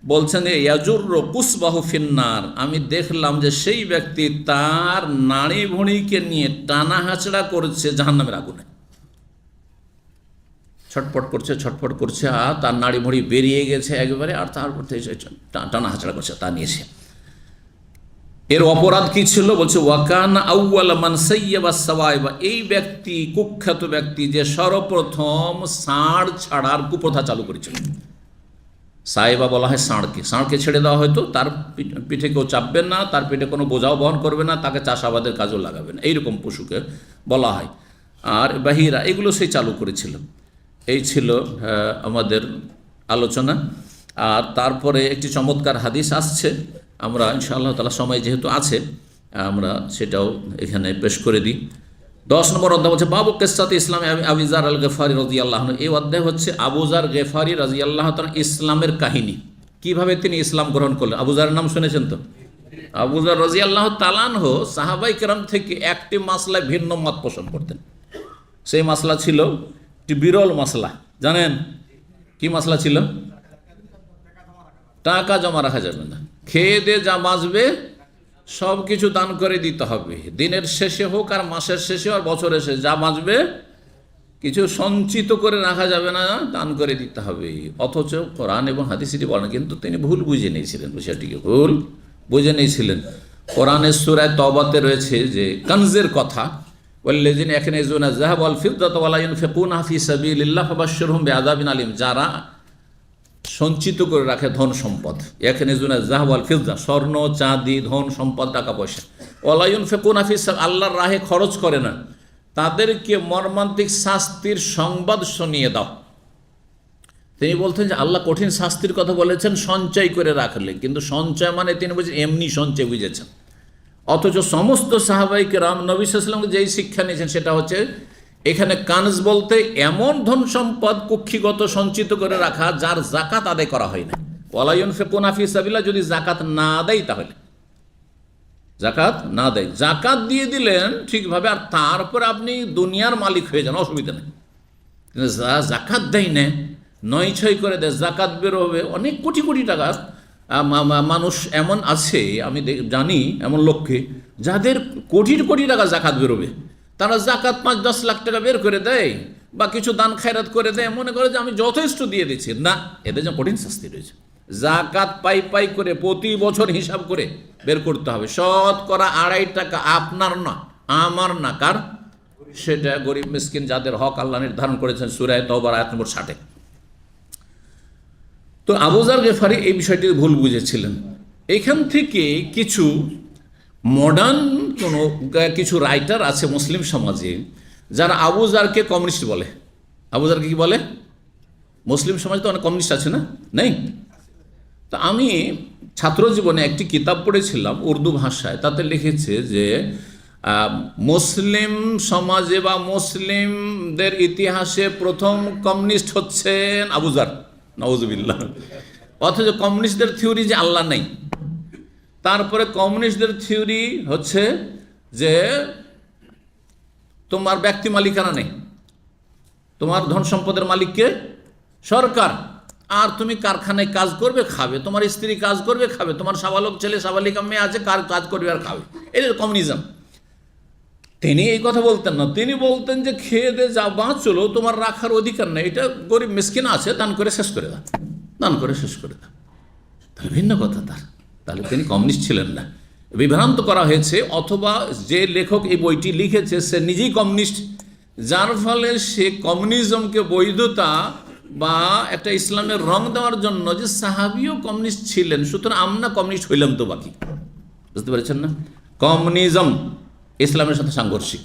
বলছেন ইয়াজুর কুসবাহু ফিন্নার, আমি দেখলাম যে সেই ব্যক্তি তার নাড়ি ভুঁড়িকে নিয়ে টানা হাঁচড়া করছে জাহান্নামের আগুনে, ছটফট করছে, ছটফট করছে, আর তার নাড়ি ভুঁড়ি বেরিয়ে গেছে একবারে, আর তারপর টানা হাঁচড়া করছে তা নিয়েছে। এর অপরাধ কি ছিল? বলছে ওয়াকান আউয়াল মান সাইয়াবা সাওয়াইবা, এই ব্যক্তি কুখ্যাত ব্যক্তি যে সর্বপ্রথম ষাঁড় ছাড়ার কুপ্রথা চালু করেছিল। সাইবা বলা হয় ষাঁড়কে, ষাঁড়কে ছেড়ে দেওয়া হয়তো, তার পিঠে কেউ চাপবেন না, তার পিঠে কোনো বোঝাও বহন করবে না, তাকে চাষাবাদের কাজও লাগাবে না, এইরকম পশুকে বলা হয়। আর বাহিরা এগুলো সেই চালু করেছিল। এই ছিল আমাদের আলোচনা। আর তারপরে একটি চমৎকার হাদিস আসছে, আমরা ইনশাআল্লাহ তাআলা সময় যেহেতু আছে আমরা সেটাও এখানে পেশ করে দিই। 10 নম্বর অধ্যায় হচ্ছে বাবু কিসসাত ইসলাম আবু যার আল গেফারি রাদিয়াল্লাহু আনহু। এই অধ্যায় হচ্ছে আবু যার গেফারি রাদিয়াল্লাহু তাআলা ইসলামের কাহিনী, কিভাবে তিনি ইসলাম গ্রহণ করলেন। আবু যারের নাম শুনেছেন তো? আবু যার রাদিয়াল্লাহু তাআলা আনহু সাহাবায়ে কেরাম থেকে একটি মাসলায় ভিন্ন মত পোষণ করতেন। সেই মাসলা ছিল একটি বিরল মাসলা, জানেন কি মাসলা ছিল? টাকা জমা রাখা যাবে না, খেয়ে দিয়ে যা বাঁচবে সব কিছু দান করে দিতে হবে। দিনের শেষে হোক আর মাসের শেষে আর বছরের শেষে যা বাঁচবে কিছু সঞ্চিত করে রাখা যাবে না, দান করে দিতে হবে। অথচ কোরআন এবং হাদিস এটি বলেন, কিন্তু তিনি ভুল বুঝে নিয়েছিলেন, বিষয়টিকে ভুল বুঝে নিয়েছিলেন। কোরআনের সূরা তওবাতে রয়েছে যে কানজের কথা, ওয়াল্লাযিনা ইয়াকনিজুনা যাহাব ওয়াল ফিদ্দাতা ওয়া লা ইউনফিকুনাহা ফি সাবিলিল্লাহ ফাবাশশিরহুম বিআযাবিন আলীম। যারা সঞ্চিত করে রাখে ধন সম্পদ, ইয়াকনিজুনা যাহাব ওয়াল ফিদ্দা, স্বর্ণ চাঁদি ধন সম্পদ টাকা পয়সা, ওয়া লা ইউনফিকুনা ফি আল্লাহর রাহে খরচ করে না, তাদেরকে মর্মান্তিক শাস্তির সংবাদ শুনিয়ে দাও। তিনি বলতেন যে আল্লাহ কঠিন শাস্তির কথা বলেছেন সঞ্চয় করে রাখলে, কিন্তু সঞ্চয় মানে তিনি বলছেন এমনি সঞ্চয় বুঝেছেন। অথচ সমস্ত সাহাবায়ে কেরাম নবী সাল্লাল্লাহু আলাইহি ওয়াসাল্লাম যেই শিক্ষা নিয়েছেন সেটা হচ্ছে এখানে কানজ বলতে এমন ধন সম্পদ কুক্ষিগত সঞ্চিত করে রাখা যার জাকাত আদায় করা হয় না। ওয়ালা ইউনফিকুনা ফি সাবিলিল্লাহ, যদি জাকাত না দেয় তাহলে জাকাত না দেয়, জাকাত দিয়ে দিলেন ঠিকভাবে, আর তারপরে আপনি দুনিয়ার মালিক হয়ে যান, অসুবিধা নেই। কিন্তু জাকাত দেয় না, নয় ছয় করে দেয়, জাকাত বেরো হবে অনেক কোটি কোটি টাকা। মানুষ এমন আছে, আমি জানি এমন লোককে যাদের কোটির কোটি টাকা জাকাত বেরোবে, তারা জাকাত 5-10 লাখ টাকা বের করে দেয় বা কিছু দান খায়রাত করে দেয়, মনে করে যে আমি যথেষ্ট দিয়ে দিচ্ছি। না, এদের যে কঠিন শাস্তি রয়েছে। জাকাত পাই পাই করে প্রতি বছর হিসাব করে বের করতে হবে। শতকরা 2.5 টাকা আপনার না, আমার না, কার? সেটা গরিব মিসকিন যাদের হক আল্লাহ নির্ধারণ করেছেন সূরা তাওবার আয়াত নম্বর 60-এ। তো আবু যার গেফারি এই বিষয়টি ভুল বুঝেছিলেন। এখান থেকে কিছু মডার্ন কিছু রাইটার আছে মুসলিম সমাজে যারা আবু যারকে কমিউনিস্ট বলে। আবু যারকে কি বলে? মুসলিম সমাজে তো অনেক কমিউনিস্ট আছে না? নেই? তো আমি ছাত্র জীবনে একটি কিতাব পড়েছিলাম উর্দু ভাষায়, তাতে লিখেছে যে মুসলিম সমাজে বা মুসলিমদের ইতিহাসে প্রথম কমিউনিস্ট হচ্ছেন আবু যার, নাউজুবিল্লাহ। অথচ কমিউনিস্টদের থিওরি যে আল্লাহ নেই, তারপরে কমিউনিস্টদের থিওরি হচ্ছে যে তোমার ব্যক্তি মালিকানা নেই, তোমার ধন সম্পদের মালিককে সরকার, আর তুমি কারখানায় কাজ করবে খাবে, তোমার স্ত্রী কাজ করবে খাবে, তোমার সাবালক ছেলে সাবালিকা মেয়ে আছে কাজ করবে আর খাবে। এটা কমিউনিজম। তিনি এই কথা বলতেন না, তিনি বলতেন যে খেয়ে দে যা বাঁচলো, তোমার রাখার অধিকার নেই, এটা গরিব মিসকিন আছে, দান করে শেষ করে দাও, দান করে শেষ করে দাও। তাহলে ভিন্ন কথা তার, তাহলে তিনি কমিউনিস্ট ছিলেন না, বিভ্রান্ত করা হয়েছে। অথবা যে লেখক এই বইটি লিখেছে সে নিজেই কমিউনিস্ট, যার ফলে সে কমিউনিজমকে বৈধতা বা একটা ইসলামের রং দেওয়ার জন্য যে সাহাবিও কমিউনিস্ট ছিলেন, সুতরাং আমরা কমিউনিস্ট হইলাম তো বাকি। বুঝতে পেরেছেন না? কমিউনিজম ইসলামের সাথে সাংঘর্ষিক।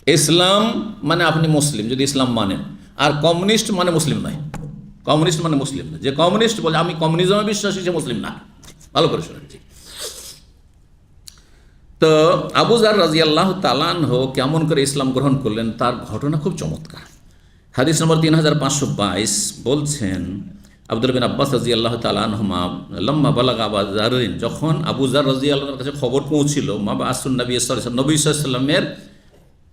ইসলাম মানে আপনি মুসলিম যদি ইসলাম মানেন, আর কমিউনিস্ট মানে মুসলিম নয়। কমিউনিস্ট মানে মুসলিম না। যে কমিউনিস্ট বলে আমি কমিউনিজমে বিশ্বাসী, সে মুসলিম না। ভালো করে শুনেছি। তো আবু যার রাদিয়াল্লাহু তাআলা আনহু কেমন করে ইসলাম গ্রহণ করলেন তার ঘটনা খুব চমৎকার। হাদিস নম্বর 3522 বলছেন আব্দুল্লাহ বিন আব্বাস রাদিয়াল্লাহু তাআলা আনহুমা লম্মা বালাগা আবু যাররিন, যখন আবু যার রাদিয়াল্লাহুর কাছে খবর পৌঁছিল মাবআসুন নবী সাল্লাল্লাহু আলাইহি ওয়াসাল্লাম, নবী সাল্লাল্লাহু আলাইহি ওয়াসাল্লামের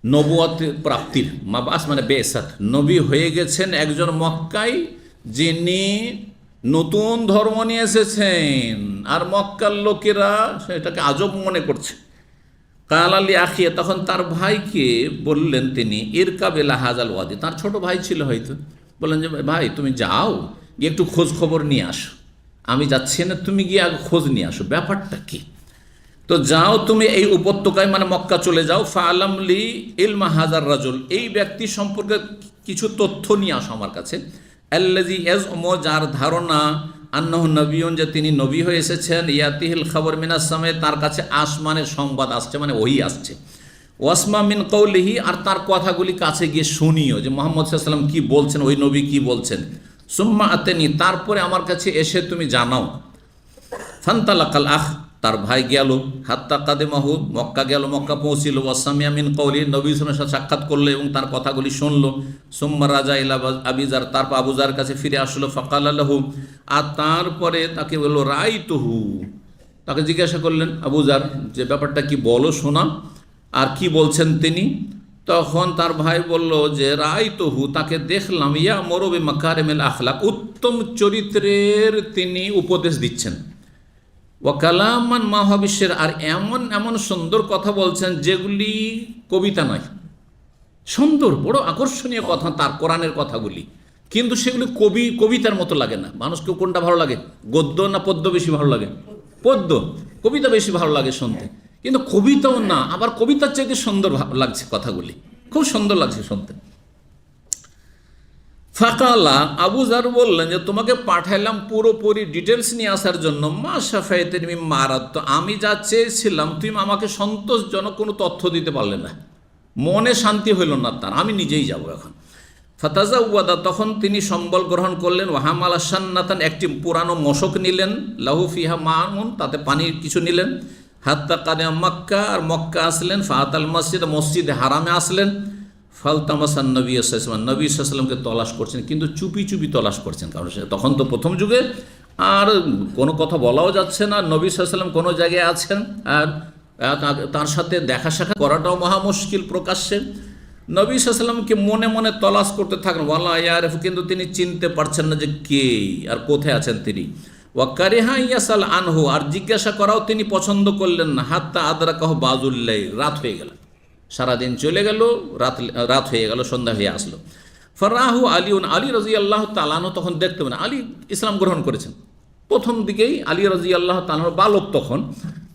নবুয়ত প্রাপ্তির, মাবআস মানে বেসাত, নবী হয়ে গেছেন একজন মক্কায় যিনি নতুন ধর্ম নিয়ে এসেছেন, আর মক্কার লোকেরা সেটাকে আজব মনে করছে। কাল আলী আখিয়া, তখন তার ভাইকে বললেন তিনি, ইরকাব ইলা হাযাল ওয়াদি, তার ছোট ভাই ছিল হয়তো, বললেন যে ভাই তুমি যাও গিয়ে একটু খোঁজ খবর নিয়ে আসো, আমি যাচ্ছি না, তুমি গিয়ে আগে খোঁজ নিয়ে আসো ব্যাপারটা কি। তো যাও তুমি এই উপত্যকায় মানে মক্কা চলে যাও, ফাআলামলি ইলমা হাজার রাজুল, এই ব্যক্তি সম্পর্কে কিছু তথ্য নিয়ে আসো আমার কাছে। আল্লাযী ইয়াজউমু, যার ধারণা, আন্নাহু নবিয়্যুন, যে তিনি নবী হয়ে এসেছেন, ইয়াতিহিল খবর মিনাস সামাই, তার কাছে আসমানের সংবাদ আসছে, মানে ওহী আসছে। ওয়াসমা মিন কওলিহি, আর তার কথাগুলি কাছে গিয়ে শুনিও যে মুহাম্মদ সাল্লাল্লাহু আলাইহি ওয়াসাল্লাম কি বলছেন, ওই নবী কি বলছেন। সুম্মা আতেনি, তারপরে আমার কাছে এসে তুমি জানাও। ফান্তালাকাল আখ, তার ভাই গেল, হাত্তা কাদেমাহু, মক্কা গেল, মক্কা পৌঁছিল। ওয়াসামিয়া মিন কওলি, নবী সাল্লাল্লাহু আলাইহি ওয়াসাল্লামের সাথে সাক্ষাৎ করলো এবং তার কথাগুলি শুনলো। সুম্মা রাজা ইলা আবিজার, তারপর আবুজার কাছে ফিরে আসলো। ফাকালা লাহু, আর তারপরে তাকে বলল রাআইতুহু, তাকে জিজ্ঞাসা করলেন আবুজার যে ব্যাপারটা কি, বলো শোনা, আর কি বলছেন তিনি। তখন তার ভাই বলল যে রাআইতুহু, তাকে দেখলাম, ইয়ামুরু বিমাকারিমিল আখলাক, উত্তম চরিত্রের তিনি উপদেশ দিচ্ছেন। ওয়াকালামান মাহাবিশ্বের, আর এমন এমন সুন্দর কথা বলছেন যেগুলি কবিতা নয়, সুন্দর বড় আকর্ষণীয় কথা তার কোরআনের কথাগুলি, কিন্তু সেগুলি কবিতার মতো লাগে না। মানুষকে কোনটা ভালো লাগে, গদ্য না পদ্য বেশি ভালো লাগে? পদ্য, কবিতা বেশি ভালো লাগে শুনতে, কিন্তু কবিতাও না, আবার কবিতার চাইতে সুন্দর লাগছে কথাগুলি, খুব সুন্দর লাগছে শুনতে। ফাকালা, আবুজার বললেন যে তোমাকে পাঠাইলাম পুরোপুরি ডিটেলস নিয়ে আসার জন্য। মা শাফাইতেন মিম্মা আরাদতু, আমি যা চেয়েছিলাম তুমি আমাকে সন্তোষজনক কোনো তথ্য দিতে পারলে না, মনে শান্তি হইল না তার, আমি নিজেই যাব এখন। ফাতাজাওয়াদা, তখন তিনি সম্বল গ্রহণ করলেন। ওয়াহামালা শান্নাতান, একটি পুরানো মশক নিলেন। লাহু ফিহা মাউন, তাতে পানির কিছু নিলেন। হাত্তা কাদিমা মক্কা, আর মক্কা আসলেন। ফাআতাল মসজিদ, মসজিদে হারামে আসলেন। ফালতামাসান নবী সাল্লাল্লাহু আলাইহি ওয়াসাল্লাম, নবী সাল্লাল্লাহু আলাইহি ওয়াসাল্লামকে তলাশ করছেন, কিন্তু চুপি চুপি তলাশ করছেন, কারণ তখন তো প্রথম যুগে আর কোনো কথা বলাও যাচ্ছে না, নবী সাল্লাল্লাহু আলাইহি ওয়াসাল্লাম কোনো জায়গায় আছেন আর তার সাথে দেখা সাক্ষাৎ করাটাও মহা মুশকিল প্রকাশ্যে। নবী সাল্লাল্লাহু আলাইহি ওয়াসাল্লামকে মনে মনে তলাশ করতে থাকলেন। ওয়ালা ইয়ারিফু, কিন্তু তিনি চিনতে পারছেন না যে কে আর কোথায় আছেন তিনি। ওয়া কারিহা ইয়াসাল আনহু, আর জিজ্ঞাসা করাও তিনি পছন্দ করলেন না। হাত্তা আদরাকাহু বাযুল লাইল, রাত হয়ে গেল, সারাদিন চলে গেল, রাত হয়ে গেল, সন্ধ্যা হয়ে আসলো। ফারাহু আলিউন, আলী রাদিয়াল্লাহু তাআলা আনহু তখন দেখতে পেলেন, আলী ইসলাম গ্রহণ করেছেন প্রথম দিকেই, আলী রাদিয়াল্লাহু তাআলা বালক তখন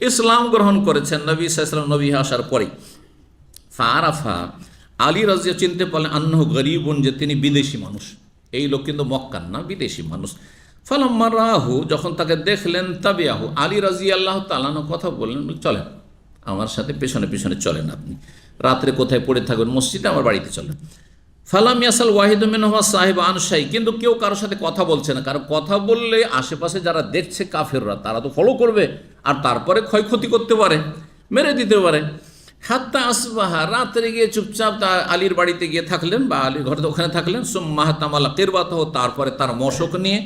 ইসলাম গ্রহণ করেছেন নবী সাল্লাল্লাহু আলাইহি ওয়াসাল্লাম নবী আসার পরেই। ফারাফা, আলী রাজিয়া চিনতে পারলেন, আন্নাহু গরিবুন, যে তিনি বিদেশি মানুষ, এই লোক কিন্তু মক্কান না, বিদেশি মানুষ। ফালাম্মা রাহু, যখন তাকে দেখলেন, তাবিয়াহু, আলী রাদিয়াল্লাহু তাআলা কথা বললেন, চলেন আমার সাথে, পেছনে পেছনে চলেন, আপনি রাত্রে কোথায় পড়ে থাকবেন, মসজিদে, আমার বাড়িতে চলেন। ফালাম ইয়াসাল ওয়াহিদু মিনহুমা সাহিব আন শাই, কিন্তু কেউ কারোর সাথে কথা বলছে না, কারণ কথা বললে আশেপাশে যারা দেখছে কাফেররা, তারা তো ফলো করবে আর তারপরে ক্ষয়ক্ষতি করতে পারে, মেরে দিতে পারে। হাত্তা আসবাহা, রাত্রে গিয়ে চুপচাপ আলীর বাড়িতে গিয়ে থাকলেন, বা আলীর ঘরে ওখানে থাকলেন। সুম্মাহ তামালা কিরবাতাহু, তারপরে তার মশক নিয়ে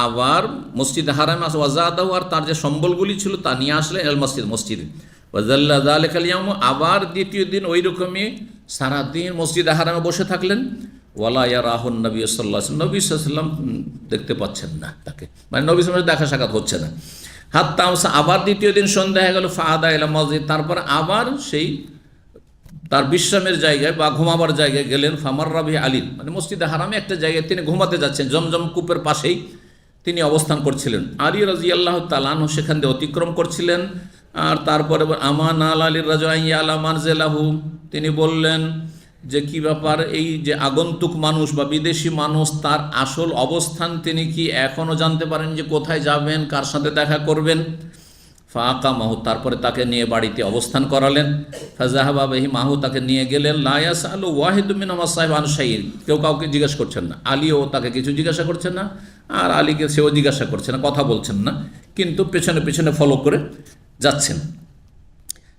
আবার মসজিদে হারামে আসে। ওয়াজাদাহু, আর তার যে সম্বলগুলি ছিল তা নিয়ে আসলেন এল মসজিদে। ওয়াজাল্লা যালিকাল ইয়াউম, আবার দ্বিতীয় দিন ওই রকমই সারাদিন মসজিদে হারামে বসে থাকলেন। ওয়ালা ইয়ারাহুন নবী সাল্লাল্লাহু আলাইহি ওয়াসাল্লাম, নবী সাল্লাল্লাহু আলাইহি ওয়াসাল্লাম দেখতে পাচ্ছেন না তাকে, মানে নবী সাল্লাল্লাহু আলাইহি ওয়াসাল্লাম দেখা সাক্ষাৎ হচ্ছে না। হাত্তা আমসা, আবার দ্বিতীয় দিন সন্ধ্যা হয়ে গেল। ফাআদা ইলা মসজিদ, তারপর আবার সেই তার বিশ্রামের জায়গায় বা ঘুমাবার জায়গায় গেলেন। ফামাররা বিহি আলী, মানে মসজিদে হারামে একটা জায়গায় তিনি ঘুমাতে যাচ্ছেন, জমজম কূপের পাশেই তিনি অবস্থান করছিলেন। আলী রাদিয়াল্লাহু তাআলা আনহু সেখান দিয়ে অতিক্রম করছিলেন। আর তারপরে আমান আল আলীর রাজা আলা মানজিলাহু, তিনি বললেন যে কি ব্যাপার, এই যে আগন্তুক মানুষ বা বিদেশি মানুষ, তার আসল অবস্থান তিনি কি এখনও জানতে পারেন যে কোথায় যাবেন, কার সাথে দেখা করবেন। ফাঁকা মাহু, তারপরে তাকে নিয়ে বাড়িতে অবস্থান করালেন। ফাজাহাবা বিহি মাহু, তাকে নিয়ে গেলেন। লা ইয়াসআলু ওয়াহিদু মিনহুমা সাহিব আন শাইইন, কেউ কাউকে জিজ্ঞেস করছেন না, আলীও তাকে কিছু জিজ্ঞাসা করছেন না, আর আলীকে সেও জিজ্ঞাসা করছে না, কথা বলছেন না, কিন্তু পেছনে পেছনে ফলো করে যাচ্ছেন।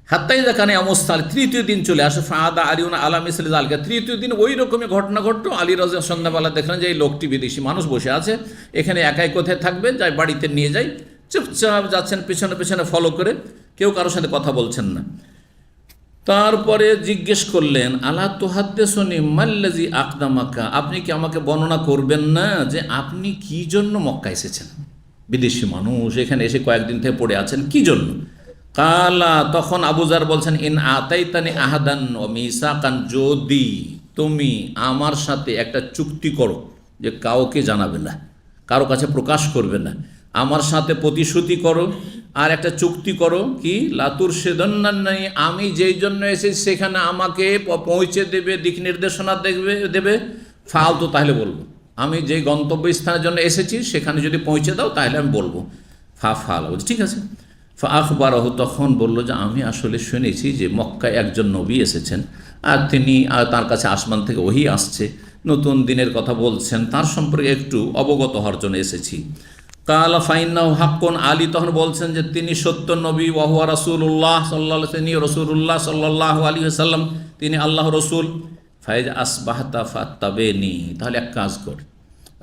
হাত্তাই দেখানে অমস্তাল, তৃতীয় দিন চলে আসে। ফাদা আলিউন আলা মিসলি জালিকা, তৃতীয় দিন ওই রকমই ঘটনা ঘটলো। আলী রাদিয়াল্লাহু আনহু সন্ধ্যাবেলা দেখলেন যে এই লোকটি বিদেশি মানুষ বসে আছে, এখানে একাই কোথায় থাকবে, যাই বাড়িতে নিয়ে যাই। চুপচাপ যাচ্ছেন পেছনে পেছনে ফলো করে, কেউ কারোর সাথে কথা বলছেন না। তারপরে জিজ্ঞেস করলেন, আলা তুহাদ্দিসুনি মাল্লাযী আকদামাকা, আপনি কি আমাকে বর্ণনা করবেন না যে আপনি কি জন্য মক্কা এসেছেন, বিদেশি মানুষ এখানে এসে কয়েকদিন থেকে পড়ে আছেন, কি জন্য? কালা, তখন আবুজার বলছেন, ইন আতাইতানি আহাদান ওয়া মিসাকান, যদি তুমি আমার সাথে একটা চুক্তি করো যে কাউকে জানাবে না, কারো কাছে প্রকাশ করবে না, আমার সাথে প্রতিশ্রুতি করো, আর একটা চুক্তি করো কি, লাতুর সেদন্নাই, আমি যেই জন্য এসেছি সেখানে আমাকে পৌঁছে দেবে, দিক নির্দেশনা দেবে ফালতু, তাহলে বলবো। আমি যে গন্তব্যস্থানের জন্য এসেছি সেখানে যদি পৌঁছে দাও তাহলে আমি বলবো। ফাল বলছি ঠিক আছে। আখবরাহ, তখন বললো যে আমি আসলে শুনেছি যে মক্কায় একজন নবী এসেছেন, আর তিনি তার কাছে আসমান থেকে ওহী আসছে, নতুন দিনের কথা বলছেন, তার সম্পর্কে একটু অবগত হওয়ার জন্য এসেছি। কালা ফাইন্নাহু হাক্কুন, আলী তখন বলছেন যে তিনি সত্য নবী, ওয়াহুয়া রাসূলুল্লাহ সাল্লাল্লাহু আলাইহি, তিনি রাসূলুল্লাহ সাল্লাল্লাহু আলাইহি ওয়াসাল্লাম, তিনি আল্লাহ রসুল। ফাইজ আসবাহতা ফাত্তাবেনি, তাহলে এক কাজ কর,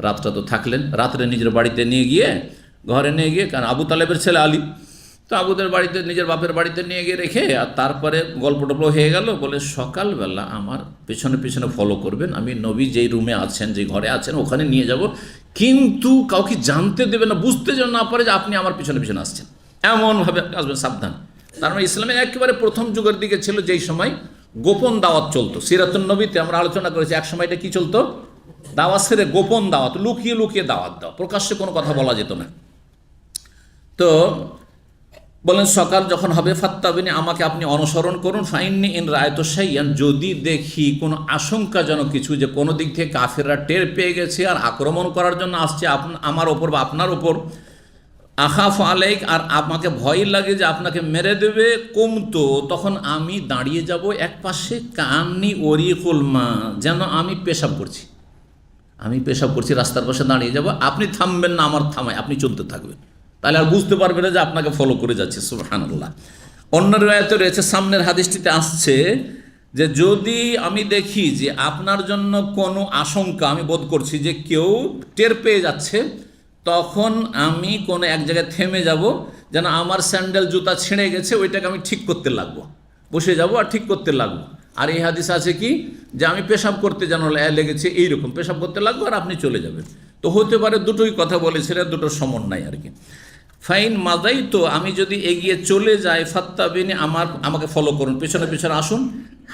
রাতটা তো থাকলেন, রাত্রে নিজের বাড়িতে নিয়ে গিয়ে, ঘরে নিয়ে গিয়ে, কারণ আবু তালেবের ছেলে আলী, তো আবুদের বাড়িতে, নিজের বাপের বাড়িতে নিয়ে গিয়ে রেখে, আর তারপরে গল্প টল্প হয়ে গেল, বলে সকালবেলা আমার পেছনে পেছনে ফলো করবেন, আমি নবী যেই রুমে আছেন, যে ঘরে আছেন ওখানে নিয়ে যাব, কিন্তু কাউকে জানতে দেবে না, বুঝতে যেন না পারে যে আপনি আমার পিছনে পিছনে আসছেন, এমনভাবে আসবেন, সাবধান। তার মানে ইসলামের একেবারে প্রথম যুগের দিকে ছিল, যেই সময় গোপন দাওয়াত চলতো। সিরাতুন নবীতে আমরা আলোচনা করেছি, এক সময়টা কি চলতো, দাওয়াত সেরে গোপন দাওয়াত, লুকিয়ে লুকিয়ে দাওয়াত দাও, প্রকাশ্যে কোনো কথা বলা যেত না। তো বলেন সকাল যখন হবে, ফাত্তাবিনি, আমাকে আপনি অনুসরণ করুন, ফাইন্নি ইন রায়ত শাইয়ান, যদি দেখি কোনো আশঙ্কাজনক কিছু, যে কোনো দিক থেকে কাফেররা টের পেয়ে গেছে আর আক্রমণ করার জন্য আসছে আমার ওপর বা আপনার ওপর, আখাফ আলাইক, আর আমাকে ভয় লাগে যে আপনাকে মেরে দেবে, কমতো, তখন আমি দাঁড়িয়ে যাব এক পাশে, কান্নি ওরিকুল মা, যেন আমি পেশাব করছি, রাস্তার পাশে দাঁড়িয়ে যাব, আপনি থামবেন না আমার থামায়, আপনি চলতে থাকবেন, তাহলে আর বুঝতে পারবে না যে আপনাকে ফলো করে যাচ্ছে। সুবহানাল্লাহ। অন্য রিওয়ায়াতে রয়েছে, সামনের হাদিসটিতে আসছে যে যদি আমি দেখি যে আপনার জন্য কোনো আশঙ্কা আমি বোধ করছি যে কেউ টের পেয়ে যাচ্ছে, তখন আমি কোনো এক জায়গায় থেমে যাব, যেন আমার স্যান্ডেল জুতা ছিঁড়ে গেছে ওইটাকে আমি ঠিক করতে লাগবো, বসে যাব আর ঠিক করতে লাগবো। আর এই হাদিস আছে কি, যে আমি পেশাব করতে যেন লেগেছে, এইরকম পেশাব করতে লাগবো আর আপনি চলে যাবেন। তো হতে পারে দুটোই কথা বলেছিলেন, দুটোর সমন্বয় আর কি। ফাইন মাদাই, তো আমি যদি এগিয়ে চলে যাই, ফাত্তাবিনি, আমাকে ফলো করুন, পেছনে পেছনে আসুন,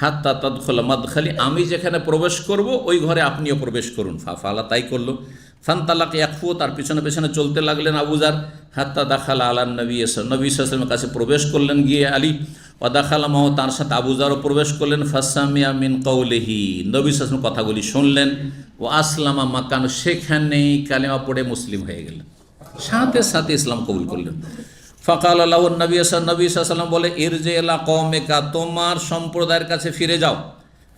হাত্তা তাদখুলা মাদখালি, আমি যেখানে প্রবেশ করব ওই ঘরে আপনিও প্রবেশ করুন। ফালা, তাই করলো। ফান্তালাক ইয়াকফু, তার পিছনে পেছনে চলতে লাগলেন আবুজার, হাত্তা দাখালা আলা নবী সাল্লাল্লাহু কাছে প্রবেশ করলেন গিয়ে আলী, ও দাখালা মাহ, তার সাথে আবুজারও প্রবেশ করলেন। ফাসামিয়া মিন কওলিহি, নবী সাল্লাল্লাহু কথাগুলি শুনলেন, ও আসলামা মাকান, সেখানেই কালেমা পড়ে মুসলিম হয়ে গেলেন, সাথে সাথে ইসলাম কবুল করলেন। ফাকাল আল্লাহ নবী সাল্লাম বলে, ইরজি ইলা কওমিকা, তোমার সম্প্রদায়ের কাছে ফিরে যাও,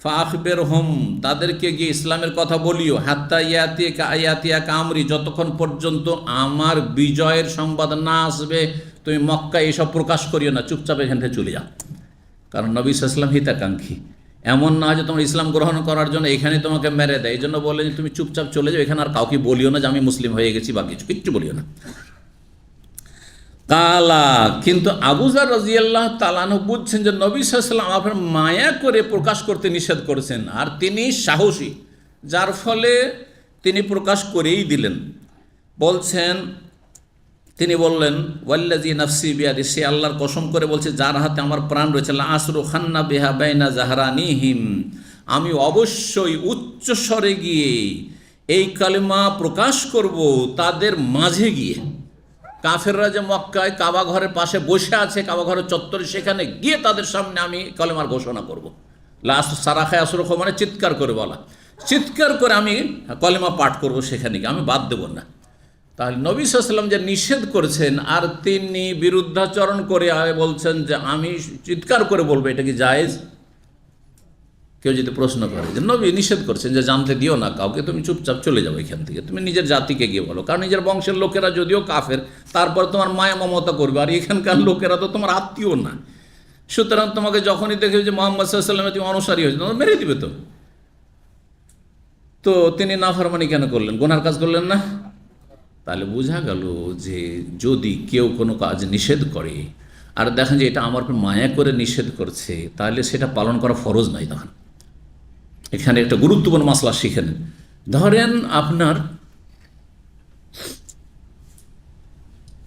ফাখবির হুম, তাদেরকে গিয়ে ইসলামের কথা বলিও, হাত্তা ইয়াতিয়াকা আমরি, যতক্ষণ পর্যন্ত আমার বিজয়ের সংবাদ না আসবে তুমি মক্কায় এসব প্রকাশ করিও না, চুপচাপ এখান থেকে চলে যাও। কারণ নবী সাল্লাম হিতাকাঙ্ক্ষী, এমন না যে তোমার ইসলাম গ্রহণ করার জন্য এখানে তোমাকে মেরে দেয়, এই জন্য বললেন তুমি চুপচাপ চলে যাও, এখানে আর কাউকে বলিও না যে আমি মুসলিম হয়ে গেছি বা কিচ্ছু বলিও না। কালা, কিন্তু আবুজার রাদিয়াল্লাহু তাআলা আনহু বুঝছেন যে নবী সাল্লাল্লাহু আলাইহি ওয়াসাল্লাম আপনার মায়া করে প্রকাশ করতে নিষেধ করেছেন, আর তিনি সাহসী, যার ফলে তিনি প্রকাশ করেই দিলেন। বলছেন, তিনি বললেন, ওয়াল্লাযী নাফসি বিয়াদি, সে আল্লাহর কসম করে বলছে যার হাতে আমার প্রাণ রয়েছে, লা আসরু খান্না বিহা বাইনা জাহরানিহিম, আমি অবশ্যই উচ্চ স্বরে গিয়ে এই কালেমা প্রকাশ করব তাদের মাঝে গিয়ে। কাফেররা যে মক্কায় কাবা ঘরের পাশে বসে আছে, কাবা ঘরের চত্বরে, সেখানে গিয়ে তাদের সামনে আমি কালেমার ঘোষণা করব। লাস্ট সারাখায় আসরুখ, মানে চিৎকার করে বলা, চিৎকার করে আমি কলেমা পাঠ করব, সেখানে গিয়ে আমি বাদ দেব না। তাহলে নবী সাল্লাল্লাহু আলাইহি ওয়াসাল্লাম যে নিষেধ করেছেন, আর তিনি বিরুদ্ধাচরণ করে বলছেন যে আমি চিৎকার করে বলবো, এটা কি জায়েজ? কেউ যদি প্রশ্ন করে যে নবী নিষেধ করছেন যে জানতে দিও না কাউকে, তুমি চুপচাপ চলে যাও এখান থেকে, তুমি নিজের জাতিকে গিয়ে বলো, কারণ নিজের বংশের লোকেরা যদিও কাফের, তারপর তোমার মায়া মমতা করবে, আর এখানকার লোকেরা তো তোমার আত্মীয় না, সুতরাং তোমাকে যখনই দেখবে যে মুহাম্মদ সাল্লাল্লাহু আলাইহি ওয়াসাল্লাম তুমি অনুসারী হয়েছে, তোমাকে মেরে দিবে। তো তিনি নাফরমানি কেন করলেন, গুনার কাজ করলেন না? তাহলে বোঝা গেল যে যদি কেউ কোনো কাজ নিষেধ করে আর দেখেন যে এটা আমার উপর মায়া করে নিষেধ করছে, তাহলে সেটা পালন করা ফরজ নয়। তখন এখানে একটা গুরুত্বপূর্ণ মাসলা শিখে নেন। ধরেন আপনার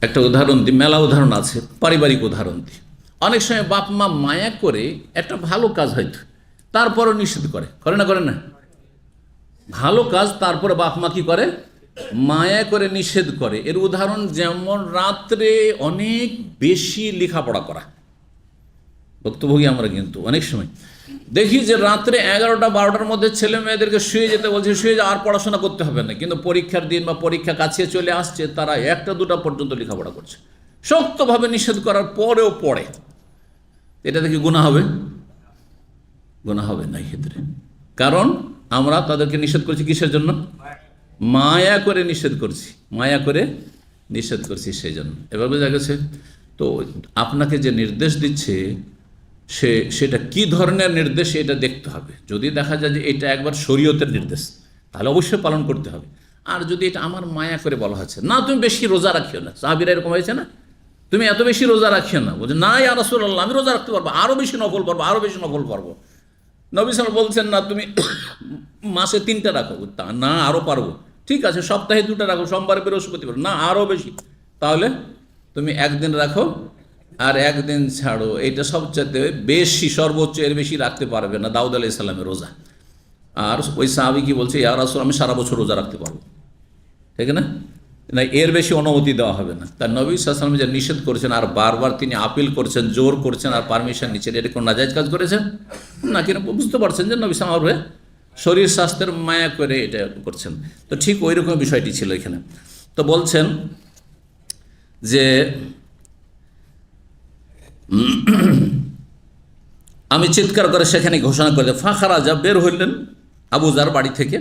একটা উদাহরণ দিই, মেলা উদাহরণ আছে, পারিবারিক উদাহরণ দিই। অনেক সময় বাপ মা মায়া করে একটা ভালো কাজ হয়তো, তারপরও নিষেধ করে না? ভালো কাজ তারপরে বাপ মা কি করে? মায়া করে নিষেধ করে। এর উদাহরণ যেমন রাত্রে অনেক বেশি লেখাপড়া করা। ভুক্তভোগী আমরা কিন্তু অনেক সময় দেখি যে রাত্রে 11টা-12টার মধ্যে ছেলে মেয়েদেরকে শুয়ে যেতে বলছে, শুয়ে যা, আর পড়াশোনা করতে হবে না। কিন্তু পরীক্ষার দিন বা পরীক্ষা কাছে চলে আসছে, তারা 1টা-2টা পর্যন্ত লেখাপড়া করছে। শক্তভাবে নিষেধ করার পরেও পড়ে। এটা দেখি গুনাহ হবে? গুনাহ হবে না ক্ষেত্রে। কারণ আমরা তাদেরকে নিষেধ করছি কিসের জন্য? মায়া করে নিষেধ করছি, মায়া করে নিষেধ করছি সেই জন্য। এবার বোঝা গেছে? তো আপনাকে যে নির্দেশ দিচ্ছে সেটা কি ধরনের নির্দেশ এটা দেখতে হবে। যদি দেখা যায় যে এটা একবার শরীয়তের নির্দেশ, তাহলে অবশ্যই পালন করতে হবে। আর যদি এটা আমার মায়া করে বলা হচ্ছে, না তুমি বেশি রোজা রাখিও না, সাহাবীরা এরকম হয়েছে না, তুমি এত বেশি রোজা রাখিও না, বলছে না ইয়া রাসূলুল্লাহ আমি রোজা রাখতে পারবো, আরও বেশি নফল পারবো, আরও বেশি নফল পারবো। নবী সাল্লাল্লাহু বলছেন না তুমি মাসে 3টা রাখো, তা না আরও পারবো। ঠিক আছে সপ্তাহে 2টা রাখো, সোমবার বৃহস্পতিবার, না আরও বেশি। তাহলে তুমি একদিন রাখো আর একদিন ছাড়ো, এটা সবচেয়ে বেশি, সর্বোচ্চ এর বেশি রাখতে পারবে না দাউদ আলাইহিস সালামের রোজা। আর ওই সাহাবী কি বলছে, ইয়া রাসূল আমি সারা বছর রোজা রাখতে পারবো, ঠিক না? না এর বেশি অনুমতি দেওয়া হবে না। তার নবী সাল্লাল্লাহু আলাইহি ওয়াসাল্লাম যে নিষেধ করেছেন আর বারবার তিনি আপিল করছেন, জোর করছেন আর পারমিশন নিচ্ছেন, এটা কোন নাজায়েজ কাজ করেছেন না? কিন্তু বুঝতে পারছেন যে নবী সাল্লাল্লাহু আলাইহি ওয়াসাল্লাম শরীর স্বাস্থ্যের মায়া করে এটা করছেন। তো ঠিক ওই রকম বিষয়টি ছিল এখানে। তো বলছেন যে আমি চিৎকার করে সেখানে ঘোষণা করে ফাখারাজা বের হইলেন আবু যার বাড়ি থেকে।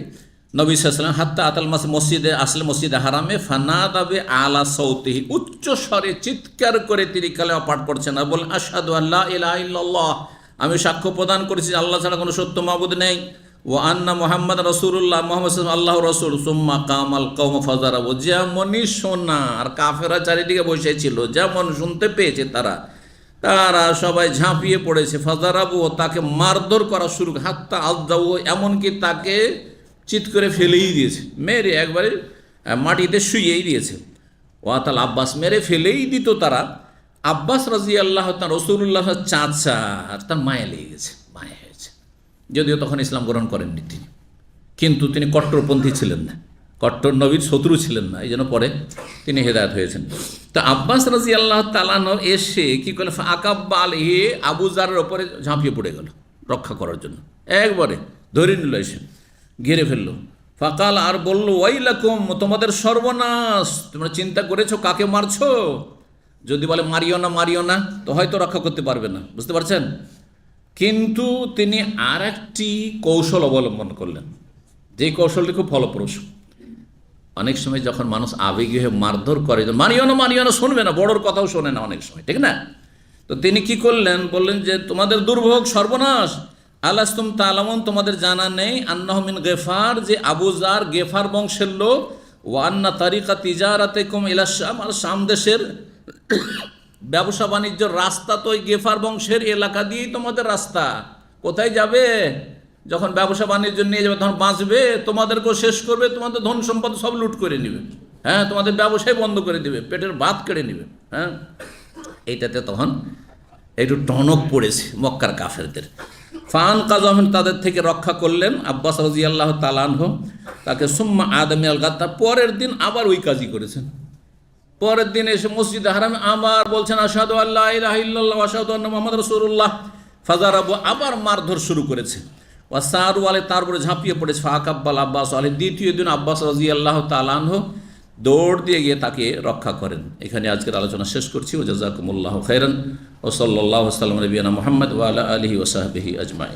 নবী সাল্লাল্লাহু আলাইহি ওয়াসাল্লাম হাত্তা আতাল মসজিদে আসলে মসজিদে হারামে ফানাদাবে আলা সাউতিহি, উচ্চ স্বরে চিৎকার করে তিনি কালেমা পাঠ করছেন আর বলেন আশহাদু আল্লা ইলাহা ইল্লাল্লাহ, আমি সাক্ষ্য প্রদান করেছি আল্লাহ ছাড়া কোনো সত্য মাবুদ নেই, ও আন্না মুহাম্মদ রাসূলুল্লাহ, মুহাম্মদ সাল্লাল্লাহু আল্লাহর রাসূল। সুম্মা কামাল কওম ফাযারাবু, যেমনই শোনা আর কাফেররা চারিদিকে বসে ছিল, যেমন শুনতে পেয়েছে তারা সবাই ঝাঁপিয়ে পড়েছে। ফাজারাবু, তাকে মারধর করা শুরু, হাত্তা আযদাউ, এমনকি তাকে চিৎ করে ফেলেই দিয়েছে, মেরে একবারে মাটিতে শুইয়েই দিয়েছে। ওয়াতাল আব্বাস, মেরে ফেলেই দিত তারা। আব্বাস রাদিয়াল্লাহু তাআলা রাসূলুল্লাহ চাচা, আর তার মায়া লেগে গেছে, মায়া হয়েছে। যদিও তখন ইসলাম গ্রহণ করেননি তিনি, কিন্তু তিনি কট্টরপন্থী ছিলেন না, কট্টর নবীর শত্রু ছিলেন না, এই জন্য পরে তিনি হেদায়েত হয়েছেন। তো আব্বাস রাদিয়াল্লাহু তাআলা এসে কি করলেন, আকাব্বা আলাইহি, আবু যারের ওপরে ঝাঁপিয়ে পড়ে গেল রক্ষা করার জন্য, একবারে ধরে নিল, এসে ঘিরে ফেললো। ফাকাল, আর বলল ওয়াইলাকুম, তোমাদের সর্বনাশ, তোমরা চিন্তা করেছো কাকে মারছো? যদি বলে মারিও না তো হয়তো রক্ষা করতে পারবে না, বুঝতে পারছেন? কিন্তু তিনি আর একটি কৌশল অবলম্বন করলেন, যে কৌশলটি খুব ফলপ্রসূ। অনেক সময় যখন মানুষ আবেগী হয়ে মারধর করে, মারিও না শুনবে না, বড়োর কথাও শোনে না অনেক সময়, ঠিক না? তো তিনি কি করলেন, বললেন যে তোমাদের দুর্ভোগ সর্বনাশ। আলাস্তুম তালামুন, তোমাদের জানা নেই, আন্নাহু মিন গেফার, যে আবু যার গেফার বংশের লোক, ওয়ান্না তারিকা তিজারাতিকুম ইলা শাম, আর শাম দেশের ব্যবসা বাণিজ্যের রাস্তা তো ওই গেফার বংশের এলাকা দিয়েই তোমাদের রাস্তা। কোথায় যাবে? যখন ব্যবসা বাণিজ্য নিয়ে যাবে তখন বাঁচবে, তোমাদেরকেও শেষ করবে, তোমাদের ধন সম্পদ সব লুট করে নেবে, হ্যাঁ, তোমাদের ব্যবসায় বন্ধ করে দেবে, পেটের ভাত কেড়ে নেবে, হ্যাঁ। এইটাতে তখন একটু টনক পড়েছে মক্কার কাফেরদের। ফান কাজামিন, তাদের থেকে রক্ষা করলেন আব্বাস রাদিয়াল্লাহু তাআলা আনহু তাকে। সুম্মা আদামি আল গাদ্দার, পরের দিন আবার ওই কাজই করেছেন। পরের দিন এসে মসজিদে হারামে আবার বলছেন আশহাদু আল্লা ইলাহা ইল্লাল্লাহ ওয়া আশহাদু আন্না মুহাম্মাদার রাসূলুল্লাহ। ফাজারাবু, আবার মারধর শুরু করেছে। ওয়াসারু আলাইহি, তারপরে ঝাঁপিয়ে পড়েছে। ফাকাব্বাল আব্বাস আলাইহি, দ্বিতীয় দিন আব্বাস রাদিয়াল্লাহু তাআলা আনহু দৌড় দিয়ে গিয়ে তাকে রক্ষা করেন। এখানে আজকের আলোচনা শেষ করছি। ওয়া জাযাকুমুল্লাহু খাইরান ওয়া সাল্লাল্লাহু আলা নবিয়িনা মুহাম্মদ ওয়া আলা আলিহি ওয়া সাহবিহি আজমাইন।